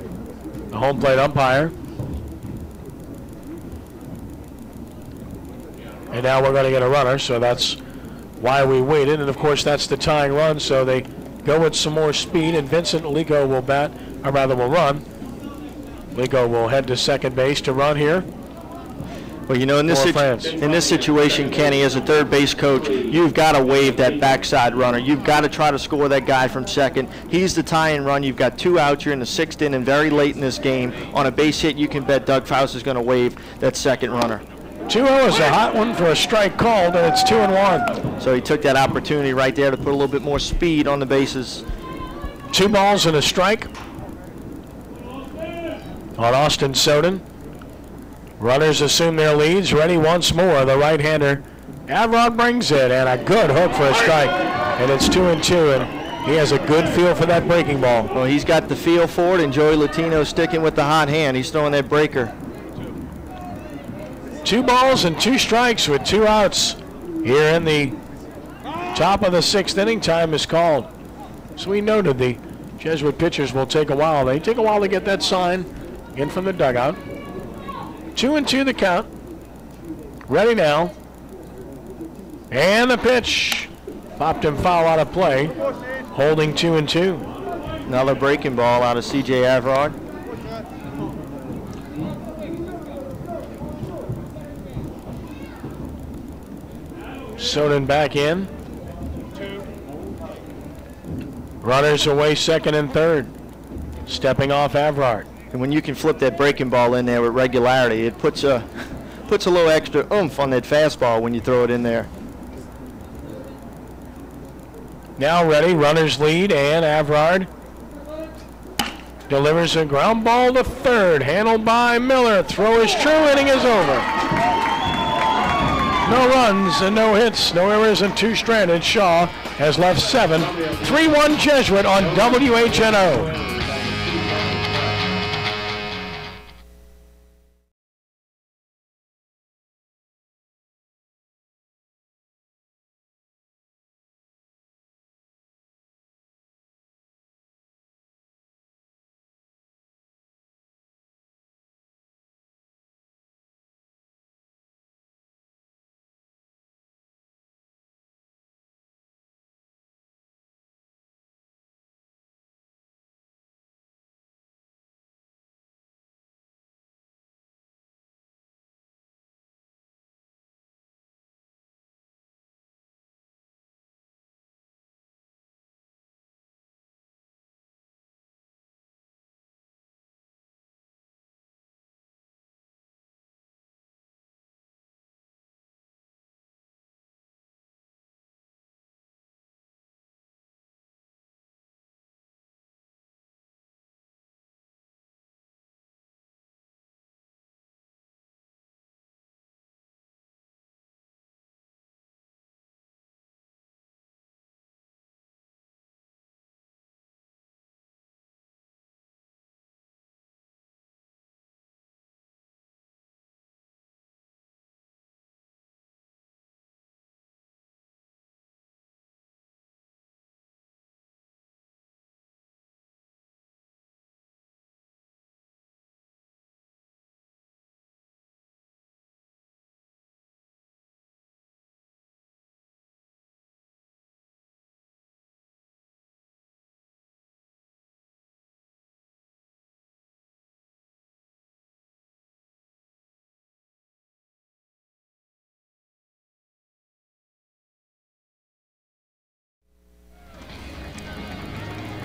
the home plate umpire. And now we're going to get a runner, so that's why we waited. And of course, that's the tying run, so they go with some more speed, and Vincent Lico will bat, or rather will run. Lico will head to second base to run here. Well, you know, in this situation, Kenny, as a third base coach, you've got to wave that backside runner. You've got to try to score that guy from second. He's the tie-in run. You've got 2 outs. You're in the 6th inning, very late in this game. On a base hit, you can bet Doug Faust is going to wave that second runner. 2-0 is a hot one for a strike called, and it's 2-1. So he took that opportunity right there to put a little bit more speed on the bases. 2 balls and a strike on Austin Soden. Runners assume their leads. Ready once more. The right-hander, Avrard, brings it, and a good hook for a strike. And it's 2-2, and he has a good feel for that breaking ball. Well, he's got the feel for it, and Joey Latino sticking with the hot hand. He's throwing that breaker. 2 balls and 2 strikes with 2 outs here in the top of the 6th inning. Time is called. So we noted the Jesuit pitchers will take a while. They take a while to get that sign in from the dugout. 2-2 the count. Ready now. And the pitch. Popped him foul out of play. Holding 2-2. Another breaking ball out of C.J. Avrard. Soden back in. Runners away second and third. Stepping off Avrard. And when you can flip that breaking ball in there with regularity, it puts a little extra oomph on that fastball when you throw it in there. Now ready, runners lead, and Avrard delivers a ground ball to third, handled by Miller. Throw is true, inning is over. No runs and no hits, no errors and 2 stranded. Shaw has left 7. 3-1 Jesuit on WHNO.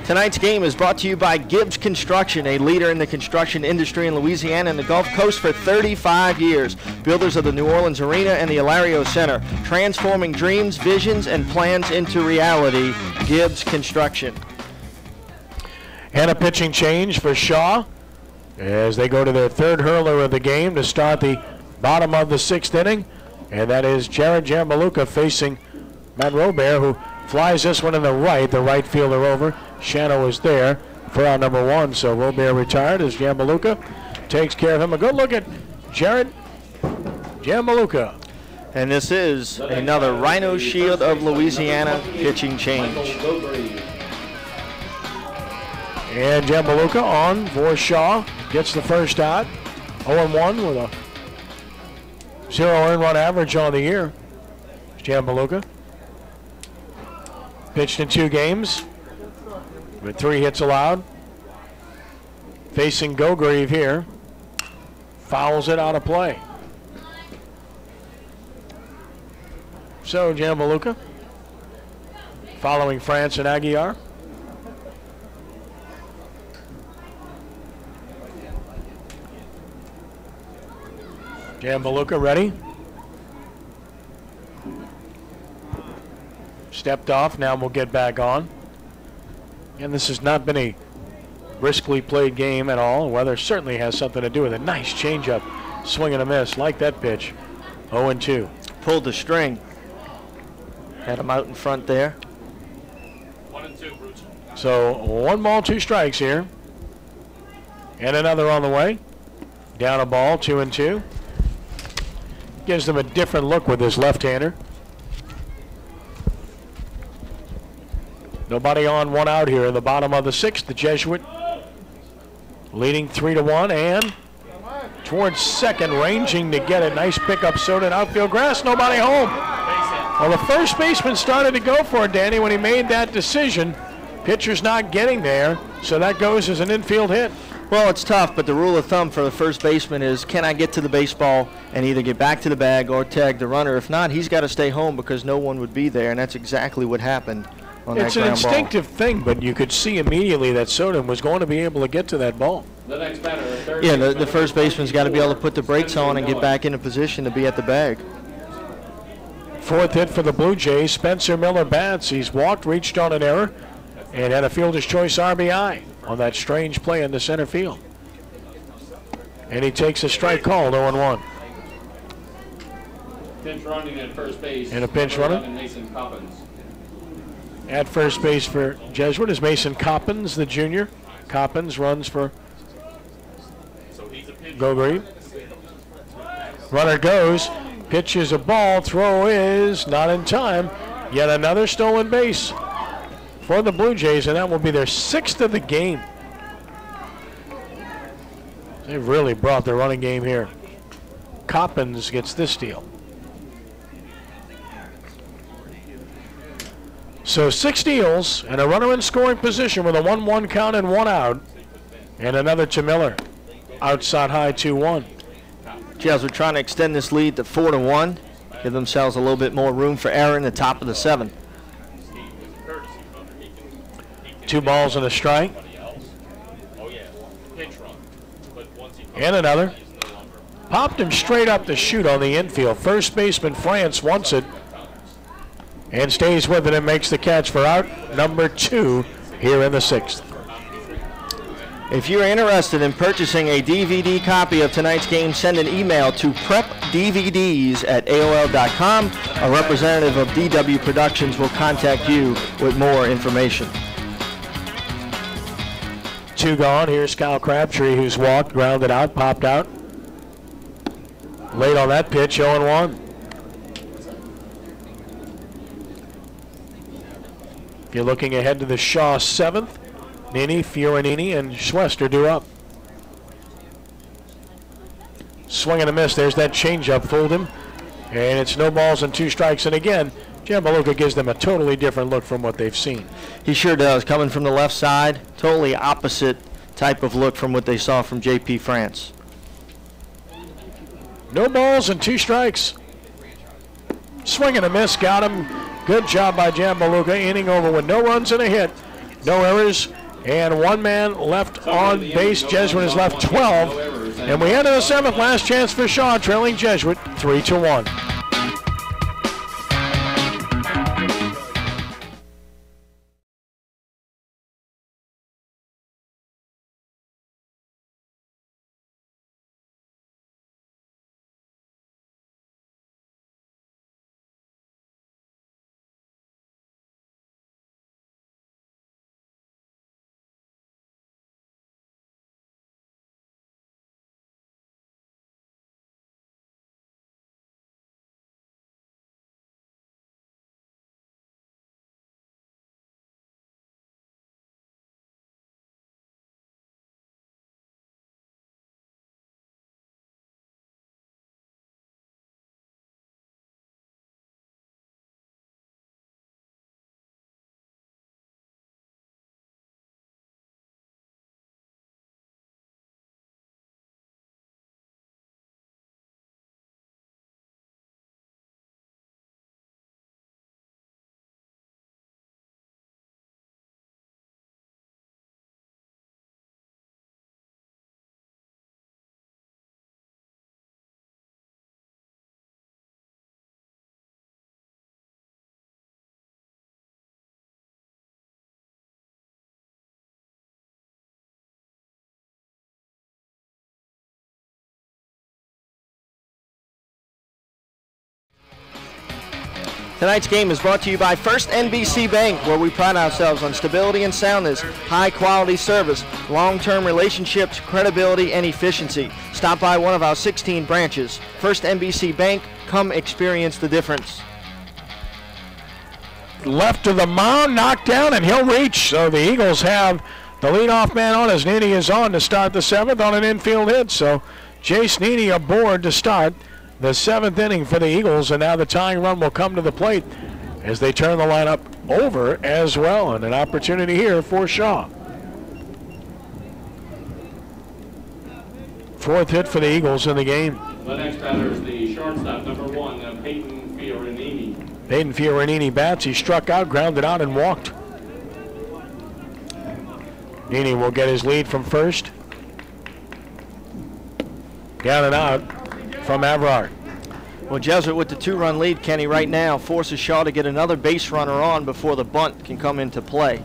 Tonight's game is brought to you by Gibbs Construction, a leader in the construction industry in Louisiana and the Gulf Coast for 35 years. Builders of the New Orleans Arena and the Ilario Center, transforming dreams, visions, and plans into reality. Gibbs Construction. And a pitching change for Shaw as they go to their third hurler of the game to start the bottom of the 6th inning. And that is Jared Jambaluka facing Matt Robert, who flies this one in the right fielder over. Shano is there for our number 1, so Robert retired as Jambaluka takes care of him. A good look at Jared Jambaluka. And this is another Rhino Shield of Louisiana pitching change. And Jambaluka on for Shaw. Gets the first out. 0-1 with a 0 earned run average on the year. Jambaluka. Pitched in 2 games with 3 hits allowed. Facing Gogrieve here. Fouls it out of play. So Jambaluka following France and Aguiar. Jambaluka ready. Stepped off, now we'll get back on. And this has not been a briskly played game at all. Weather certainly has something to do with it. Nice changeup, swing and a miss, like that pitch. 0-2. Pulled the string. Had him out in front there. 1-2, Bruce. So 1 ball, 2 strikes here. And another on the way. Down a ball, 2-2. Gives them a different look with his left-hander. Nobody on, 1 out here in the bottom of the 6th. The Jesuit leading 3-1 and towards second, ranging to get it. Nice pickup, Soden outfield grass, nobody home. Well, the first baseman started to go for it, Danny, when he made that decision. Pitcher's not getting there, so that goes as an infield hit. Well, it's tough, but the rule of thumb for the first baseman is, can I get to the baseball and either get back to the bag or tag the runner? If not, he's got to stay home because no one would be there, and that's exactly what happened on that ground ball. It's an instinctive thing, but you could see immediately that Soden was going to be able to get to that ball. The next batter, third Yeah, the first baseman's got to be able to put the brakes on and get back in a position to be at the bag. Fourth hit for the Blue Jays. Spencer Miller bats. He's walked, reached on an error, and had a fielder's choice RBI on that strange play in the center field. And he takes a strike call, 0-1. Pinch running at first base. And a pinch runner. Mason Coppins. At first base for Jesuit is Mason Coppins, the junior. Coppins runs for Go Green. Runner goes, pitches a ball, throw is not in time. Yet another stolen base for the Blue Jays, and that will be their 6th of the game. They've really brought their running game here. Coppins gets this steal. So 6 steals and a runner in scoring position with a 1-1 count and 1 out. And another to Miller. Outside high 2-1. Jazz are trying to extend this lead to 4-1. Give themselves a little bit more room for error in the top of the 7th. 2 balls and a strike. And another. Popped him straight up the chute on the infield. First baseman France wants it and stays with it and makes the catch for out number 2 here in the 6th. If you're interested in purchasing a DVD copy of tonight's game, send an email to prepdvds@aol.com. A representative of DW Productions will contact you with more information. 2 gone. Here's Kyle Crabtree, who's walked, grounded out, popped out. Late on that pitch, 0-1. If you're looking ahead to the Shaw 7th, Nini, Fiorinini, and Schwester due up. Swing and a miss. There's that changeup, fooled him. And it's no balls and 2 strikes. And again, Jambaluka gives them a totally different look from what they've seen. He sure does. Coming from the left side, totally opposite type of look from what they saw from J.P. France. No balls and 2 strikes. Swing and a miss. Got him. Good job by Jambaluka. Inning over with no runs and a hit. No errors. And 1 man left on base. Jesuit has left 12. And we enter the 7th. Last chance for Shaw, trailing Jesuit 3-1. Tonight's game is brought to you by First NBC Bank, where we pride ourselves on stability and soundness, high-quality service, long-term relationships, credibility, and efficiency. Stop by one of our 16 branches. First NBC Bank, come experience the difference. Left of the mound, knocked down, and he'll reach. So the Eagles have the leadoff man on as Nini is on to start the 7th on an infield hit. So Jace Nini aboard to start the 7th inning for the Eagles, and now the tying run will come to the plate as they turn the lineup over as well, and an opportunity here for Shaw. Fourth hit for the Eagles in the game. The next batter is the shortstop, number 1, Peyton Fiorenini. Peyton Fiorenini bats. He struck out, grounded out, and walked. Nini will get his lead from first. Down and out from Avrard. Well, Jesuit with the 2-run lead, Kenny, right now forces Shaw to get another base runner on before the bunt can come into play.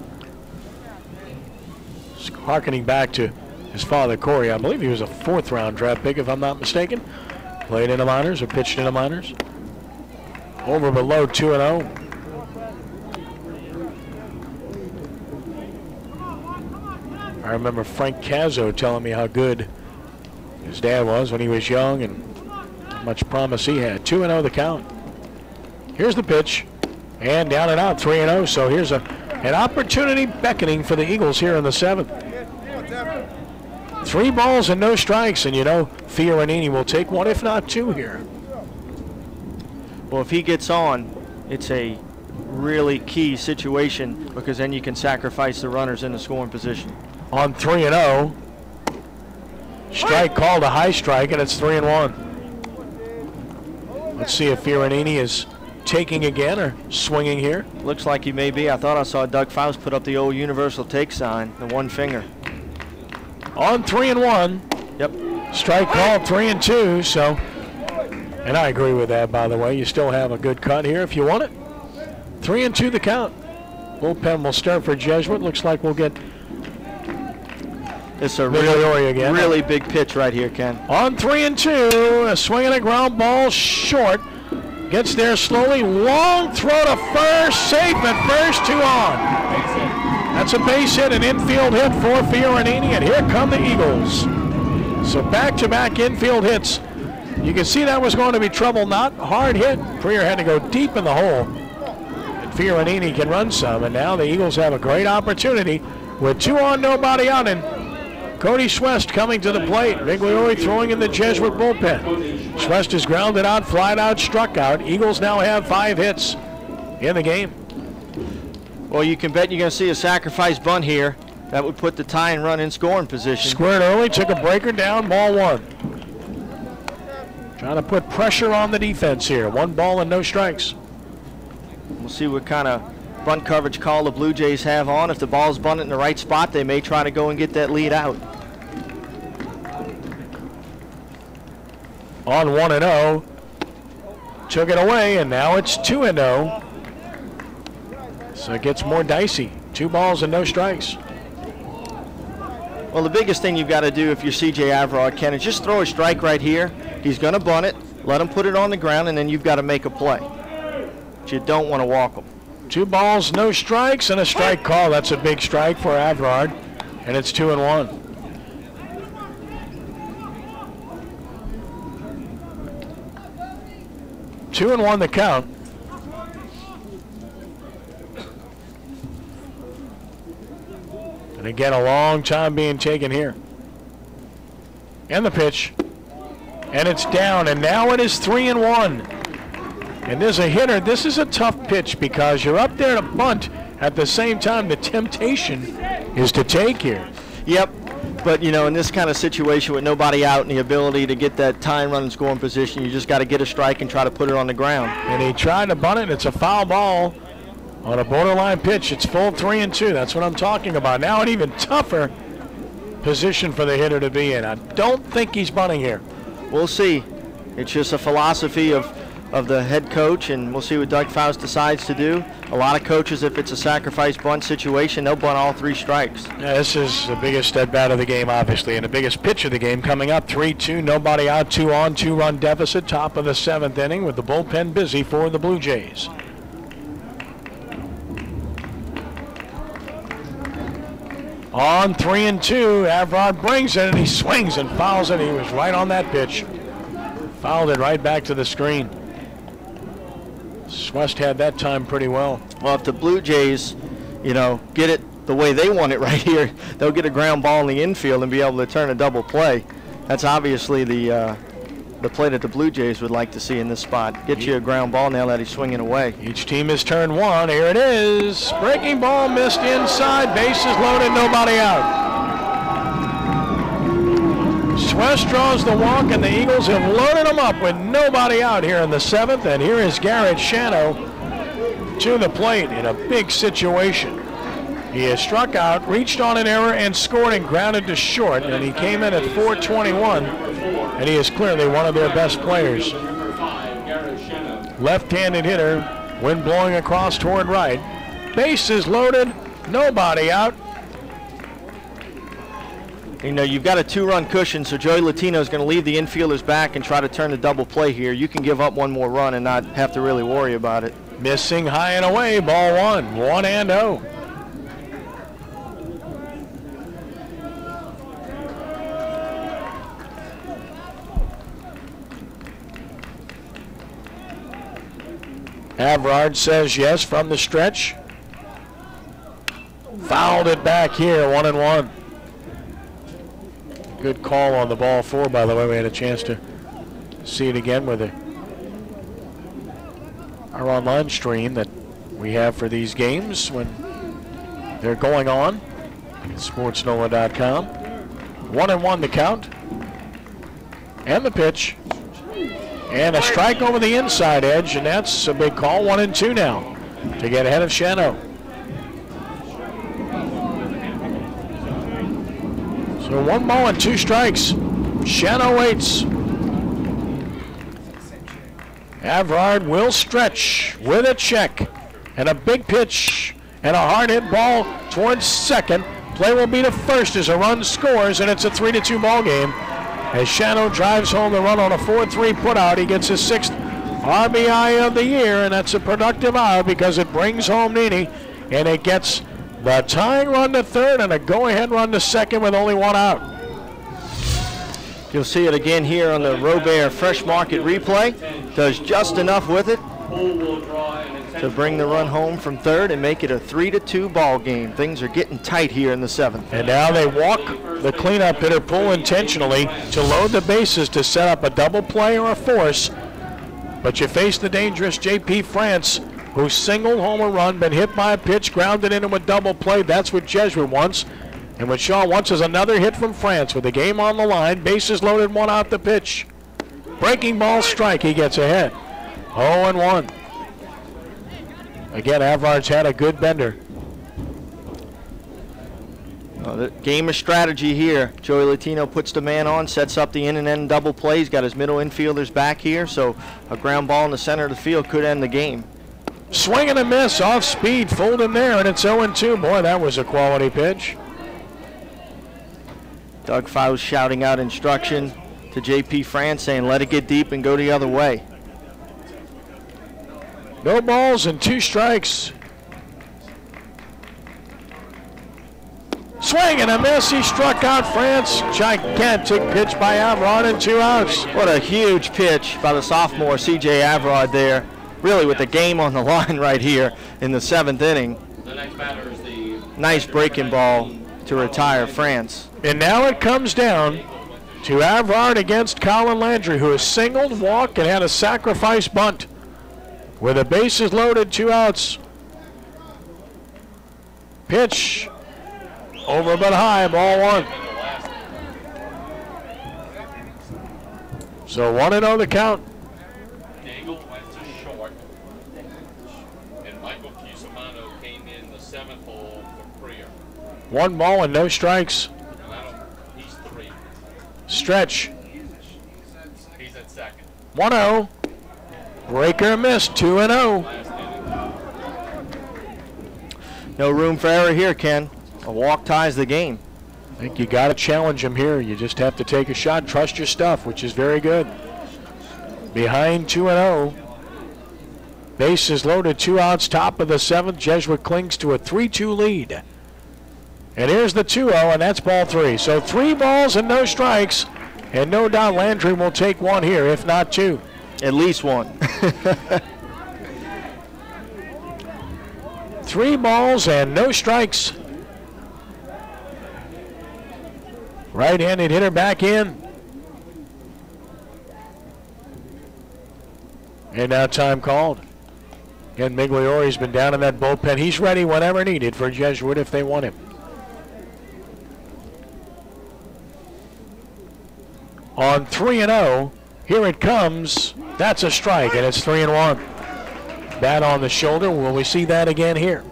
Harkening back to his father, Corey. I believe he was a 4th-round draft pick, if I'm not mistaken. Played in the minors or pitched in the minors. Over below 2-0. I remember Frank Cazzo telling me how good his dad was when he was young and how much promise he had. 2-0 the count. Here's the pitch. And down and out, 3-0. So here's an opportunity beckoning for the Eagles here in the 7th. 3 balls and no strikes, and you know Fiorenini will take 1, if not 2 here. Well, if he gets on, it's a really key situation because then you can sacrifice the runners in the scoring position. On 3-0. Strike called a high strike, and it's 3-1. Let's see if Fiorenini is taking again or swinging here. Looks like he may be. I thought I saw Doug Faust put up the old universal take sign, the 1 finger. On 3-1. Yep. Strike called 3-2. So, and I agree with that, by the way. You still have a good cut here if you want it. 3-2 the count. Bullpen will start for Jesuit. Looks like we'll get it's a really big pitch right here, Ken. On 3-2, a swing and a ground ball short. Gets there slowly. Long throw to first. Safe at first. 2 on. That's a base hit, an infield hit for Fiorenini, and here come the Eagles. So back-to-back infield hits. You can see that was going to be trouble. Not hard hit. Freer had to go deep in the hole. And Fiorenini can run some, and now the Eagles have a great opportunity with 2 on, nobody out, and Cody Schwest coming to the plate. Migliori throwing in the Jesuit bullpen. Schwest is grounded out, flied out, struck out. Eagles now have 5 hits in the game. Well, you can bet you're going to see a sacrifice bunt here. That would put the tying run in scoring position. Squared early, took a breaker down, ball 1. Trying to put pressure on the defense here. 1 ball and no strikes. We'll see what kind of bunt coverage call the Blue Jays have on. If the ball's bunted in the right spot, they may try to go and get that lead out. On 1-0. Took it away, and now it's 2-0. So it gets more dicey. 2 balls and no strikes. Well, the biggest thing you've got to do if you're C.J. Avrard, Ken, is just throw a strike right here. He's going to bunt it, let him put it on the ground, and then you've got to make a play. But you don't want to walk him. 2 balls, no strikes, and a strike call. That's a big strike for Avrard, and it's 2-1. Two and 1 the count. And again, a long time being taken here. And the pitch. And it's down, and now it is 3-1. And there's a hitter. This is a tough pitch because you're up there to bunt. At the same time, the temptation is to take here. Yep. But, you know, in this kind of situation with nobody out and the ability to get that tying run and scoring position, you just got to get a strike and try to put it on the ground. And he tried to bunt it. It's a foul ball on a borderline pitch. It's full 3-2. That's what I'm talking about. Now an even tougher position for the hitter to be in. I don't think he's bunting here. We'll see. It's just a philosophy of the head coach, and we'll see what Doug Faust decides to do. A lot of coaches, if it's a sacrifice bunt situation, they'll bunt all 3 strikes. Yeah, this is the biggest at bat of the game, obviously, and the biggest pitch of the game coming up. 3-2, nobody out, 2 on, 2-run deficit, top of the 7th inning with the bullpen busy for the Blue Jays. On 3-2, Avrard brings it, and he swings and fouls it. He was right on that pitch. Fouled it right back to the screen. Schwest had that time pretty well. Well, if the Blue Jays, you know, get it the way they want it right here, they'll get a ground ball in the infield and be able to turn a double play. That's obviously the play that the Blue Jays would like to see in this spot. Get you a ground ball now that he's swinging away. Each team has turned 1. Here it is. Breaking ball missed inside. Bases loaded. Nobody out. West draws the walk, and the Eagles have loaded them up with nobody out here in the 7th. And here is Garrett Shano to the plate in a big situation. He has struck out, reached on an error, and scored and grounded to short. And he came in at 421, and he is clearly one of their best players. Left-handed hitter, wind blowing across toward right. Bases loaded, nobody out. You know, you've got a 2-run cushion, so Joey Latino is going to leave the infielders back and try to turn the double play here. You can give up one more run and not have to really worry about it. Missing high and away, ball 1, 1-0. Avrard says yes from the stretch. Fouled it back here, 1-1. Good call on the ball 4, by the way. We had a chance to see it again with our online stream that we have for these games when they're going on. SportsNola.com. 1-1 the count. And the pitch. And a strike over the inside edge, and that's a big call. 1-2 now to get ahead of Shano. So 1 ball and 2 strikes. Shano waits. Avrard will stretch with a check and a big pitch and a hard hit ball towards second. Play will be to first as a run scores, and it's a 3-2 ball game. As Shano drives home the run on a 4-3 putout, he gets his 6th RBI of the year, and that's a productive out because it brings home Nini, and it gets the tying run to third and a go-ahead run to second with only 1 out. You'll see it again here on the Robert Fresh Market replay. Does just enough with it to bring the run home from third and make it a 3-2 ball game. Things are getting tight here in the 7th. And now they walk the cleanup hitter, pull intentionally to load the bases to set up a double play or a force. But you face the dangerous J.P. France, who singled home a run, been hit by a pitch, grounded into a double play. That's what Jesuit wants. And what Shaw wants is another hit from France with the game on the line. Bases loaded, 1 out the pitch. Breaking ball strike, he gets ahead. 0-1. Again, Avrard's had a good bender. The game of strategy here. Joey Latino puts the man on, sets up the in and end double play. He's got his middle infielders back here, so a ground ball in the center of the field could end the game. Swing and a miss, off speed, fooled him there, and it's 0-2. Boy, that was a quality pitch. Doug Faust shouting out instruction to J.P. France, saying let it get deep and go the other way. No balls and 2 strikes. Swing and a miss. He struck out France. Gigantic pitch by Avrard and 2 outs. What a huge pitch by the sophomore C.J. Avrard there. Really with the game on the line right here in the 7th inning. The next batter is the nice breaking ball to retire France. And now it comes down to Avrard against Colin Landry, who has singled, walked, and had a sacrifice bunt. With the bases loaded, 2 outs. Pitch over but high, ball 1. So 1-0 the count. Dangle went to short, and Michael Cusimano came in the 7th hole for Prier. 1 ball and no strikes. He's 3. Stretch. He's at second. 1-0. Breaker missed, 2-0. No room for error here, Ken. A walk ties the game. I think you got to challenge him here. You just have to take a shot, trust your stuff, which is very good. Behind 2-0. Bases loaded, 2 outs, top of the 7th. Jesuit clings to a 3-2 lead. And here's the 2-0, and that's ball 3. So 3 balls and no strikes. And no doubt Landry will take 1 here, if not 2. At least 1. 3 balls and no strikes. Right-handed hitter back in. And now time called. Again, Migliori's been down in that bullpen. He's ready whenever needed for Jesuit if they want him. on 3-0. Here it comes. That's a strike, and it's 3-1. Bat on the shoulder. Will we see that again here?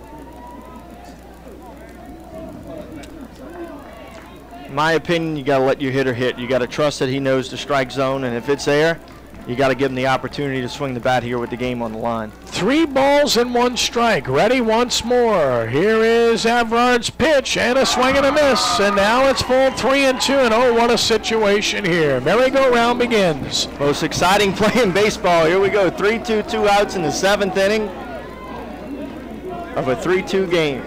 In my opinion, you got to let your hitter hit. You got to trust that he knows the strike zone, and if it's there, you got to give him the opportunity to swing the bat here with the game on the line. 3 balls and 1 strike. Ready once more. Here is Everard's pitch and a swing and a miss. And now it's full 3-2. And oh, what a situation here. Merry-go-round begins. Most exciting play in baseball. Here we go. 3-2, 2 outs in the 7th inning of a 3-2 game.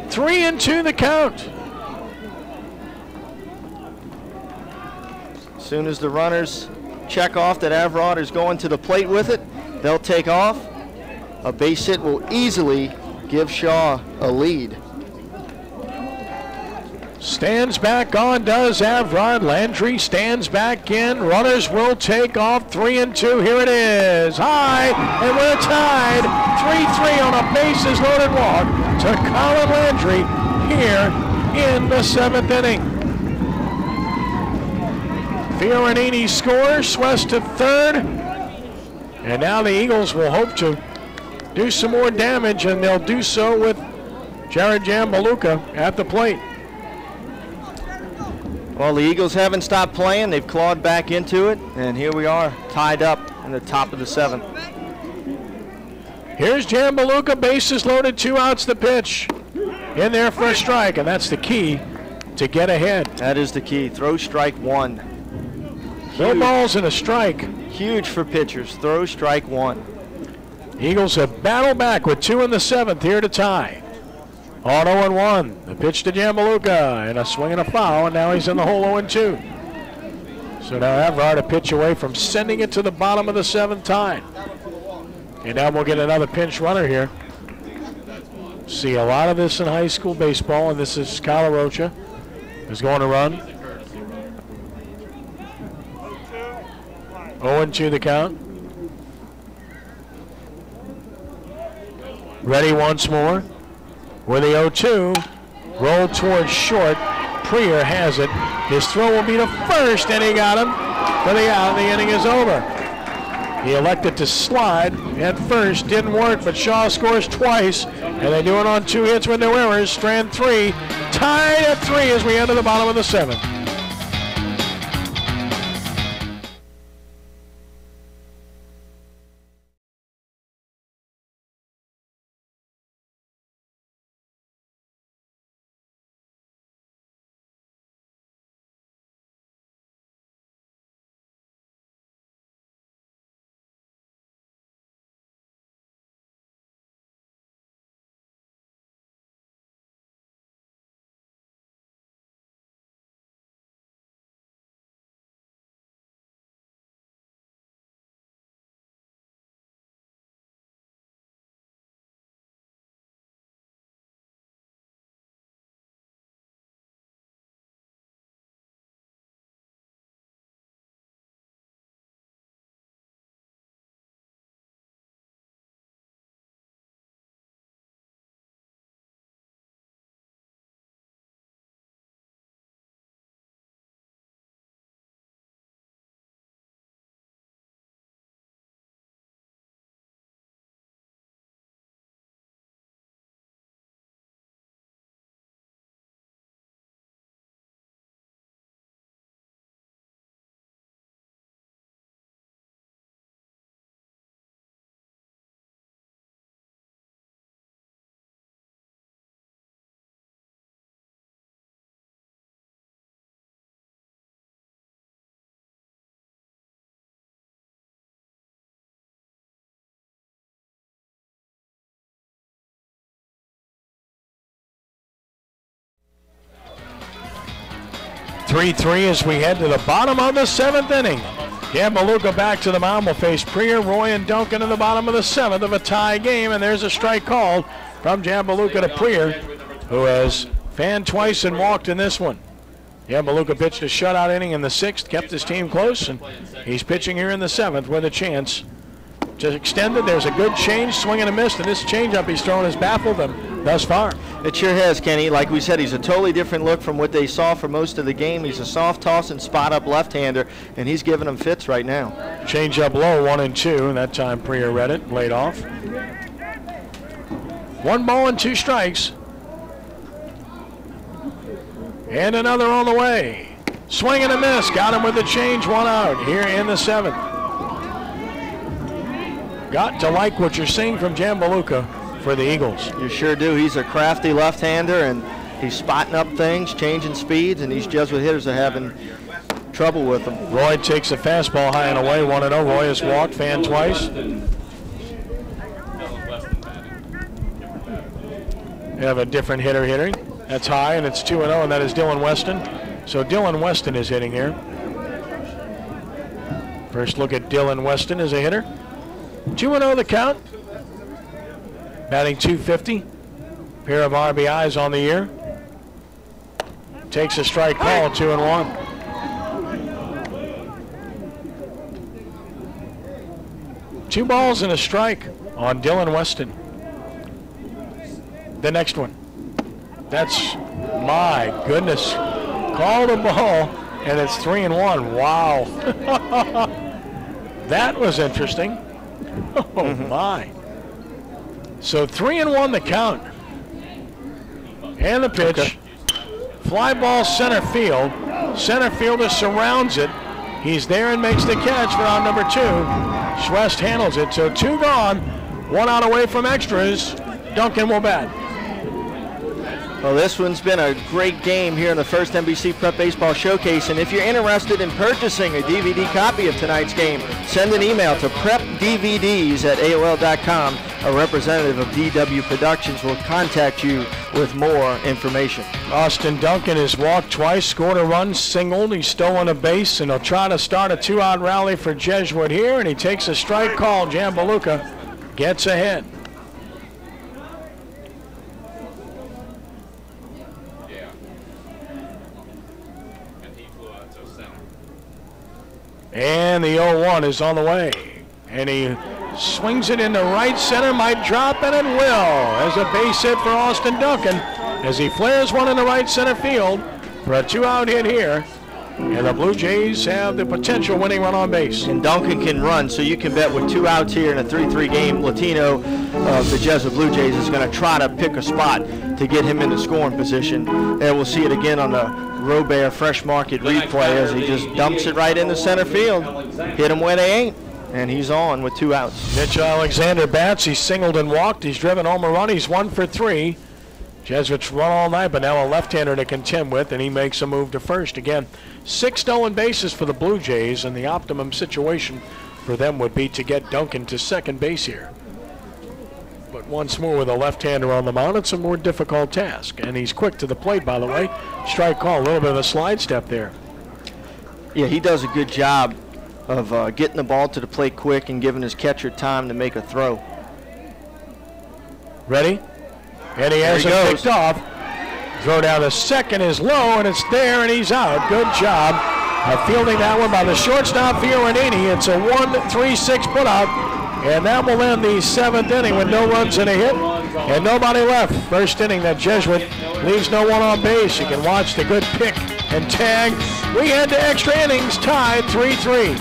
3-2 the count. As soon as the runners check off that Everard is going to the plate with it, they'll take off. A base hit will easily give Shaw a lead. Stands back on does Everard. Landry stands back in. Runners will take off. 3-2. Here it is. High, and we're tied. 3-3 on a bases loaded walk to Colin Landry here in the 7th inning. Fioranini scores, Swest to 3rd, and now the Eagles will hope to do some more damage, and they'll do so with Jared Jambaluka at the plate. Well, the Eagles haven't stopped playing. They've clawed back into it, and here we are, tied up in the top of the 7th. Here's Jambaluka, bases loaded, 2 outs the pitch. In there for a strike, and that's the key to get ahead. That is the key. Throw strike 1. No balls and a strike. Huge for pitchers. Throw strike 1. Eagles have battled back with 2 in the 7th here to tie. On 0-1. The pitch to Jambaluka and a swing and a foul, and now he's in the hole 0-2. So now Everard a pitch away from sending it to the bottom of the 7th tied. And now we'll get another pinch runner here. See a lot of this in high school baseball, and this is Calarocha is going to run. 0-2 the count. Ready once more. With the 0-2. Roll towards short. Prier has it. His throw will be to first, and he got him for the out. The inning is over. He elected to slide at first. Didn't work, but Shaw scores twice. And they do it on 2 hits with no errors. Strand 3. Tied at 3 as we enter the bottom of the 7th. Three as we head to the bottom of the 7th inning. Jambaluka back to the mound will face Prier, Roy, and Duncan in the bottom of the 7th of a tie game, and there's a strike called from Jambaluka to Prier, who has fanned twice and walked in this one. Jambaluka pitched a shutout inning in the 6th, kept his team close, and he's pitching here in the 7th with a chance to extend it. There's a good change, swing and a miss, and this changeup he's thrown has baffled them thus far. It sure has, Kenny. Like we said, he's a totally different look from what they saw for most of the game. He's a soft toss and spot up left-hander, and he's giving them fits right now. Change up low, 1-2, and that time Priya read it, laid off. 1 ball and 2 strikes. And another on the way. Swing and a miss. Got him with the change, 1 out here in the 7th. Got to like what you're seeing from Jambaluka for the Eagles. You sure do. He's a crafty left-hander, and he's spotting up things, changing speeds, and these Jesuit hitters are having trouble with him. Roy takes a fastball high and away, 1-0. Roy has walked, fanned twice. You have a different hitter hitting. That's high, and it's 2-0, and that is Dylan Weston. So Dylan Weston is hitting here. First look at Dylan Weston as a hitter. 2-0 the count. Batting .250. Pair of RBIs on the year. Takes a strike call, 2-1. Two balls and a strike on Dylan Weston. The next one. That's, my goodness. Called a ball, and it's 3-1. Wow. That was interesting. Oh, my. So 3-1 the count. And the pitch. Okay. Fly ball center field. Center fielder surrounds it. He's there and makes the catch for out number 2. Schwest handles it. So 2 gone. 1 out away from extras. Duncan will bat. Well, this one's been a great game here in the first NBC Prep Baseball Showcase, and if you're interested in purchasing a DVD copy of tonight's game, send an email to prepdvds@aol.com. A representative of DW Productions will contact you with more information. Austin Duncan has walked twice, scored a run, singled, he's stolen a base, and he'll try to start a 2-out rally for Jesuit here, and he takes a strike call. Jambaluka gets ahead. And the 0-1 is on the way. And he swings it into right center, might drop, and it will. As a base hit for Austin Duncan as he flares one into right center field for a 2-out hit here. And the Blue Jays have the potential winning run on base. And Duncan can run, so you can bet with 2 outs here in a 3-3 game, Latino of the Jesuit Blue Jays is going to try to pick a spot to get him into scoring position. And we'll see it again on the Robert Fresh Market replay as he just dumps it right into center field. Hit him where they ain't, and he's on with 2 outs. Mitch Alexander bats. He's singled and walked. He's driven home a run. He's 1 for 3. Jesuits run all night, but now a left-hander to contend with, and he makes a move to first. Again, 6 stolen bases for the Blue Jays, and the optimum situation for them would be to get Duncan to second base here. But once more with a left-hander on the mound, it's a more difficult task. And he's quick to the plate, by the way. Strike call, a little bit of a slide step there. Yeah, he does a good job of getting the ball to the plate quick and giving his catcher time to make a throw. Ready? And he has it picked off. Throw down to second is low, and it's there, and he's out. Good job of fielding that one by the shortstop, Fiorenini. It's a 1-3-6 putout, and that will end the 7th inning with no runs and a hit and nobody left. First inning that Jesuit leaves no one on base. You can watch the good pick and tag. We head to extra innings, tied 3-3.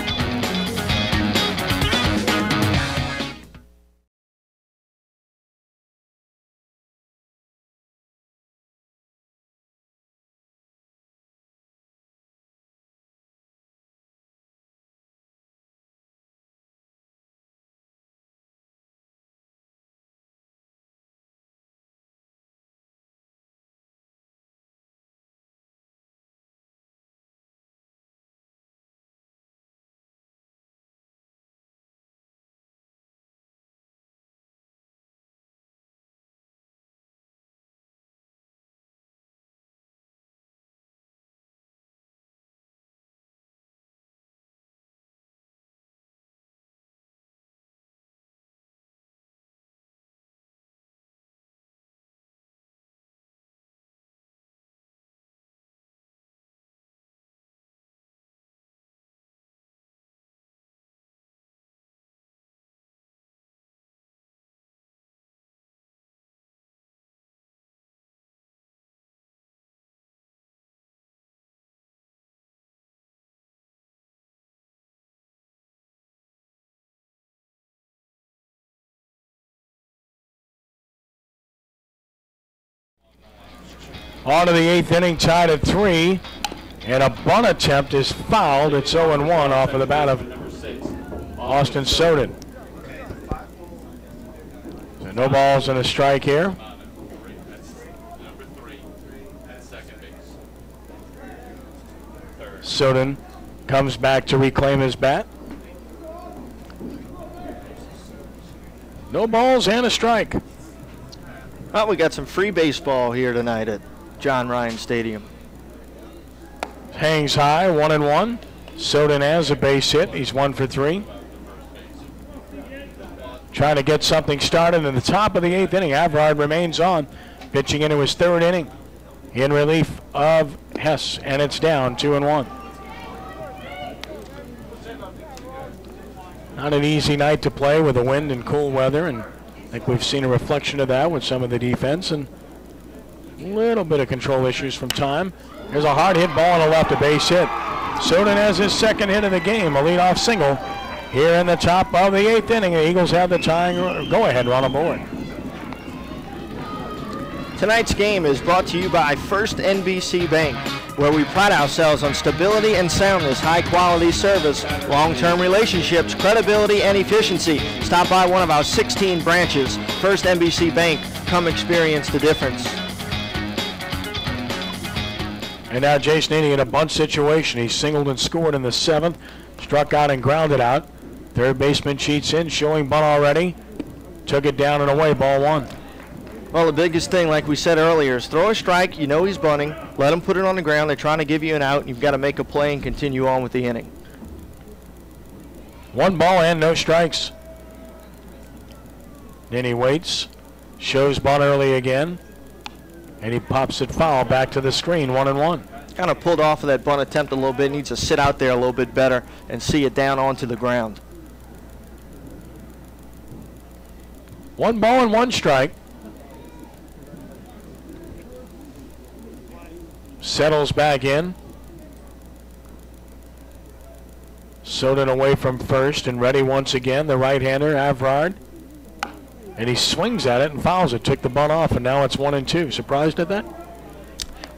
On to the 8th inning, tied at 3. And a bunt attempt is fouled. It's 0-1 off of the bat of Austin Soden. So no balls and a strike here. Soden comes back to reclaim his bat. No balls and a strike. Well, we got some free baseball here tonight at John Ryan Stadium. Hangs high, 1-1. Soden has a base hit. He's 1 for 3. Trying to get something started in the top of the 8th inning. Avrard remains on, pitching into his 3rd inning in relief of Hess, and it's down 2-1. Not an easy night to play with the wind and cool weather, and I think we've seen a reflection of that with some of the defense and a little bit of control issues from time. There's a hard hit ball on the left, a base hit. Soden has his 2nd hit of the game, a leadoff single. Here in the top of the 8th inning, the Eagles have the tying go-ahead run aboard. Tonight's game is brought to you by First NBC Bank, where we pride ourselves on stability and soundness, high-quality service, long-term relationships, credibility, and efficiency. Stop by one of our 16 branches. First NBC Bank. Come experience the difference. And now Jason Eady in a bunt situation. He singled and scored in the 7th, struck out and grounded out. Third baseman cheats in, showing bunt already. Took it down and away, ball 1. Well, the biggest thing, like we said earlier, is throw a strike. You know he's bunting. Let him put it on the ground. They're trying to give you an out, and you've got to make a play and continue on with the inning. 1 ball and no strikes. Then he waits, shows bunt early again, and he pops it foul back to the screen, 1-1. Kind of pulled off of that bunt attempt a little bit. Needs to sit out there a little bit better and see it down onto the ground. 1 ball and 1 strike. Settles back in. Soden away from first and ready once again, the right-hander, Avrard. And he swings at it and fouls it. Took the bunt off, and now it's 1-2. Surprised at that?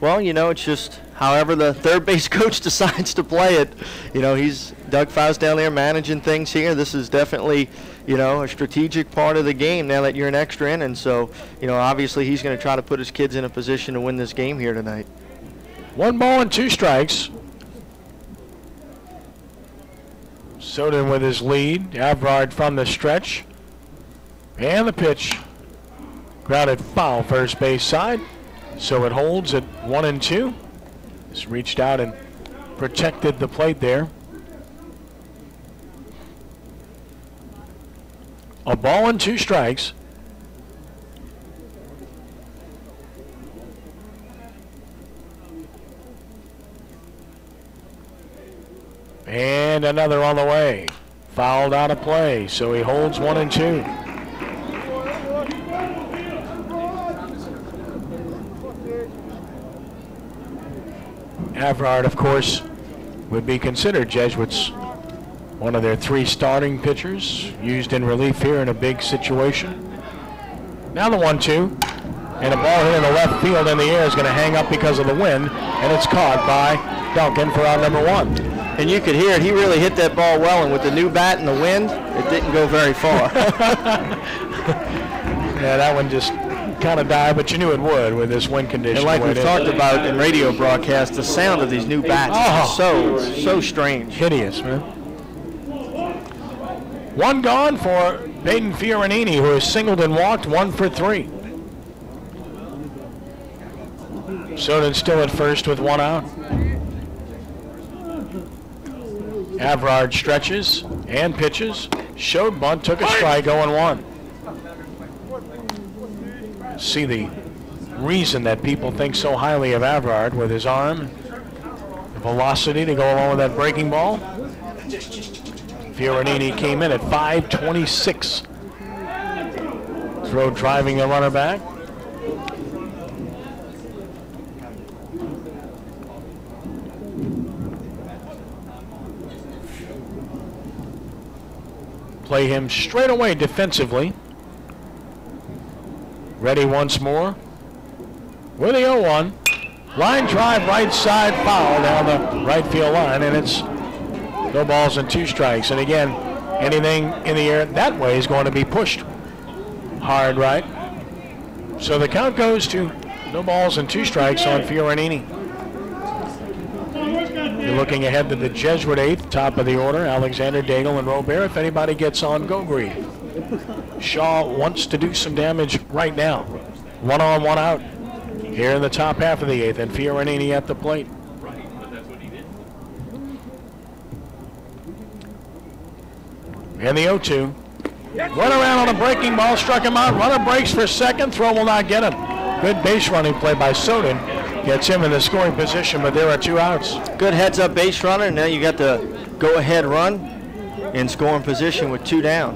Well, you know, it's just however the third base coach decides to play it. You know, he's Doug Faust down there managing things here. This is definitely, you know, a strategic part of the game now that you're an extra inning. So, you know, obviously he's going to try to put his kids in a position to win this game here tonight. 1 ball and 2 strikes. Soden with his lead. Avrard from the stretch. And the pitch. Grounded foul first base side. So it holds at 1-2. Just reached out and protected the plate there. A ball and 2 strikes. And another on the way. Fouled out of play, so he holds 1-2. Avrard, of course, would be considered Jesuits one of their 3 starting pitchers, used in relief here in a big situation. Now the 1-2, and a ball hit in the left field in the air is going to hang up because of the wind, and it's caught by Duncan for out number 1. And you could hear it. He really hit that ball well, and with the new bat and the wind, it didn't go very far. Yeah, that one just kind of died, but you knew it would with this wind condition. And like we've talked about in radio broadcasts, the sound of these new bats is so strange. Hideous, man. 1 gone for Peyton Fioranini, who has singled and walked 1 for 3. Soden still at first with 1 out. Avrard stretches and pitches. Showed bunt, took a strike, 0-1. See the reason that people think so highly of Avrard with his arm, the velocity to go along with that breaking ball. Fioranini came in at 5.26. Throw driving the runner back. Play him straight away defensively. Ready once more with the 0-1. Line drive, right side, foul down the right field line, and it's no balls and 2 strikes. And again, anything in the air that way is going to be pushed hard right. So the count goes to no balls and 2 strikes on Fiorenini. You're looking ahead to the Jesuit 8th, top of the order. Alexander, Daigle, and Robert. If anybody gets on, go green. Shaw wants to do some damage right now. 1 on, 1 out here in the top half of the 8th, and Fiorenini at the plate. And the 0-2. Went around on a breaking ball, struck him out. Runner breaks for second. Throw will not get him. Good base running play by Soden. Gets him in the scoring position, but there are 2 outs. Good heads-up base runner. Now you got the go-ahead run in scoring position with 2 down.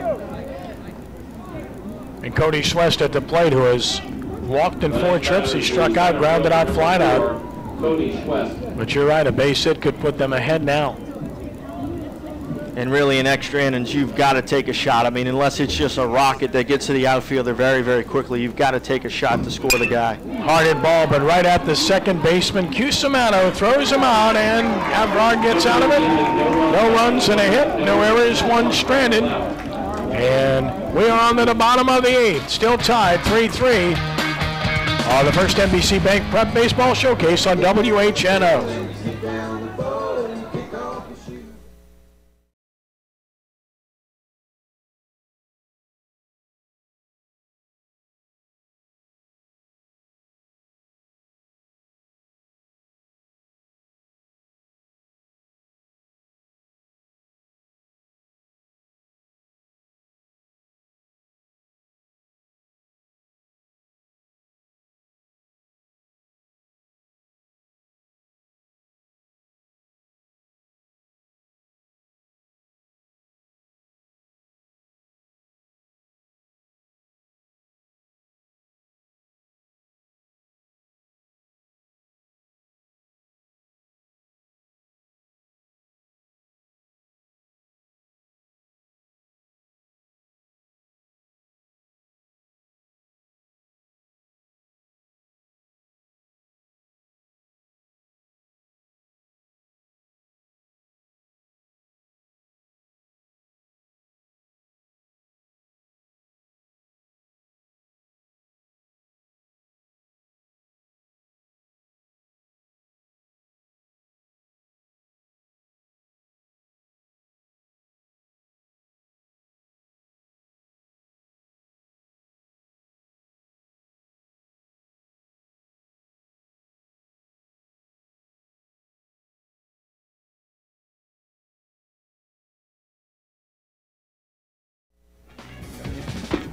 And Cody Schwest at the plate, who has walked in 4 trips. He struck out, grounded out, flied out. Cody Schwest. But you're right, a base hit could put them ahead now. And really in extra innings, you've got to take a shot. I mean, unless it's just a rocket that gets to the outfielder very, very quickly, you've got to take a shot to score the guy. Hard hit ball, but right at the second baseman, Cusimano throws him out, and Avrard gets out of it. No runs and a hit, no errors, 1 stranded. And we are on to the bottom of the 8th, still tied 3-3. The first NBC Bank Prep Baseball Showcase on WHNO.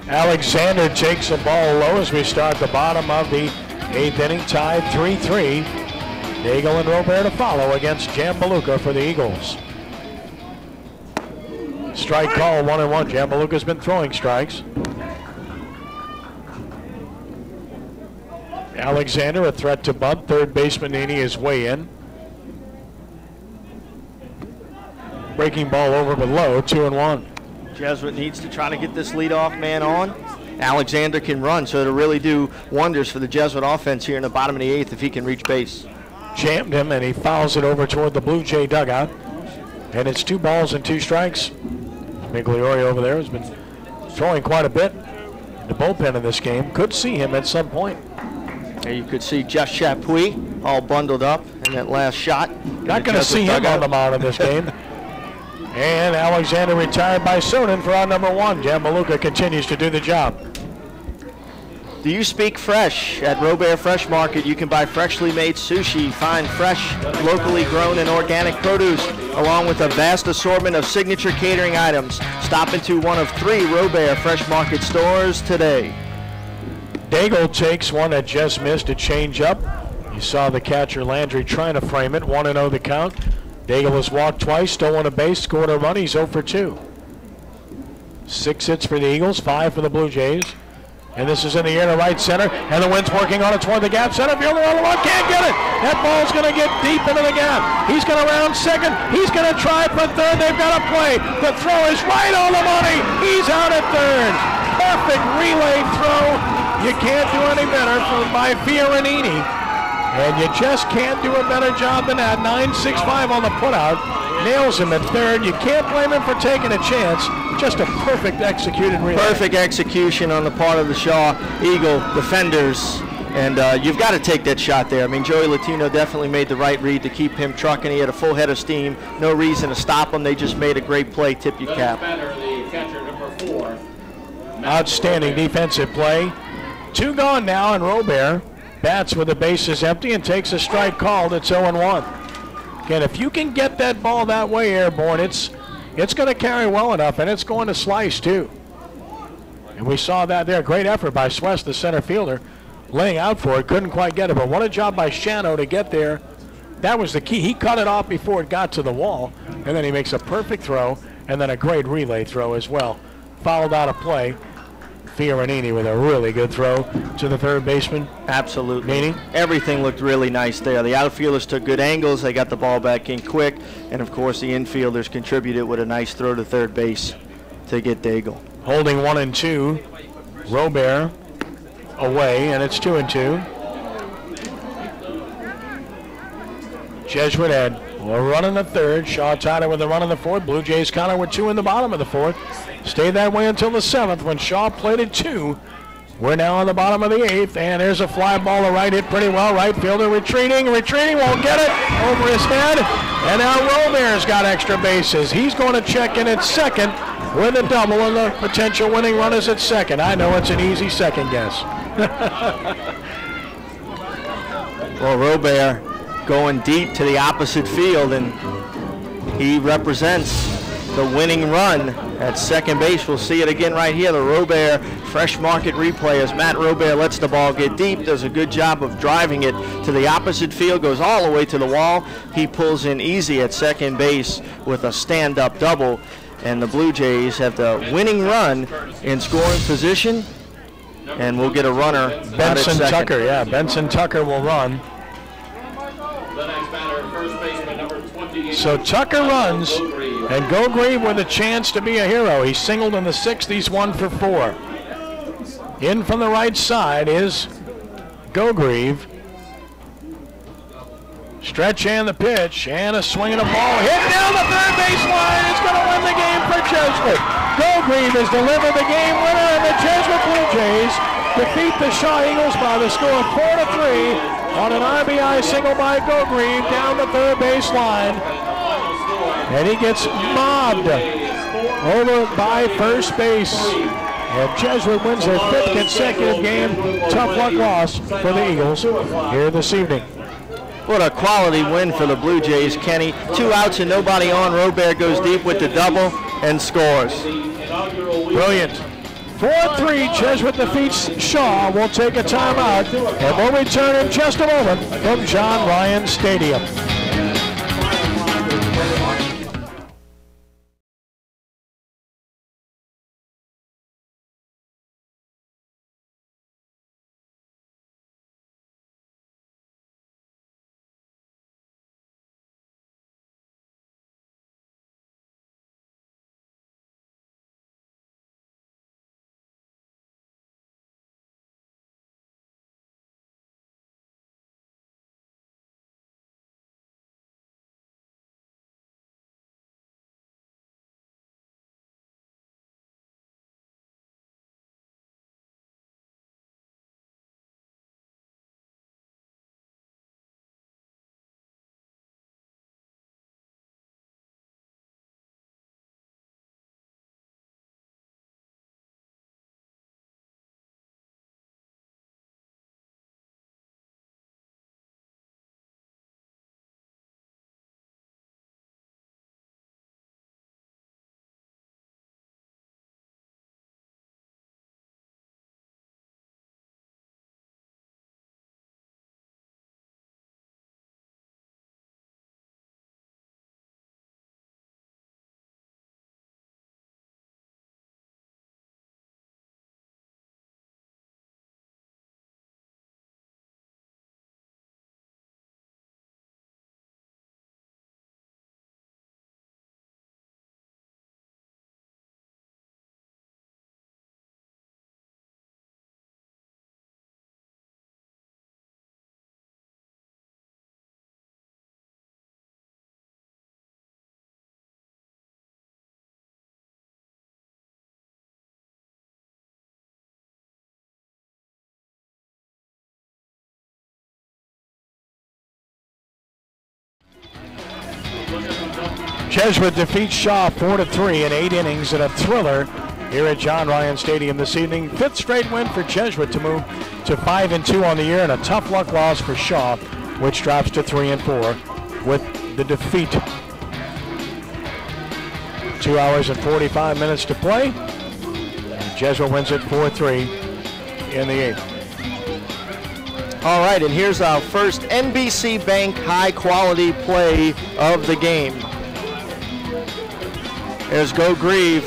Alexander takes the ball low as we start the bottom of the 8th inning, tied 3-3. Daigle and Robert to follow against Jambaluka for the Eagles. Strike call, 1-1. Jambaluka's been throwing strikes. Alexander a threat to bunt. Third baseman Nini is way in. Breaking ball over but low, 2-1. Jesuit needs to try to get this leadoff man on. Alexander can run, so it'll really do wonders for the Jesuit offense here in the bottom of the 8th if he can reach base. Jammed him, and he fouls it over toward the Blue Jay dugout. And it's 2 balls and 2 strikes. Migliori over there has been throwing quite a bit. The bullpen in this game. Could see him at some point. And you could see Jeff Chapuis all bundled up in that last shot. Not going to see him on the mound in this game. And Alexander retired by Soden for out number 1. Jambaluka continues to do the job. Do you speak fresh? At Robert Fresh Market, you can buy freshly made sushi, find fresh, locally grown and organic produce, along with a vast assortment of signature catering items. Stop into one of 3 Robert Fresh Market stores today. Daigle takes one that just missed a change-up. You saw the catcher Landry trying to frame it. 1-0 the count. Daigle has walked twice, stolen a base, scored a run. He's 0 for 2. 6 hits for the Eagles, 5 for the Blue Jays. And this is in the air to right center, and the wind's working on it toward the gap. Center fielder on the run, can't get it. That ball's going to get deep into the gap. He's going to round second. He's going to try for third. They've got a play. The throw is right on the money. He's out at third. Perfect relay throw. You can't do any better by Fiorenini. And you just can't do a better job than that. 9.65 on the putout. Nails him at third. You can't blame him for taking a chance. Just a perfect executed relay. Perfect execution on the part of the Shaw Eagle defenders. And you've got to take that shot there. I mean, Joey Latino definitely made the right read to keep him trucking. He had a full head of steam. No reason to stop him. They just made a great play. Tip your cap. The catcher, number 4. Outstanding defensive play. 2 gone now, and Robert bats with the bases empty and takes a strike called. It's 0-1. Again, if you can get that ball that way airborne, it's going to carry well enough, and it's going to slice too. And we saw that there. Great effort by Swess, the center fielder, laying out for it. Couldn't quite get it, but what a job by Shano to get there. That was the key. He cut it off before it got to the wall, and then he makes a perfect throw, and then a great relay throw as well. Fouled out of play. Fiorini with a really good throw to the third baseman. Absolutely. Meaning? Everything looked really nice there. The outfielders took good angles. They got the ball back in quick. And, of course, the infielders contributed with a nice throw to third base to get Daigle. Holding 1-2. Robert away, and it's 2-2. Jesuit had a run in the third. Shaw tied it with a run in the fourth. Blue Jays counter with 2 in the bottom of the fourth. Stayed that way until the 7th when Shaw plated 2. We're now on the bottom of the 8th, and there's a fly ball to right, hit pretty well. Right fielder retreating, won't get it, over his head. And now Robert's got extra bases. He's going to check in at second with a double, and the potential winning run is at second. I know it's an easy second guess. Well, Robert going deep to the opposite field, and he represents the winning run at second base. We'll see it again right here. The Robert fresh market replay as Matt Robert lets the ball get deep, does a good job of driving it to the opposite field, goes all the way to the wall. He pulls in easy at second base with a stand-up double, and the Blue Jays have the winning run in scoring position, and we'll get a runner Benson Tucker, yeah, Benson Tucker will run. The next batter, first baseman, number 28. So Tucker runs, and Gogreve with a chance to be a hero. He singled in the 6th. He's 1 for 4. In from the right side is Gogreve. Stretch and the pitch, and a swing and a ball hit down the third base line. It's going to win the game for Jesuit. Gogreve has delivered the game winner, and the Jesuit Blue Jays defeat the Shaw Eagles by the score of 4-3 on an RBI single by Gogreve down the third base line. And he gets mobbed over by first base. And Jesuit wins their 5th consecutive game. Tough luck loss for the Eagles here this evening. What a quality win for the Blue Jays, Kenny. 2 outs and nobody on. Robert goes deep with the double and scores. Brilliant. 4-3, Jesuit defeats Shaw. We'll take a timeout, and we'll return in just a moment from John Ryan Stadium. Jesuit defeats Shaw 4-3 in 8 innings in a thriller here at John Ryan Stadium this evening. 5th straight win for Jesuit to move to 5-2 on the year, and a tough luck loss for Shaw, which drops to 3-4 with the defeat. 2 hours and 45 minutes to play. And Jesuit wins it 4-3 in the 8th. All right, and here's our first NBC Bank high-quality play of the game. There's Go Grieve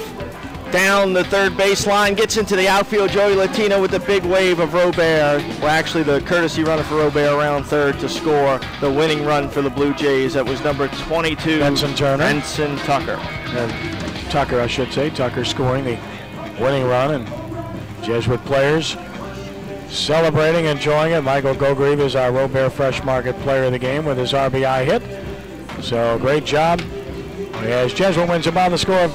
down the third baseline, gets into the outfield. Joey Latino with the big wave of Robert. Well, actually, the courtesy runner for Robert around third to score the winning run for the Blue Jays. That was number 22, Benson Turner. Benson Tucker. Tucker, I should say. Tucker scoring the winning run, and Jesuit players celebrating, enjoying it. Michael Gogrieve is our Robert Fresh Market player of the game with his RBI hit. So great job. As Jesuit wins it by the score of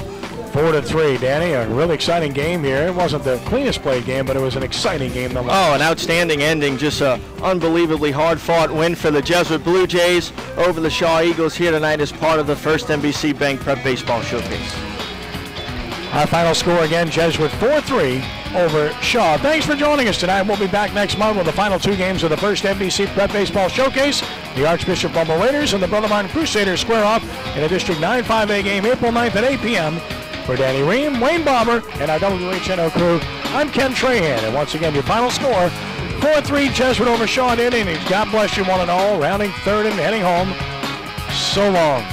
4-3. Danny, a really exciting game here. It wasn't the cleanest played game, but it was an exciting game nonetheless. Oh, an outstanding ending. Just an unbelievably hard-fought win for the Jesuit Blue Jays over the Shaw Eagles here tonight as part of the first NBC Bank Prep Baseball Showcase. Our final score again, Jesuit 4-3 over Shaw. Thanks for joining us tonight. We'll be back next month with the final 2 games of the first NBC Prep Baseball Showcase. The Archbishop Bumble Raiders and the Brother Martin Crusaders square off in a District 9-5A game April 9th at 8 p.m. For Danny Ream, Wayne Barber, and our WHNO crew, I'm Ken Trahan. And once again, your final score, 4-3 Jesuit over Shaw in innings. God bless you one and all. Rounding third and heading home. So long.